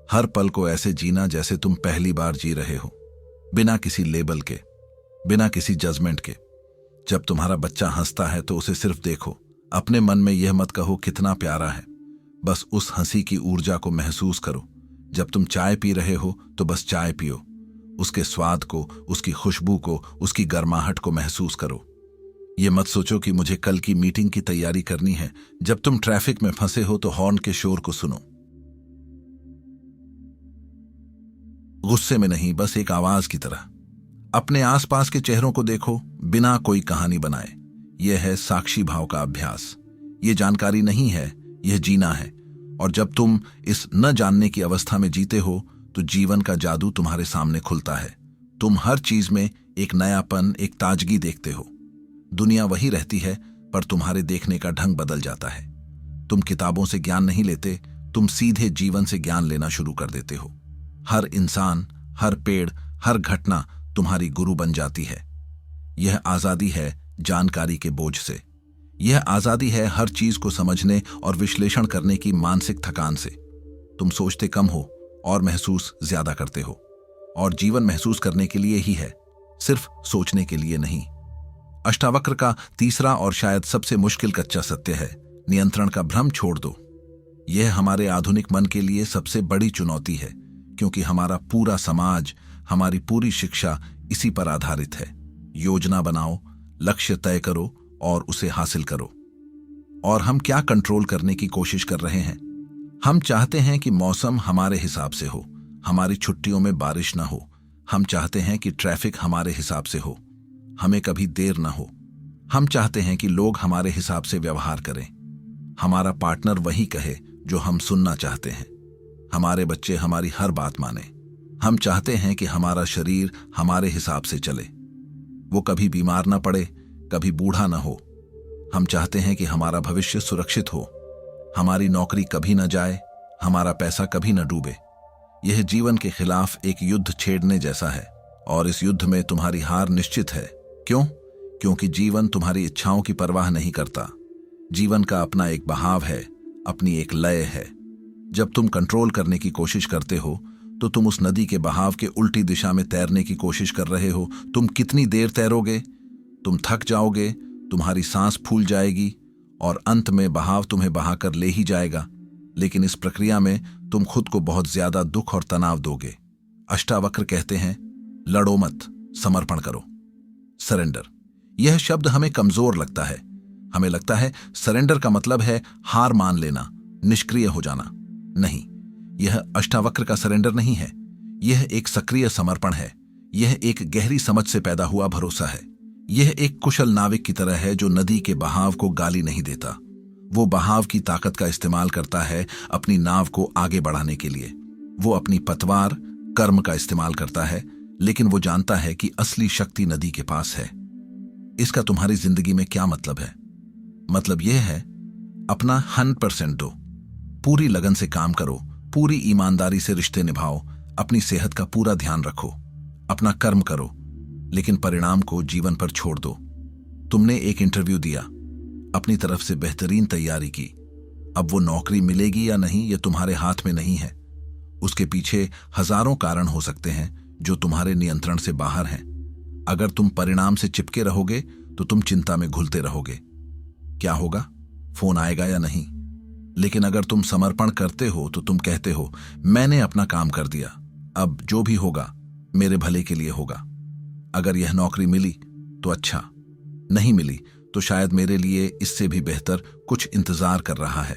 [SPEAKER 1] हर पल को ऐसे जीना जैसे तुम पहली बार जी रहे हो, बिना किसी लेबल के, बिना किसी जजमेंट के। जब तुम्हारा बच्चा हंसता है तो उसे सिर्फ देखो, अपने मन में यह मत कहो कितना प्यारा है, बस उस हंसी की ऊर्जा को महसूस करो। जब तुम चाय पी रहे हो तो बस चाय पियो, उसके स्वाद को, उसकी खुशबू को, उसकी गर्माहट को महसूस करो। ये मत सोचो कि मुझे कल की मीटिंग की तैयारी करनी है। जब तुम ट्रैफिक में फंसे हो तो हॉर्न के शोर को सुनो, गुस्से में नहीं, बस एक आवाज की तरह। अपने आसपास के चेहरों को देखो, बिना कोई कहानी बनाए। यह है साक्षी भाव का अभ्यास। यह जानकारी नहीं है, यह जीना है। और जब तुम इस न जानने की अवस्था में जीते हो तो जीवन का जादू तुम्हारे सामने खुलता है। तुम हर चीज में एक नयापन, एक ताजगी देखते हो। दुनिया वही रहती है, पर तुम्हारे देखने का ढंग बदल जाता है। तुम किताबों से ज्ञान नहीं लेते, तुम सीधे जीवन से ज्ञान लेना शुरू कर देते हो। हर इंसान, हर पेड़, हर घटना तुम्हारी गुरु बन जाती है। यह आजादी है जानकारी के बोझ से। यह आजादी है हर चीज को समझने और विश्लेषण करने की मानसिक थकान से। तुम सोचते कम हो और महसूस ज्यादा करते हो। और जीवन महसूस करने के लिए ही है, सिर्फ सोचने के लिए नहीं। अष्टावक्र का तीसरा और शायद सबसे मुश्किल कच्चा सत्य है, नियंत्रण का भ्रम छोड़ दो। यह हमारे आधुनिक मन के लिए सबसे बड़ी चुनौती है, क्योंकि हमारा पूरा समाज, हमारी पूरी शिक्षा इसी पर आधारित है। योजना बनाओ, लक्ष्य तय करो और उसे हासिल करो। और हम क्या कंट्रोल करने की कोशिश कर रहे हैं? हम चाहते हैं कि मौसम हमारे हिसाब से हो, हमारी छुट्टियों में बारिश ना हो। हम चाहते हैं कि ट्रैफिक हमारे हिसाब से हो, हमें कभी देर ना हो। हम चाहते हैं कि लोग हमारे हिसाब से व्यवहार करें, हमारा पार्टनर वही कहे जो हम सुनना चाहते हैं, हमारे बच्चे हमारी हर बात माने। हम चाहते हैं कि हमारा शरीर हमारे हिसाब से चले, वो कभी बीमार ना पड़े, कभी बूढ़ा ना हो। हम चाहते हैं कि हमारा भविष्य सुरक्षित हो, हमारी नौकरी कभी न जाए, हमारा पैसा कभी न डूबे। यह जीवन के खिलाफ एक युद्ध छेड़ने जैसा है, और इस युद्ध में तुम्हारी हार निश्चित है। क्यों? क्योंकि जीवन तुम्हारी इच्छाओं की परवाह नहीं करता। जीवन का अपना एक बहाव है, अपनी एक लय है। जब तुम कंट्रोल करने की कोशिश करते हो तो तुम उस नदी के बहाव के उल्टी दिशा में तैरने की कोशिश कर रहे हो। तुम कितनी देर तैरोगे? तुम थक जाओगे, तुम्हारी सांस फूल जाएगी और अंत में बहाव तुम्हें बहाकर ले ही जाएगा। लेकिन इस प्रक्रिया में तुम खुद को बहुत ज्यादा दुख और तनाव दोगे। अष्टावक्र कहते हैं, लड़ो मत, समर्पण करो। सरेंडर। यह शब्द हमें कमजोर लगता है। हमें लगता है सरेंडर का मतलब है हार मान लेना, निष्क्रिय हो जाना। नहीं, यह अष्टावक्र का सरेंडर नहीं है। यह एक सक्रिय समर्पण है। यह एक गहरी समझ से पैदा हुआ भरोसा है। यह एक कुशल नाविक की तरह है जो नदी के बहाव को गाली नहीं देता। वो बहाव की ताकत का इस्तेमाल करता है अपनी नाव को आगे बढ़ाने के लिए। वो अपनी पतवार, कर्म का इस्तेमाल करता है, लेकिन वो जानता है कि असली शक्ति नदी के पास है। इसका तुम्हारी जिंदगी में क्या मतलब है? मतलब यह है, अपना 100% दो, पूरी लगन से काम करो, पूरी ईमानदारी से रिश्ते निभाओ, अपनी सेहत का पूरा ध्यान रखो, अपना कर्म करो, लेकिन परिणाम को जीवन पर छोड़ दो। तुमने एक इंटरव्यू दिया, अपनी तरफ से बेहतरीन तैयारी की। अब वो नौकरी मिलेगी या नहीं ये तुम्हारे हाथ में नहीं है। उसके पीछे हजारों कारण हो सकते हैं जो तुम्हारे नियंत्रण से बाहर हैं। अगर तुम परिणाम से चिपके रहोगे तो तुम चिंता में घुलते रहोगे। क्या होगा? फोन आएगा या नहीं? लेकिन अगर तुम समर्पण करते हो तो तुम कहते हो, मैंने अपना काम कर दिया, अब जो भी होगा मेरे भले के लिए होगा। अगर यह नौकरी मिली तो अच्छा, नहीं मिली तो शायद मेरे लिए इससे भी बेहतर कुछ इंतजार कर रहा है।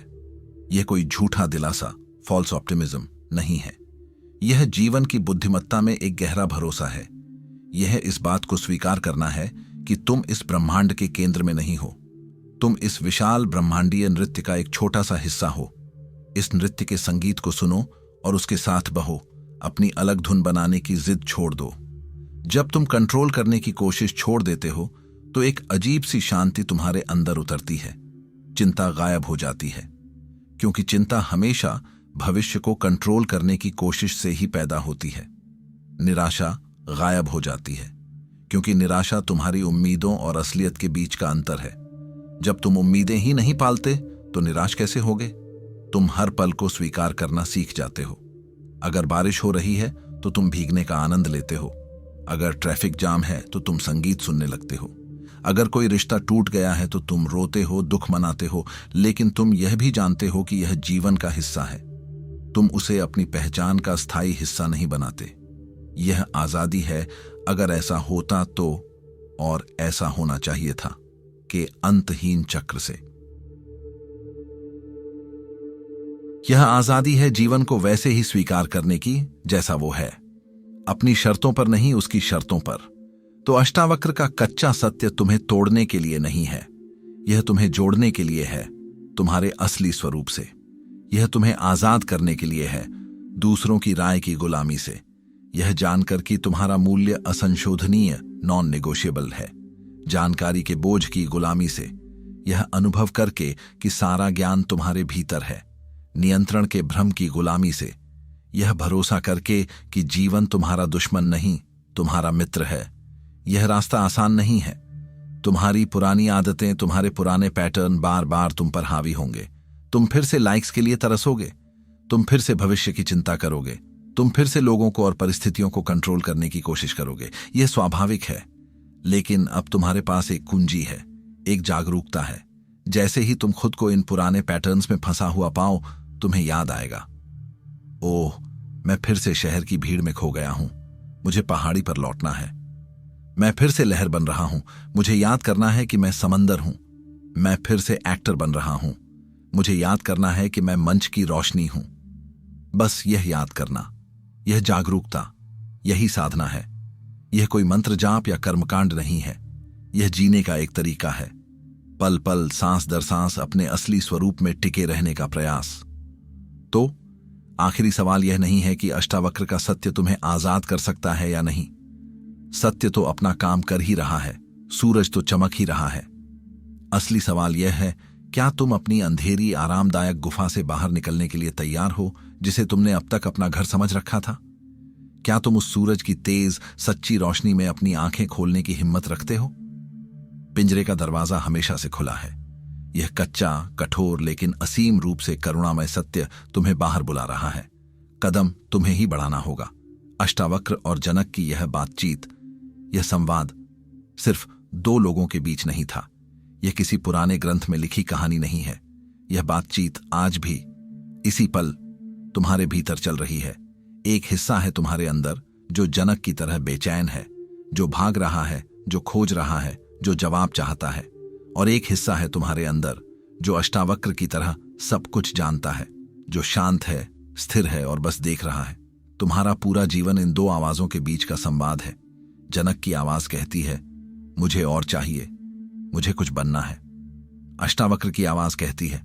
[SPEAKER 1] यह कोई झूठा दिलासा, फॉल्स ऑप्टिमिज्म नहीं है। यह जीवन की बुद्धिमत्ता में एक गहरा भरोसा है। यह इस बात को स्वीकार करना है कि तुम इस ब्रह्मांड के केंद्र में नहीं हो। तुम इस विशाल ब्रह्मांडीय नृत्य का एक छोटा सा हिस्सा हो। इस नृत्य के संगीत को सुनो और उसके साथ बहो। अपनी अलग धुन बनाने की जिद छोड़ दो। जब तुम कंट्रोल करने की कोशिश छोड़ देते हो तो एक अजीब सी शांति तुम्हारे अंदर उतरती है। चिंता गायब हो जाती है, क्योंकि चिंता हमेशा भविष्य को कंट्रोल करने की कोशिश से ही पैदा होती है। निराशा गायब हो जाती है, क्योंकि निराशा तुम्हारी उम्मीदों और असलियत के बीच का अंतर है। जब तुम उम्मीदें ही नहीं पालते तो निराश कैसे होगे? तुम हर पल को स्वीकार करना सीख जाते हो। अगर बारिश हो रही है तो तुम भीगने का आनंद लेते हो। अगर ट्रैफिक जाम है तो तुम संगीत सुनने लगते हो। अगर कोई रिश्ता टूट गया है तो तुम रोते हो, दुख मनाते हो, लेकिन तुम यह भी जानते हो कि यह जीवन का हिस्सा है। तुम उसे अपनी पहचान का स्थायी हिस्सा नहीं बनाते। यह आजादी है, अगर ऐसा होता तो, और ऐसा होना चाहिए था, के अंतहीन चक्र से। यह आजादी है जीवन को वैसे ही स्वीकार करने की जैसा वो है, अपनी शर्तों पर नहीं, उसकी शर्तों पर। तो अष्टावक्र का कच्चा सत्य तुम्हें तोड़ने के लिए नहीं है, यह तुम्हें जोड़ने के लिए है, तुम्हारे असली स्वरूप से। यह तुम्हें आजाद करने के लिए है, दूसरों की राय की गुलामी से, यह जानकर कि तुम्हारा मूल्य असंशोधनीय नॉन नेगोशिएबल है। जानकारी के बोझ की गुलामी से, यह अनुभव करके कि सारा ज्ञान तुम्हारे भीतर है। नियंत्रण के भ्रम की गुलामी से, यह भरोसा करके कि जीवन तुम्हारा दुश्मन नहीं, तुम्हारा मित्र है। यह रास्ता आसान नहीं है। तुम्हारी पुरानी आदतें, तुम्हारे पुराने पैटर्न बार बार तुम पर हावी होंगे। तुम फिर से लाइक्स के लिए तरसोगे, तुम फिर से भविष्य की चिंता करोगे, तुम फिर से लोगों को और परिस्थितियों को कंट्रोल करने की कोशिश करोगे। यह स्वाभाविक है, लेकिन अब तुम्हारे पास एक कुंजी है, एक जागरूकता है। जैसे ही तुम खुद को इन पुराने पैटर्न्स में फंसा हुआ पाओ, तुम्हें याद आएगा, ओह, मैं फिर से शहर की भीड़ में खो गया हूं, मुझे पहाड़ी पर लौटना है। मैं फिर से लहर बन रहा हूं, मुझे याद करना है कि मैं समंदर हूं। मैं फिर से एक्टर बन रहा हूं, मुझे याद करना है कि मैं मंच की रोशनी हूं। बस यह याद करना, यह जागरूकता, यही साधना है। यह कोई मंत्र जाप या कर्मकांड नहीं है, यह जीने का एक तरीका है। पल पल, सांस दर सांस अपने असली स्वरूप में टिके रहने का प्रयास। तो आखिरी सवाल यह नहीं है कि अष्टावक्र का सत्य तुम्हें आजाद कर सकता है या नहीं। सत्य तो अपना काम कर ही रहा है, सूरज तो चमक ही रहा है। असली सवाल यह है, क्या तुम अपनी अंधेरी आरामदायक गुफा से बाहर निकलने के लिए तैयार हो, जिसे तुमने अब तक अपना घर समझ रखा था? क्या तुम उस सूरज की तेज सच्ची रोशनी में अपनी आंखें खोलने की हिम्मत रखते हो? पिंजरे का दरवाजा हमेशा से खुला है। यह कच्चा, कठोर लेकिन असीम रूप से करुणामय सत्य तुम्हें बाहर बुला रहा है। कदम तुम्हें ही बढ़ाना होगा। अष्टावक्र और जनक की यह बातचीत, यह संवाद सिर्फ दो लोगों के बीच नहीं था। यह किसी पुराने ग्रंथ में लिखी कहानी नहीं है। यह बातचीत आज भी इसी पल तुम्हारे भीतर चल रही है। एक हिस्सा है तुम्हारे अंदर जो जनक की तरह बेचैन है, जो भाग रहा है, जो खोज रहा है, जो जवाब चाहता है। और एक हिस्सा है तुम्हारे अंदर जो अष्टावक्र की तरह सब कुछ जानता है, जो शांत है, स्थिर है और बस देख रहा है। तुम्हारा पूरा जीवन इन दो आवाजों के बीच का संवाद है। जनक की आवाज कहती है, मुझे और चाहिए, मुझे कुछ बनना है। अष्टावक्र की आवाज कहती है,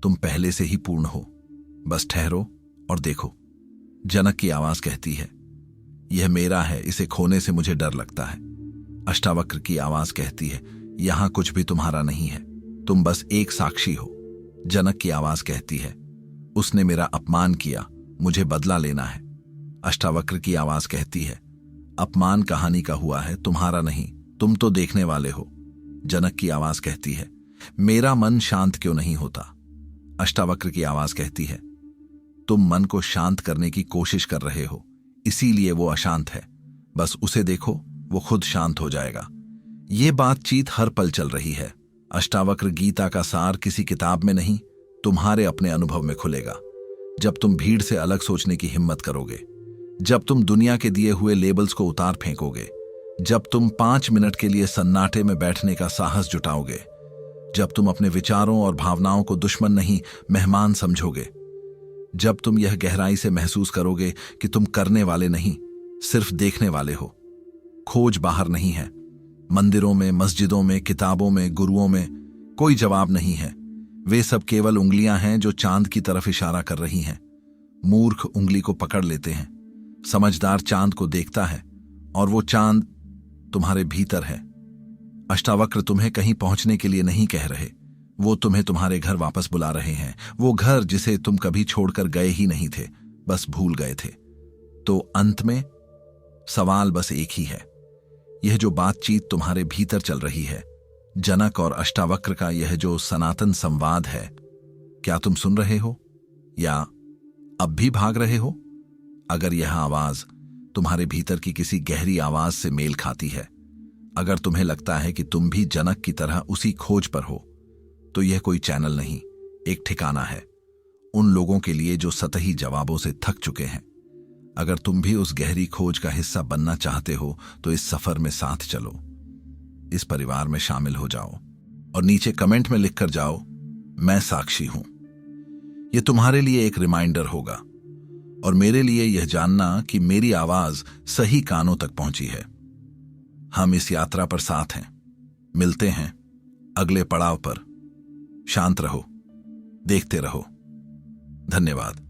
[SPEAKER 1] तुम पहले से ही पूर्ण हो, बस ठहरो और देखो। जनक की आवाज कहती है, यह मेरा है, इसे खोने से मुझे डर लगता है। अष्टावक्र की आवाज कहती है, यहां कुछ भी तुम्हारा नहीं है, तुम बस एक साक्षी हो। जनक की आवाज कहती है, उसने मेरा अपमान किया, मुझे बदला लेना है। अष्टावक्र की आवाज कहती है, अपमान कहानी का हुआ है, तुम्हारा नहीं, तुम तो देखने वाले हो। जनक की आवाज कहती है, मेरा मन शांत क्यों नहीं होता? अष्टावक्र की आवाज कहती है, तुम मन को शांत करने की कोशिश कर रहे हो, इसीलिए वो अशांत है। बस उसे देखो, वो खुद शांत हो जाएगा। ये बातचीत हर पल चल रही है। अष्टावक्र गीता का सार किसी किताब में नहीं, तुम्हारे अपने अनुभव में खुलेगा। जब तुम भीड़ से अलग सोचने की हिम्मत करोगे, जब तुम दुनिया के दिए हुए लेबल्स को उतार फेंकोगे, जब तुम 5 मिनट के लिए सन्नाटे में बैठने का साहस जुटाओगे, जब तुम अपने विचारों और भावनाओं को दुश्मन नहीं मेहमान समझोगे, जब तुम यह गहराई से महसूस करोगे कि तुम करने वाले नहीं, सिर्फ देखने वाले हो। खोज बाहर नहीं है, मंदिरों में, मस्जिदों में, किताबों में, गुरुओं में कोई जवाब नहीं है। वे सब केवल उंगलियां हैं जो चांद की तरफ इशारा कर रही हैं। मूर्ख उंगली को पकड़ लेते हैं, समझदार चांद को देखता है, और वो चांद तुम्हारे भीतर है। अष्टावक्र तुम्हें कहीं पहुंचने के लिए नहीं कह रहे, वो तुम्हें तुम्हारे घर वापस बुला रहे हैं, वो घर जिसे तुम कभी छोड़कर गए ही नहीं थे, बस भूल गए थे। तो अंत में सवाल बस एक ही है, यह जो बातचीत तुम्हारे भीतर चल रही है, जनक और अष्टावक्र का यह जो सनातन संवाद है, क्या तुम सुन रहे हो या अब भी भाग रहे हो? अगर यह आवाज तुम्हारे भीतर की किसी गहरी आवाज से मेल खाती है, अगर तुम्हें लगता है कि तुम भी जनक की तरह उसी खोज पर हो, तो यह कोई चैनल नहीं, एक ठिकाना है उन लोगों के लिए जो सतही जवाबों से थक चुके हैं। अगर तुम भी उस गहरी खोज का हिस्सा बनना चाहते हो, तो इस सफर में साथ चलो, इस परिवार में शामिल हो जाओ और नीचे कमेंट में लिखकर जाओ, मैं साक्षी हूं। यह तुम्हारे लिए एक रिमाइंडर होगा और मेरे लिए यह जानना कि मेरी आवाज सही कानों तक पहुंची है। हम इस यात्रा पर साथ हैं। मिलते हैं अगले पड़ाव पर। शांत रहो, देखते रहो। धन्यवाद।